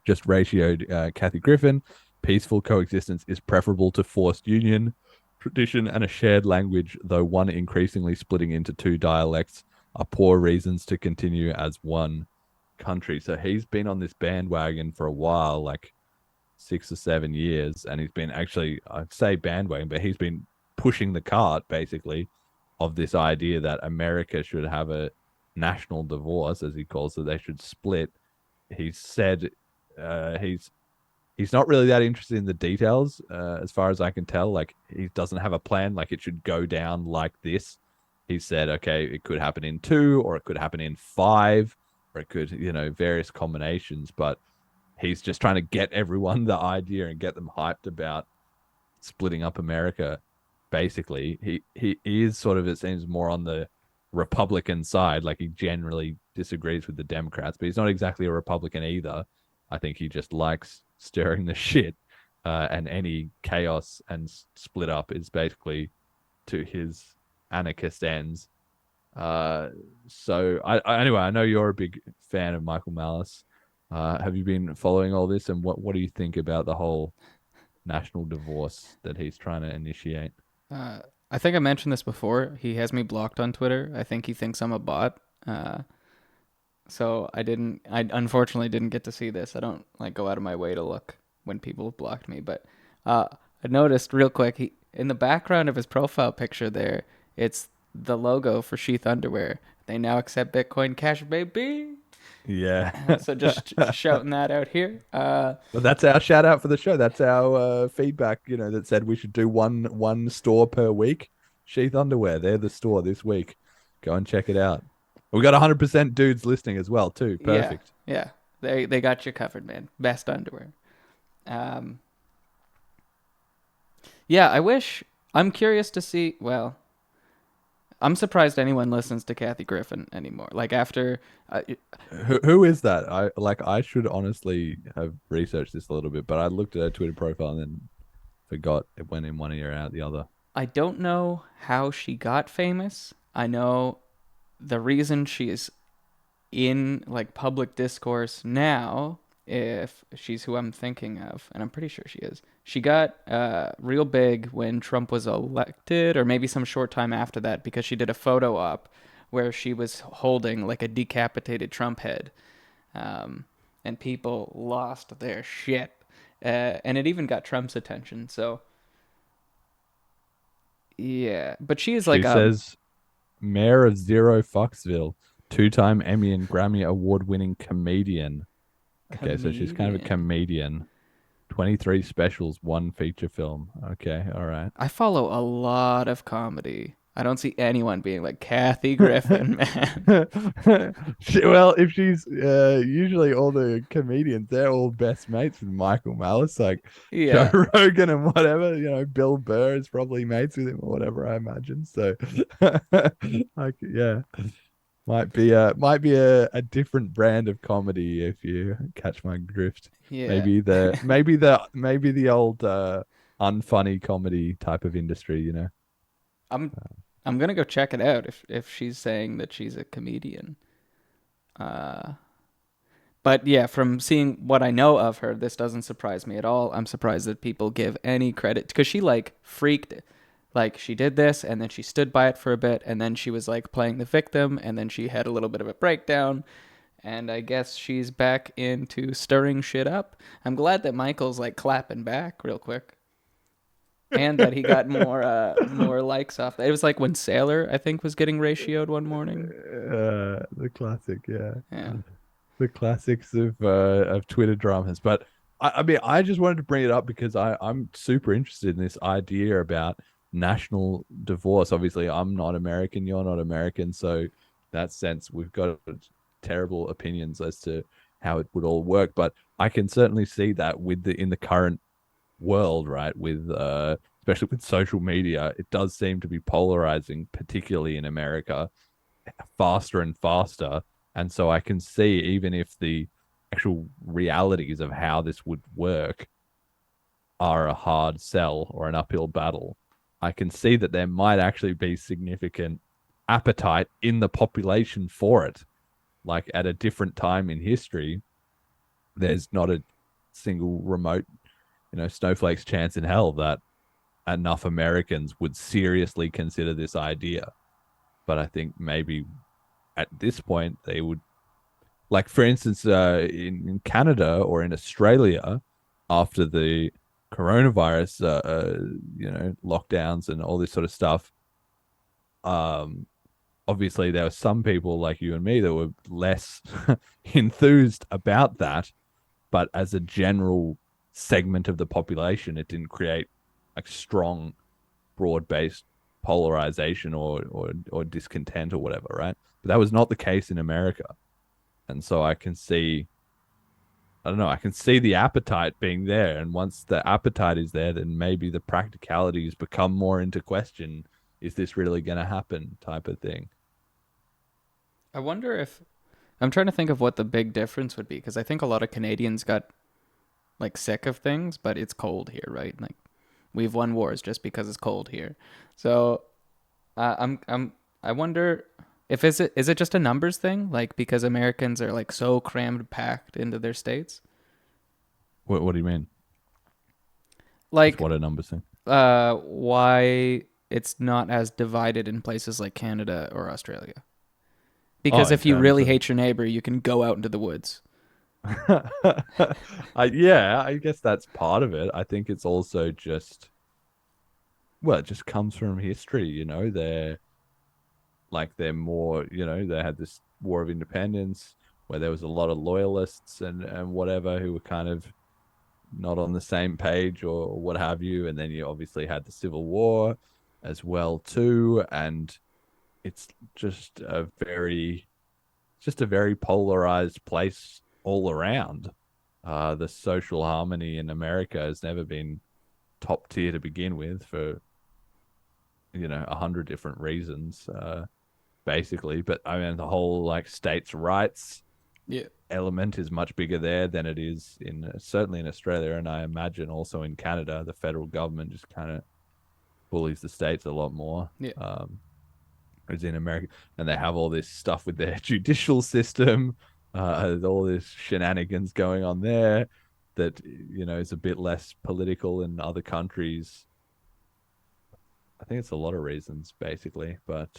just ratioed Kathy Griffin. Peaceful coexistence is preferable to forced union. Tradition and a shared language, though one increasingly splitting into 2 dialects, are poor reasons to continue as one country. So he's been on this bandwagon for a while, like 6 or 7 years, and he's been actually, I'd say bandwagon, but he's been pushing the cart, basically, of this idea that America should have a national divorce, as he calls it. They should split. He said he's not really that interested in the details, as far as I can tell. Like, he doesn't have a plan, like it should go down like this. He said, okay, it could happen in 2, or it could happen in 5, or it could, various combinations, but he's just trying to get everyone the idea and get them hyped about splitting up America. Basically, he is sort of, it seems, more on the Republican side. Like, he generally disagrees with the Democrats, but he's not exactly a Republican either. I think he just likes stirring the shit, and any chaos and split up is basically to his anarchist ends. Anyway, I know you're a big fan of Michael Malice. Have you been following all this, and what do you think about the whole national divorce that he's trying to initiate? I think I mentioned this before. He has me blocked on Twitter. I think he thinks I'm a bot. So I unfortunately didn't get to see this. I don't like go out of my way to look when people have blocked me. But I noticed real quick, in the background of his profile picture there, it's the logo for Sheath Underwear. They now accept Bitcoin Cash, baby. Yeah. So just shouting that out here. Well, that's our shout out for the show. That's our feedback, that said we should do one store per week. Sheath Underwear, they're the store this week. Go and check it out. We got 100% dudes listening as well too. Perfect. Yeah. They got you covered, man. Best underwear. Yeah, I'm curious to see, well, I'm surprised anyone listens to Kathy Griffin anymore. Like after who is that? I should honestly have researched this a little bit, but I looked at her Twitter profile and then forgot it went in one ear out the other. I don't know how she got famous. I know the reason she is in like public discourse now, if she's who I'm thinking of, and I'm pretty sure she is. She got real big when Trump was elected, or maybe some short time after that, because she did a photo op where she was holding like a decapitated Trump head, and people lost their shit, and it even got Trump's attention. So yeah, but she says mayor of Zero Foxville, 2-time Emmy and Grammy award-winning comedian. Okay, so she's kind of a comedian. 23 specials, 1 feature film. Okay, all right. I follow a lot of comedy. I don't see anyone being like Kathy Griffin, man. Well, if she's usually all the comedians, they're all best mates with Michael Malice, like Joe Rogan and whatever. Bill Burr is probably mates with him or whatever, I imagine. So, yeah. Might be a different brand of comedy if you catch my drift. Yeah. Maybe the old unfunny comedy type of industry, I'm gonna go check it out if she's saying that she's a comedian. But yeah, from seeing what I know of her, this doesn't surprise me at all. I'm surprised that people give any credit, because she freaked. Like, she did this, and then she stood by it for a bit, and then she was, playing the victim, and then she had a little bit of a breakdown, and I guess she's back into stirring shit up. I'm glad that Michael's, clapping back real quick, and that he got more likes off that. It was like when Sailor, I think, was getting ratioed one morning. The classic, yeah. Yeah. The classics of Twitter dramas. But, I just wanted to bring it up because I'm super interested in this idea about national divorce. Obviously, I'm not American, you're not American, so in that sense we've got terrible opinions as to how it would all work. But I can certainly see that in the current world, right, with especially with social media, it does seem to be polarizing, particularly in America, faster and faster. And so I can see, even if the actual realities of how this would work are a hard sell or an uphill battle, I can see that there might actually be significant appetite in the population for it. Like, at a different time in history, there's not a single remote, snowflake's chance in hell that enough Americans would seriously consider this idea. But I think maybe at this point they would, like, for instance, in Canada or in Australia, after the coronavirus, lockdowns and all this sort of stuff, obviously there were some people like you and me that were less enthused about that, but as a general segment of the population, it didn't create strong, broad-based polarization or discontent or whatever, right? But that was not the case in America, and so I can see the appetite being there. And once the appetite is there, then maybe the practicalities become more into question. Is this really going to happen, type of thing? I wonder if... I'm trying to think of what the big difference would be, because I think a lot of Canadians got, sick of things, but it's cold here, right? We've won wars just because it's cold here. So I wonder Is it just a numbers thing? Like because Americans are like so crammed packed into their states? What do you mean? Like What a numbers thing. why it's not as divided in places like Canada or Australia? Because if you really hate your neighbor, you can go out into the woods. Yeah, I guess that's part of it. I think it's also just, well, it just comes from history, you know. They're more, you know, they had this War of Independence where there was a lot of loyalists and whatever who were kind of not on the same page or what have you. And then you obviously had the Civil War as well too. And it's just a very polarized place all around. The social harmony in America has never been top tier to begin with for, you know, 100 different reasons, basically. But I mean, the whole like states' rights element is much bigger there than it is certainly in Australia, and I imagine also in Canada. The federal government just kind of bullies the states a lot more. As in America, and they have all this stuff with their judicial system. There's all this shenanigans going on there that, you know, is a bit less political in other countries. I think it's a lot of reasons, basically, but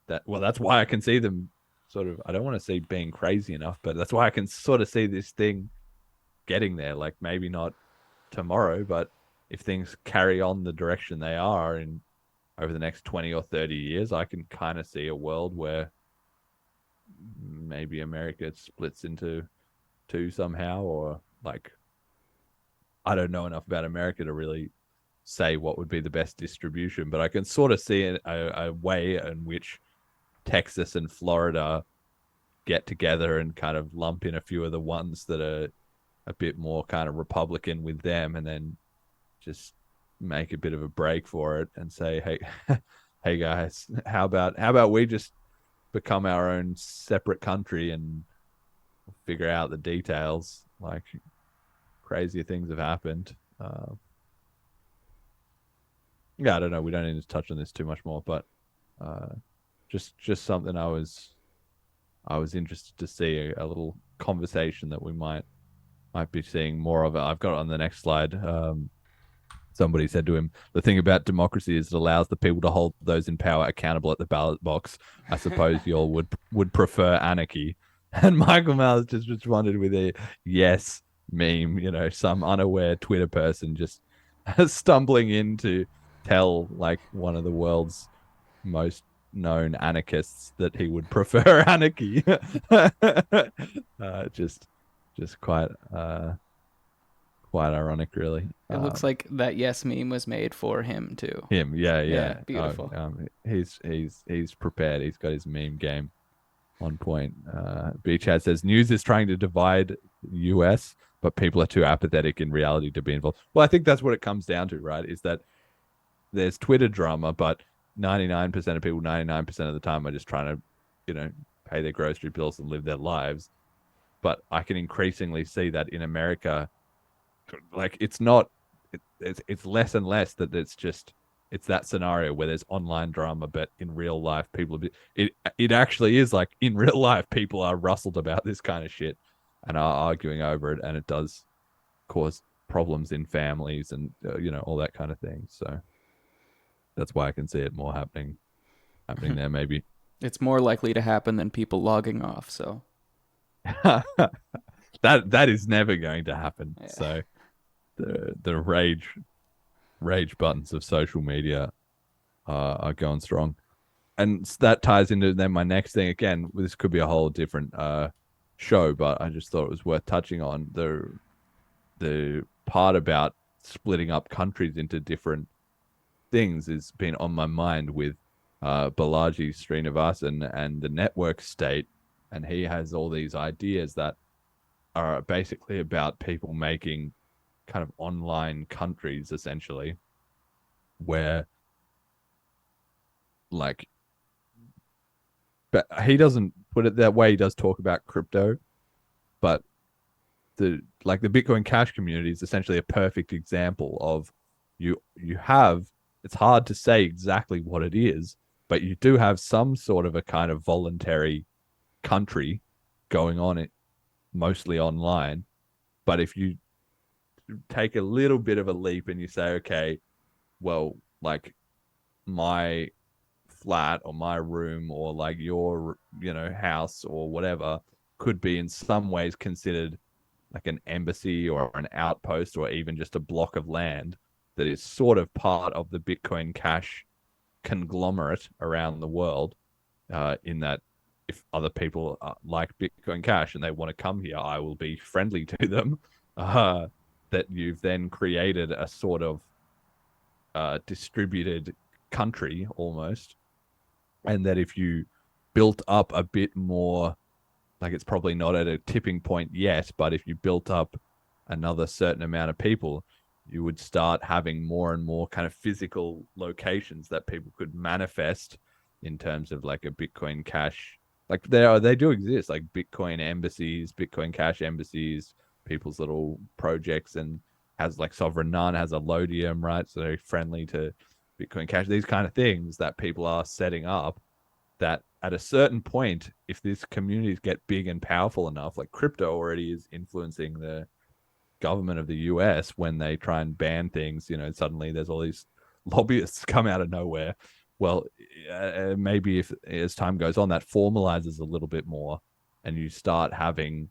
that's why I can see them sort of, I don't want to say being crazy enough, but that's why I can sort of see this thing getting there. Like maybe not tomorrow, but if things carry on the direction they are in over the next 20 or 30 years, I can kind of see a world where maybe America splits into two somehow, or like, I don't know enough about America to really say what would be the best distribution, but I can sort of see a way in which Texas and Florida get together and kind of lump in a few of the ones that are a bit more kind of Republican with them, and then just make a bit of a break for it and say, hey guys, how about we just become our own separate country and figure out the details. Like, crazier things have happened. Yeah, I don't know. We don't need to touch on this too much more, but just something I was interested to see, a little conversation that we might be seeing more of it. I've got it on the next slide. Somebody said to him, the thing about democracy is it allows the people to hold those in power accountable at the ballot box. I suppose you all would prefer anarchy. And Michael Malice just responded with a yes meme, you know, some unaware Twitter person just stumbling in to tell like one of the world's most known anarchists that he would prefer anarchy. Just quite ironic, really. It looks like that yes meme was made for him too. Him, yeah. Beautiful. He's prepared. He's got his meme game on point. BCH says news is trying to divide the US, but people are too apathetic in reality to be involved. Well, I think that's what it comes down to, right? Is that there's Twitter drama, but 99% of people, 99% of the time, are just trying to, you know, pay their grocery bills and live their lives. But I can increasingly see that in America, like it's less and less that it's that scenario where there's online drama, but in real life people it actually is like in real life people are rustled about this kind of shit and are arguing over it, and it does cause problems in families and you know, all that kind of thing. So that's why I can see it more happening there. Maybe it's more likely to happen than people logging off. So that is never going to happen. Yeah. So the rage buttons of social media are going strong, and that ties into then my next thing. Again, this could be a whole different show, but I just thought it was worth touching on the part about splitting up countries into different things has been on my mind with Balaji Srinivasan and the network state, and he has all these ideas that are basically about people making kind of online countries, essentially, where like, but he doesn't put it that way. He does talk about crypto, but the Bitcoin Cash community is essentially a perfect example of you have, it's hard to say exactly what it is, but you do have some sort of a kind of voluntary country going on it, mostly online. But if you take a little bit of a leap and you say, okay, well, like my flat or my room or like your, house or whatever could be in some ways considered like an embassy or an outpost or even just a block of land that is sort of part of the Bitcoin Cash conglomerate around the world, in that if other people like Bitcoin Cash and they want to come here, I will be friendly to them. That you've then created a sort of distributed country almost, and that if you built up a bit more, like it's probably not at a tipping point yet, but if you built up another certain amount of people, you would start having more and more kind of physical locations that people could manifest in terms of like a Bitcoin Cash. Like they do exist, like Bitcoin embassies, Bitcoin Cash embassies, people's little projects, and has like Sovereign None has a Lodium, right? So very friendly to Bitcoin Cash. These kind of things that people are setting up, that at a certain point, if these communities get big and powerful enough, like crypto already is influencing the government of the US when they try and ban things, suddenly there's all these lobbyists come out of nowhere. Well, maybe if as time goes on, that formalizes a little bit more and you start having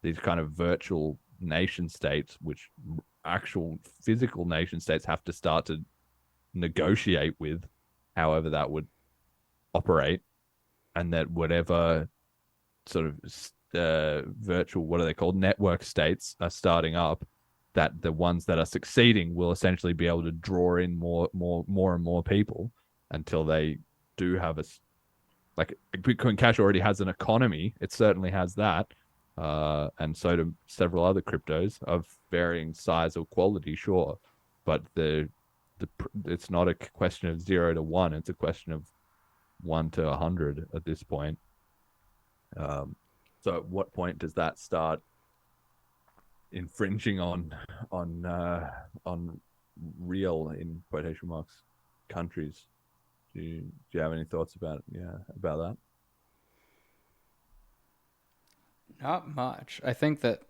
these kind of virtual nation states, which actual physical nation states have to start to negotiate with, however that would operate, and that whatever sort of virtual, what are they called, network states are starting up, that the ones that are succeeding will essentially be able to draw in more and more people until they do have like Bitcoin Cash already has an economy. It certainly has that. And so do several other cryptos of varying size or quality, sure. But it's not a question of 0 to 1. It's a question of 1 to 100 at this point. So at what point does that start infringing on real, in quotation marks, countries? Do you have any thoughts about that? Not much. I think that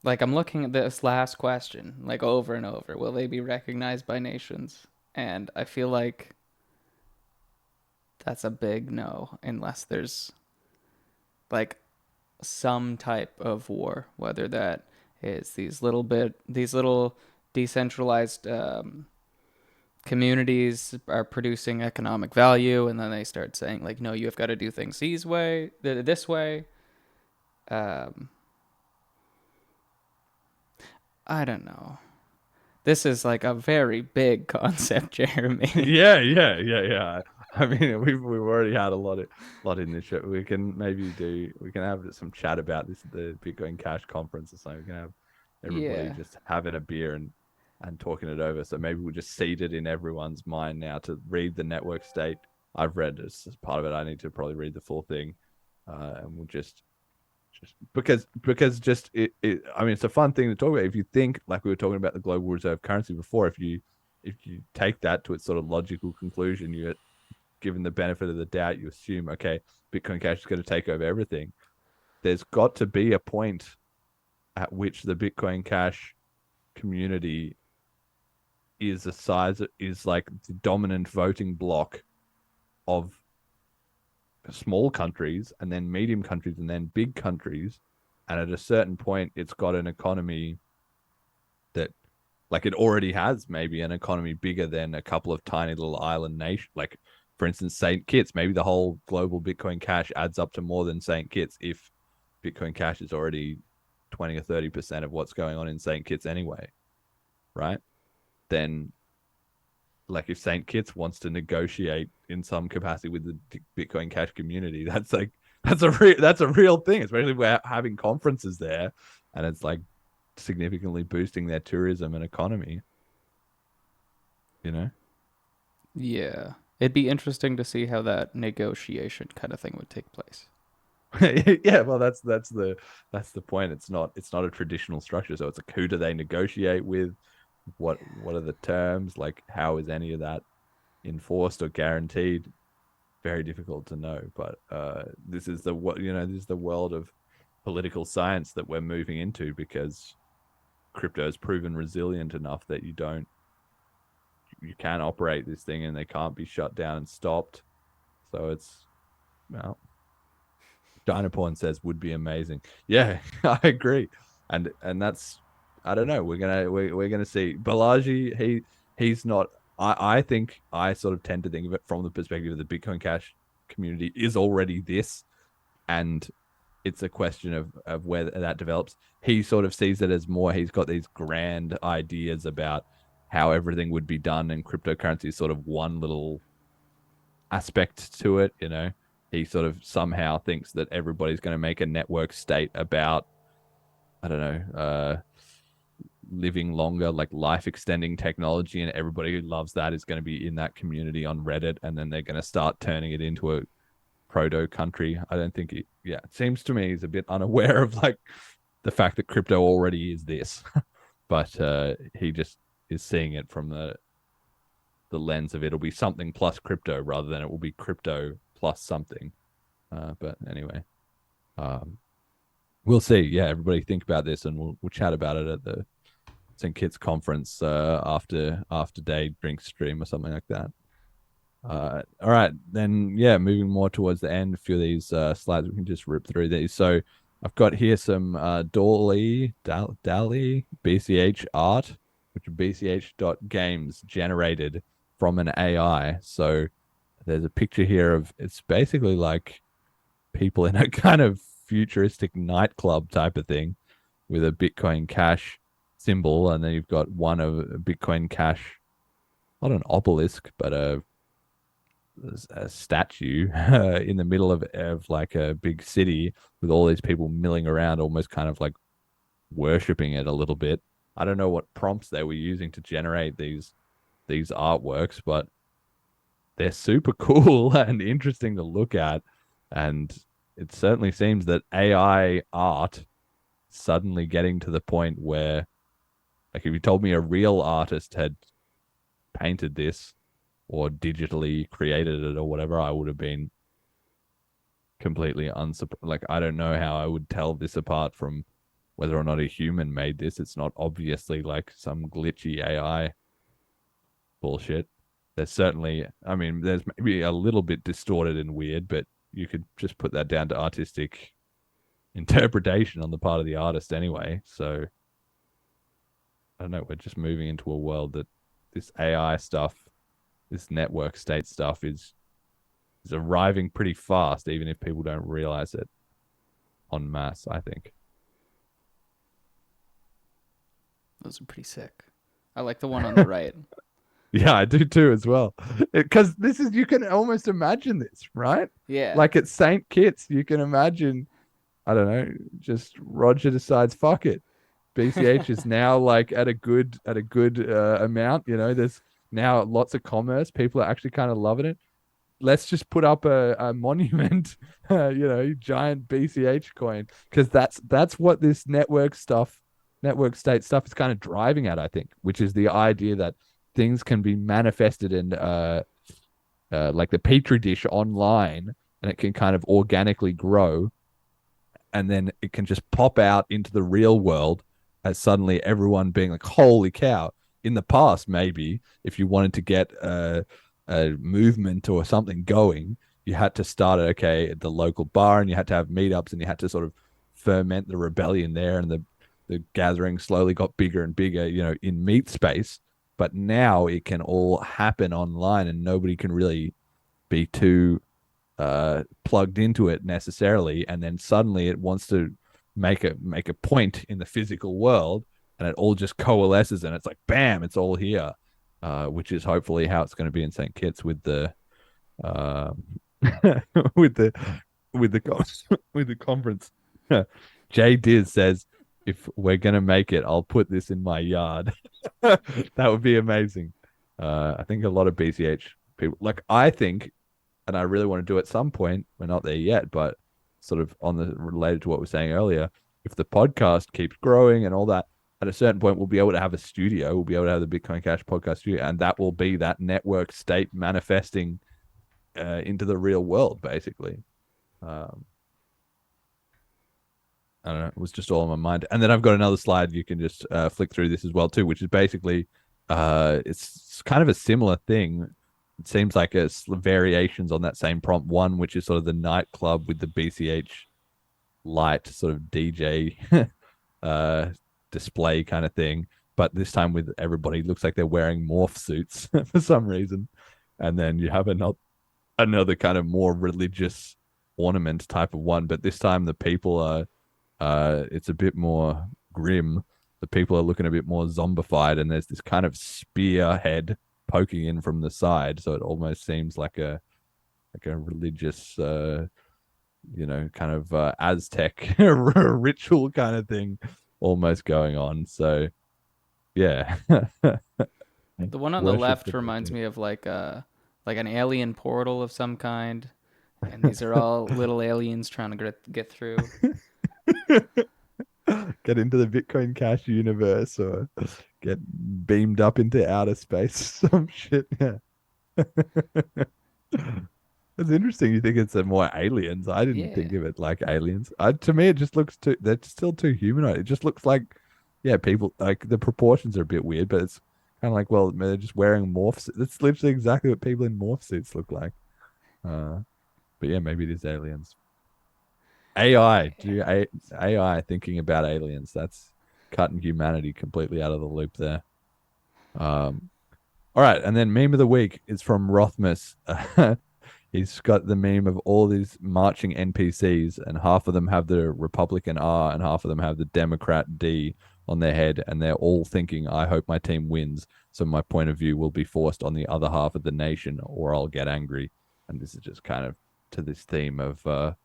like I'm looking at this last question like over and over. Will they be recognized by nations? And I feel like that's a big no, unless there's like some type of war, whether that is these little decentralized communities are producing economic value, and then they start saying like, no, you have got to do things this way. I don't know. This is like a very big concept, Jeremy. Yeah. I mean, we've already had a lot in this show. We can have some chat about this at the Bitcoin Cash conference or something. We can have everybody just having a beer and talking it over. So maybe we'll just seed it in everyone's mind now to read the network state. I've read this as part of it. I need to probably read the full thing, and we'll just because it I mean, it's a fun thing to talk about. If you think, like we were talking about the global reserve currency before, if you take that to its sort of logical conclusion, you're given the benefit of the doubt, you assume, okay, Bitcoin Cash is going to take over everything. There's got to be a point at which the Bitcoin Cash community is like the dominant voting block of small countries, and then medium countries, and then big countries. And at a certain point, it's got an economy that, like, it already has maybe an economy bigger than a couple of tiny little island nations. Like, for instance, St. Kitts, maybe the whole global Bitcoin Cash adds up to more than St. Kitts if Bitcoin Cash is already 20 or 30% of what's going on in St. Kitts anyway, right? Then, like, if St. Kitts wants to negotiate in some capacity with the Bitcoin Cash community, that's a real thing, especially if we're having conferences there, and it's like significantly boosting their tourism and economy. Yeah. It'd be interesting to see how that negotiation kind of thing would take place. Yeah, well, that's the point. It's not a traditional structure. So it's like, who do they negotiate with? what are the terms? Like, how is any of that enforced or guaranteed? Very difficult to know. But this is the world of political science that we're moving into, because crypto has proven resilient enough that you can operate this thing and they can't be shut down and stopped. So it's, well, Dynaporn says would be amazing. Yeah, I agree. And that's, I don't know. We're gonna see. Balaji, he's not. I think I sort of tend to think of it from the perspective of the Bitcoin Cash community is already this, and it's a question of where that develops. He sort of sees it as more. He's got these grand ideas about how everything would be done, and cryptocurrency is sort of one little aspect to it. He sort of somehow thinks that everybody's going to make a network state about, I don't know, living longer, like life extending technology, and everybody who loves that is going to be in that community on Reddit, and then they're going to start turning it into a proto country. I don't think it seems to me he's a bit unaware of like the fact that crypto already is this. But he just is seeing it from the lens of it'll be something plus crypto rather than it will be crypto plus something. But anyway, we'll see. Yeah, everybody think about this, and we'll chat about it at the St. Kitts conference after day drink stream or something like that. All right, then, yeah, moving more towards the end, a few of these slides, we can just rip through these. So I've got here some Dalle BCH art, which is bch.games generated from an AI. So there's a picture here of, it's basically like people in a kind of futuristic nightclub type of thing with a Bitcoin Cash symbol, and then you've got one of a Bitcoin Cash, not an obelisk, but a statue in the middle of like a big city with all these people milling around, almost kind of like worshipping it a little bit. I don't know what prompts they were using to generate these artworks, but they're super cool and interesting to look at. And it certainly seems that AI art suddenly getting to the point where, like, if you told me a real artist had painted this or digitally created it or whatever, I would have been completely unsurprised. Like, I don't know how I would tell this apart from whether or not a human made this. It's not obviously like some glitchy AI bullshit. There's certainly, I mean, there's maybe a little bit distorted and weird, but you could just put that down to artistic interpretation on the part of the artist anyway. So I don't know, we're just moving into a world that this AI stuff, this network state stuff is arriving pretty fast, even if people don't realize it en masse, I think. Those are pretty sick. I like the one on the right. Yeah, I do too as well. Because this is, you can almost imagine this, right? Yeah. Like at St. Kitts, you can imagine, I don't know, just Roger decides, fuck it. BCH is now like at a good amount, there's now lots of commerce. People are actually kind of loving it. Let's just put up a monument, giant BCH coin, because that's what this network state stuff is kind of driving at, I think, which is the idea that things can be manifested in like the petri dish online, and it can kind of organically grow, and then it can just pop out into the real world as suddenly everyone being like, holy cow. In the past, maybe if you wanted to get a movement or something going, you had to start at the local bar, and you had to have meetups, and you had to sort of ferment the rebellion there, and the gathering slowly got bigger and bigger, in meet space. But now it can all happen online, and nobody can really be too plugged into it necessarily. And then suddenly it wants to make a point in the physical world, and it all just coalesces, and it's like, bam, it's all here, which is hopefully how it's going to be in St. Kitts with the with the conference. Jay Diz says, if we're going to make it, I'll put this in my yard. That would be amazing. I think a lot of BCH people, like, I think, and I really want to do at some point, we're not there yet, but sort of related to what we were saying earlier, if the podcast keeps growing and all that, at a certain point, we'll be able to have a studio. We'll be able to have the Bitcoin Cash podcast studio, and that will be that network state manifesting into the real world, basically. I don't know. It was just all on my mind. And then I've got another slide. You can just flick through this as well, too, which is basically it's kind of a similar thing. It seems like it's variations on that same prompt. One, which is sort of the nightclub with the BCH light sort of DJ display kind of thing. But this time with everybody, looks like they're wearing morph suits for some reason. And then you have another kind of more religious ornament type of one. But this time the people are, it's a bit more grim. The people are looking a bit more zombified, and there's this kind of spear head poking in from the side. So it almost seems like a religious, kind of Aztec ritual kind of thing almost going on. So, yeah. The one on the left reminds me of like an alien portal of some kind, and these are all little aliens trying to get through. Get into the Bitcoin Cash universe or get beamed up into outer space. Some shit. Yeah. It's interesting. You think it's more aliens. I didn't think of it like aliens. To me, it just looks they're still too humanoid. It just looks like, people, like the proportions are a bit weird, but it's kind of like, well, they're just wearing morph suits. That's literally exactly what people in morph suits look like. But yeah, maybe it is aliens. AI thinking about aliens. That's cutting humanity completely out of the loop there. All right, and then meme of the week is from Rothmus. He's got the meme of all these marching NPCs, and half of them have the Republican R and half of them have the Democrat D on their head, and they're all thinking, I hope my team wins, so my point of view will be forced on the other half of the nation, or I'll get angry. And this is just kind of to this theme of the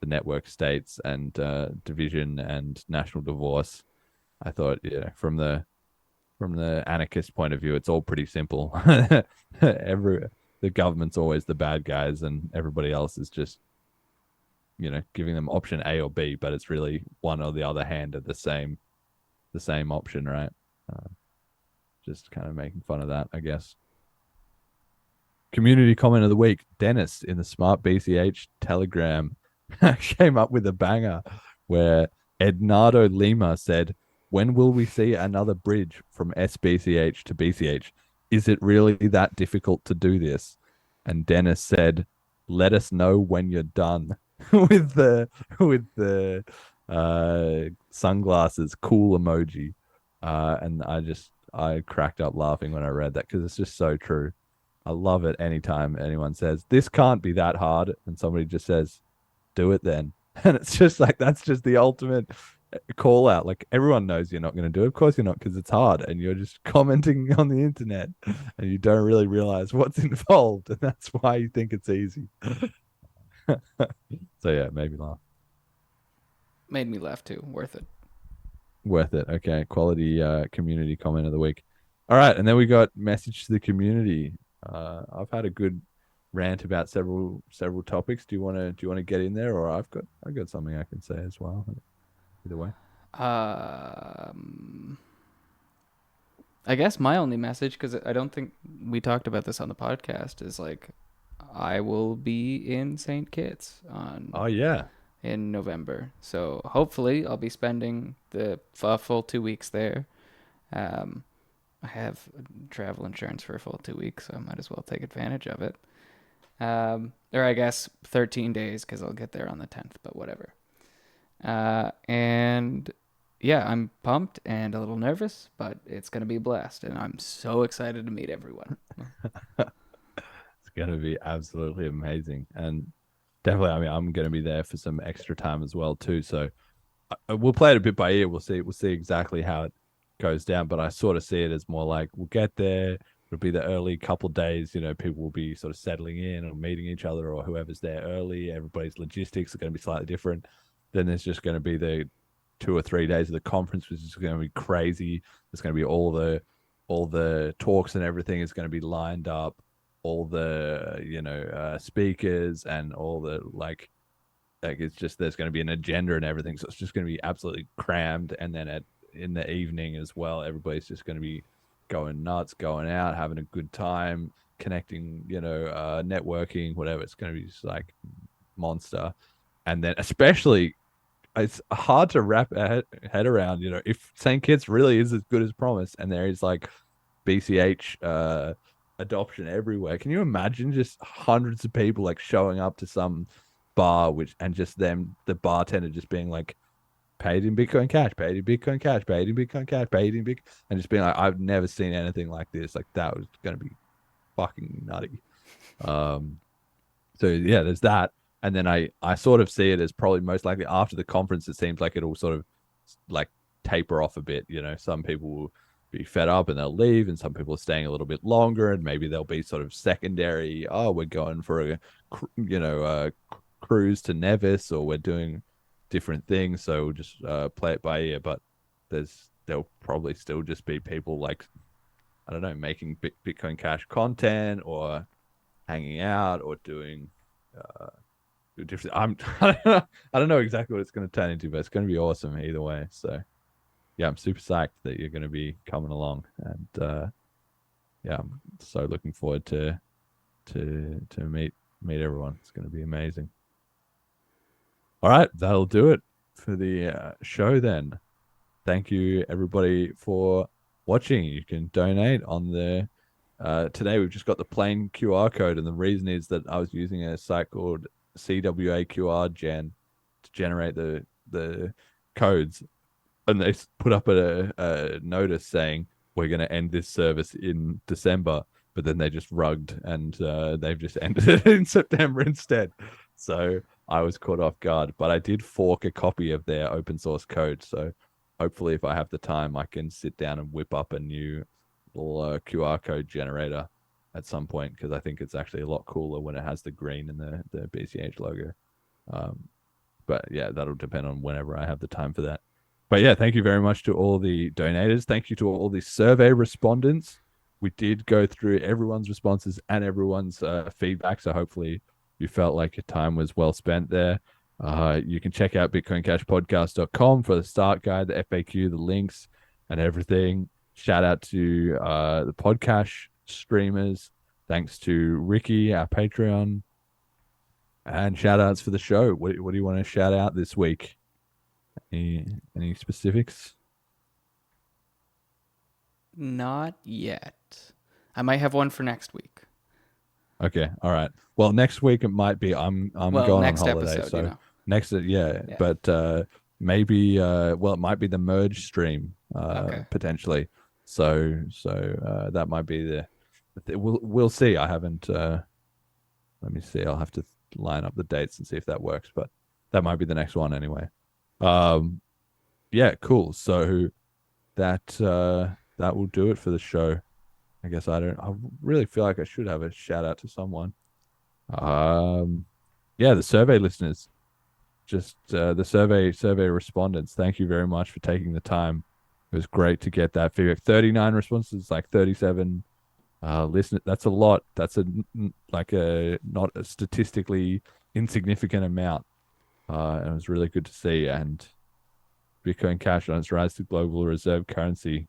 network states and division and national divorce. I thought, from the anarchist point of view, it's all pretty simple. The government's always the bad guys, and everybody else is just, giving them option A or B, but it's really one or the other hand of the same option, right? Just kind of making fun of that, I guess. Community comment of the week: Dennis in the Smart BCH Telegram came up with a banger where Ednardo Lima said, "When will we see another bridge from SBCH to BCH? Is it really that difficult to do this?" And Dennis said, "Let us know when you're done," with the sunglasses cool emoji. And I cracked up laughing when I read that, because it's just so true. I love it anytime anyone says, "This can't be that hard," and somebody just says, "Do it then." And it's just like, that's just the ultimate call out. Like, everyone knows you're not going to do it. Of course you're not, because it's hard, and you're just commenting on the internet and you don't really realize what's involved, and that's why you think it's easy. So yeah, maybe laugh. Made me laugh too. Worth it. Okay, quality community comment of the week. All right, and then we got message to the community. I've had a good rant about several topics. Do you want to get in there, or I've got something I can say as well? Either way. I guess my only message, because I don't think we talked about this on the podcast, is like, I will be in St. Kitts in November. So hopefully I'll be spending the full 2 weeks there. I have travel insurance for a full 2 weeks, so I might as well take advantage of it. Or I guess 13 days, because I'll get there on the 10th, but whatever. And yeah, I'm pumped and a little nervous, but it's going to be a blast, and I'm so excited to meet everyone. It's going to be absolutely amazing. And definitely, I mean, I'm going to be there for some extra time as well too. So we'll play it a bit by ear. We'll see exactly how it goes down, but I sort of see it as more like, we'll get there. It'll be the early couple of days, people will be sort of settling in or meeting each other, or whoever's there early. Everybody's logistics are going to be slightly different. Then there's just going to be the 2 or 3 days of the conference, which is going to be crazy. There's going to be all the talks and everything is going to be lined up. All the speakers and all the like it's just, there's going to be an agenda and everything. So it's just going to be absolutely crammed. And then at in the evening as well. Everybody's just going to be going nuts, going out, having a good time, connecting, networking, whatever. It's going to be just like monster. And then especially, it's hard to wrap a head around, if St. Kitts really is as good as promised, and there is like BCH adoption everywhere. Can you imagine just hundreds of people like showing up to some bar, and just them, the bartender just being like, paid in Bitcoin Cash, paid in Bitcoin Cash, paid in Bitcoin Cash, paid in Bitcoin, and just being like, I've never seen anything like this. Like, that was going to be fucking nutty. So yeah, there's that. And then I sort of see it as probably most likely after the conference, it seems like it'll sort of like taper off a bit. Some people will be fed up and they'll leave, and some people are staying a little bit longer, and maybe there'll be sort of secondary, we're going for a cruise to Nevis, or we're doing different things, so we'll just play it by ear. But there'll probably still just be people like, I don't know, making Bitcoin Cash content, or hanging out, or doing different. I don't know exactly what it's going to turn into, but it's going to be awesome either way. So yeah, I'm super psyched that you're going to be coming along, and yeah, I'm so looking forward to meet everyone. It's going to be amazing. All right, that'll do it for the show then. Thank you everybody for watching. You can donate on the today we've just got the plain QR code, and the reason is that I was using a site called CWA Gen to generate the codes, and they put up a notice saying we're going to end this service in December, but then they just rugged, and they've just ended it in September instead. So I was caught off guard, but I did fork a copy of their open source code. So hopefully if I have the time, I can sit down and whip up a new little QR code generator at some point, because I think it's actually a lot cooler when it has the green and the BCH logo. But yeah, that'll depend on whenever I have the time for that. But yeah, thank you very much to all the donators. Thank you to all the survey respondents. We did go through everyone's responses and everyone's feedback, so hopefully you felt like your time was well spent there. You can check out bitcoincashpodcast.com for the start guide, the FAQ, the links, and everything. Shout out to the podcast streamers. Thanks to Ricky, our Patreon. And shout outs for the show. What do you want to shout out this week? Any specifics? Not yet. I might have one for next week. Okay, all right. Well, next week it might be. I'm going on holiday, episode, so next, yeah. But maybe it might be the merge stream potentially. So that might be we'll see. I haven't. Let me see. I'll have to line up the dates and see if that works. But that might be the next one anyway. Yeah, cool. So that will do it for the show. I guess I really feel like I should have a shout out to someone. Yeah, the survey listeners, just the survey respondents. Thank you very much for taking the time. It was great to get that feedback. 39 responses, like 37 listeners. That's a lot. That's not a statistically insignificant amount. And it was really good to see. And Bitcoin Cash on its rise to global reserve currency.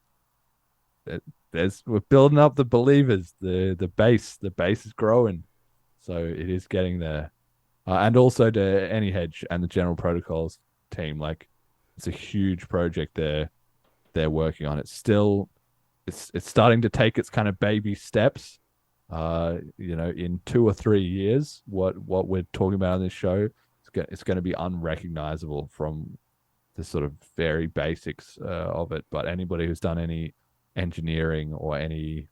We're building up the believers. The base is growing, so it is getting there. And also to AnyHedge and the General Protocols team, like it's a huge project they're working on. It's starting to take its kind of baby steps. In 2 or 3 years, what we're talking about on this show, it's going to be unrecognizable from the sort of very basics of it. But anybody who's done any engineering or any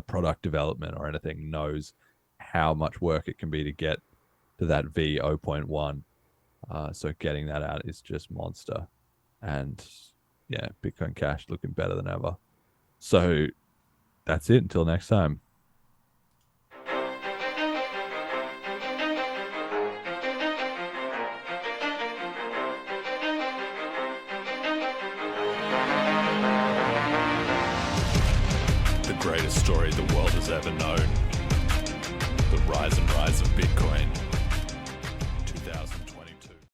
product development or anything knows how much work it can be to get to that V0.1. So getting that out is just monster. And yeah, Bitcoin Cash looking better than ever. So that's it. Until next time. Greatest story the world has ever known. The rise and rise of Bitcoin.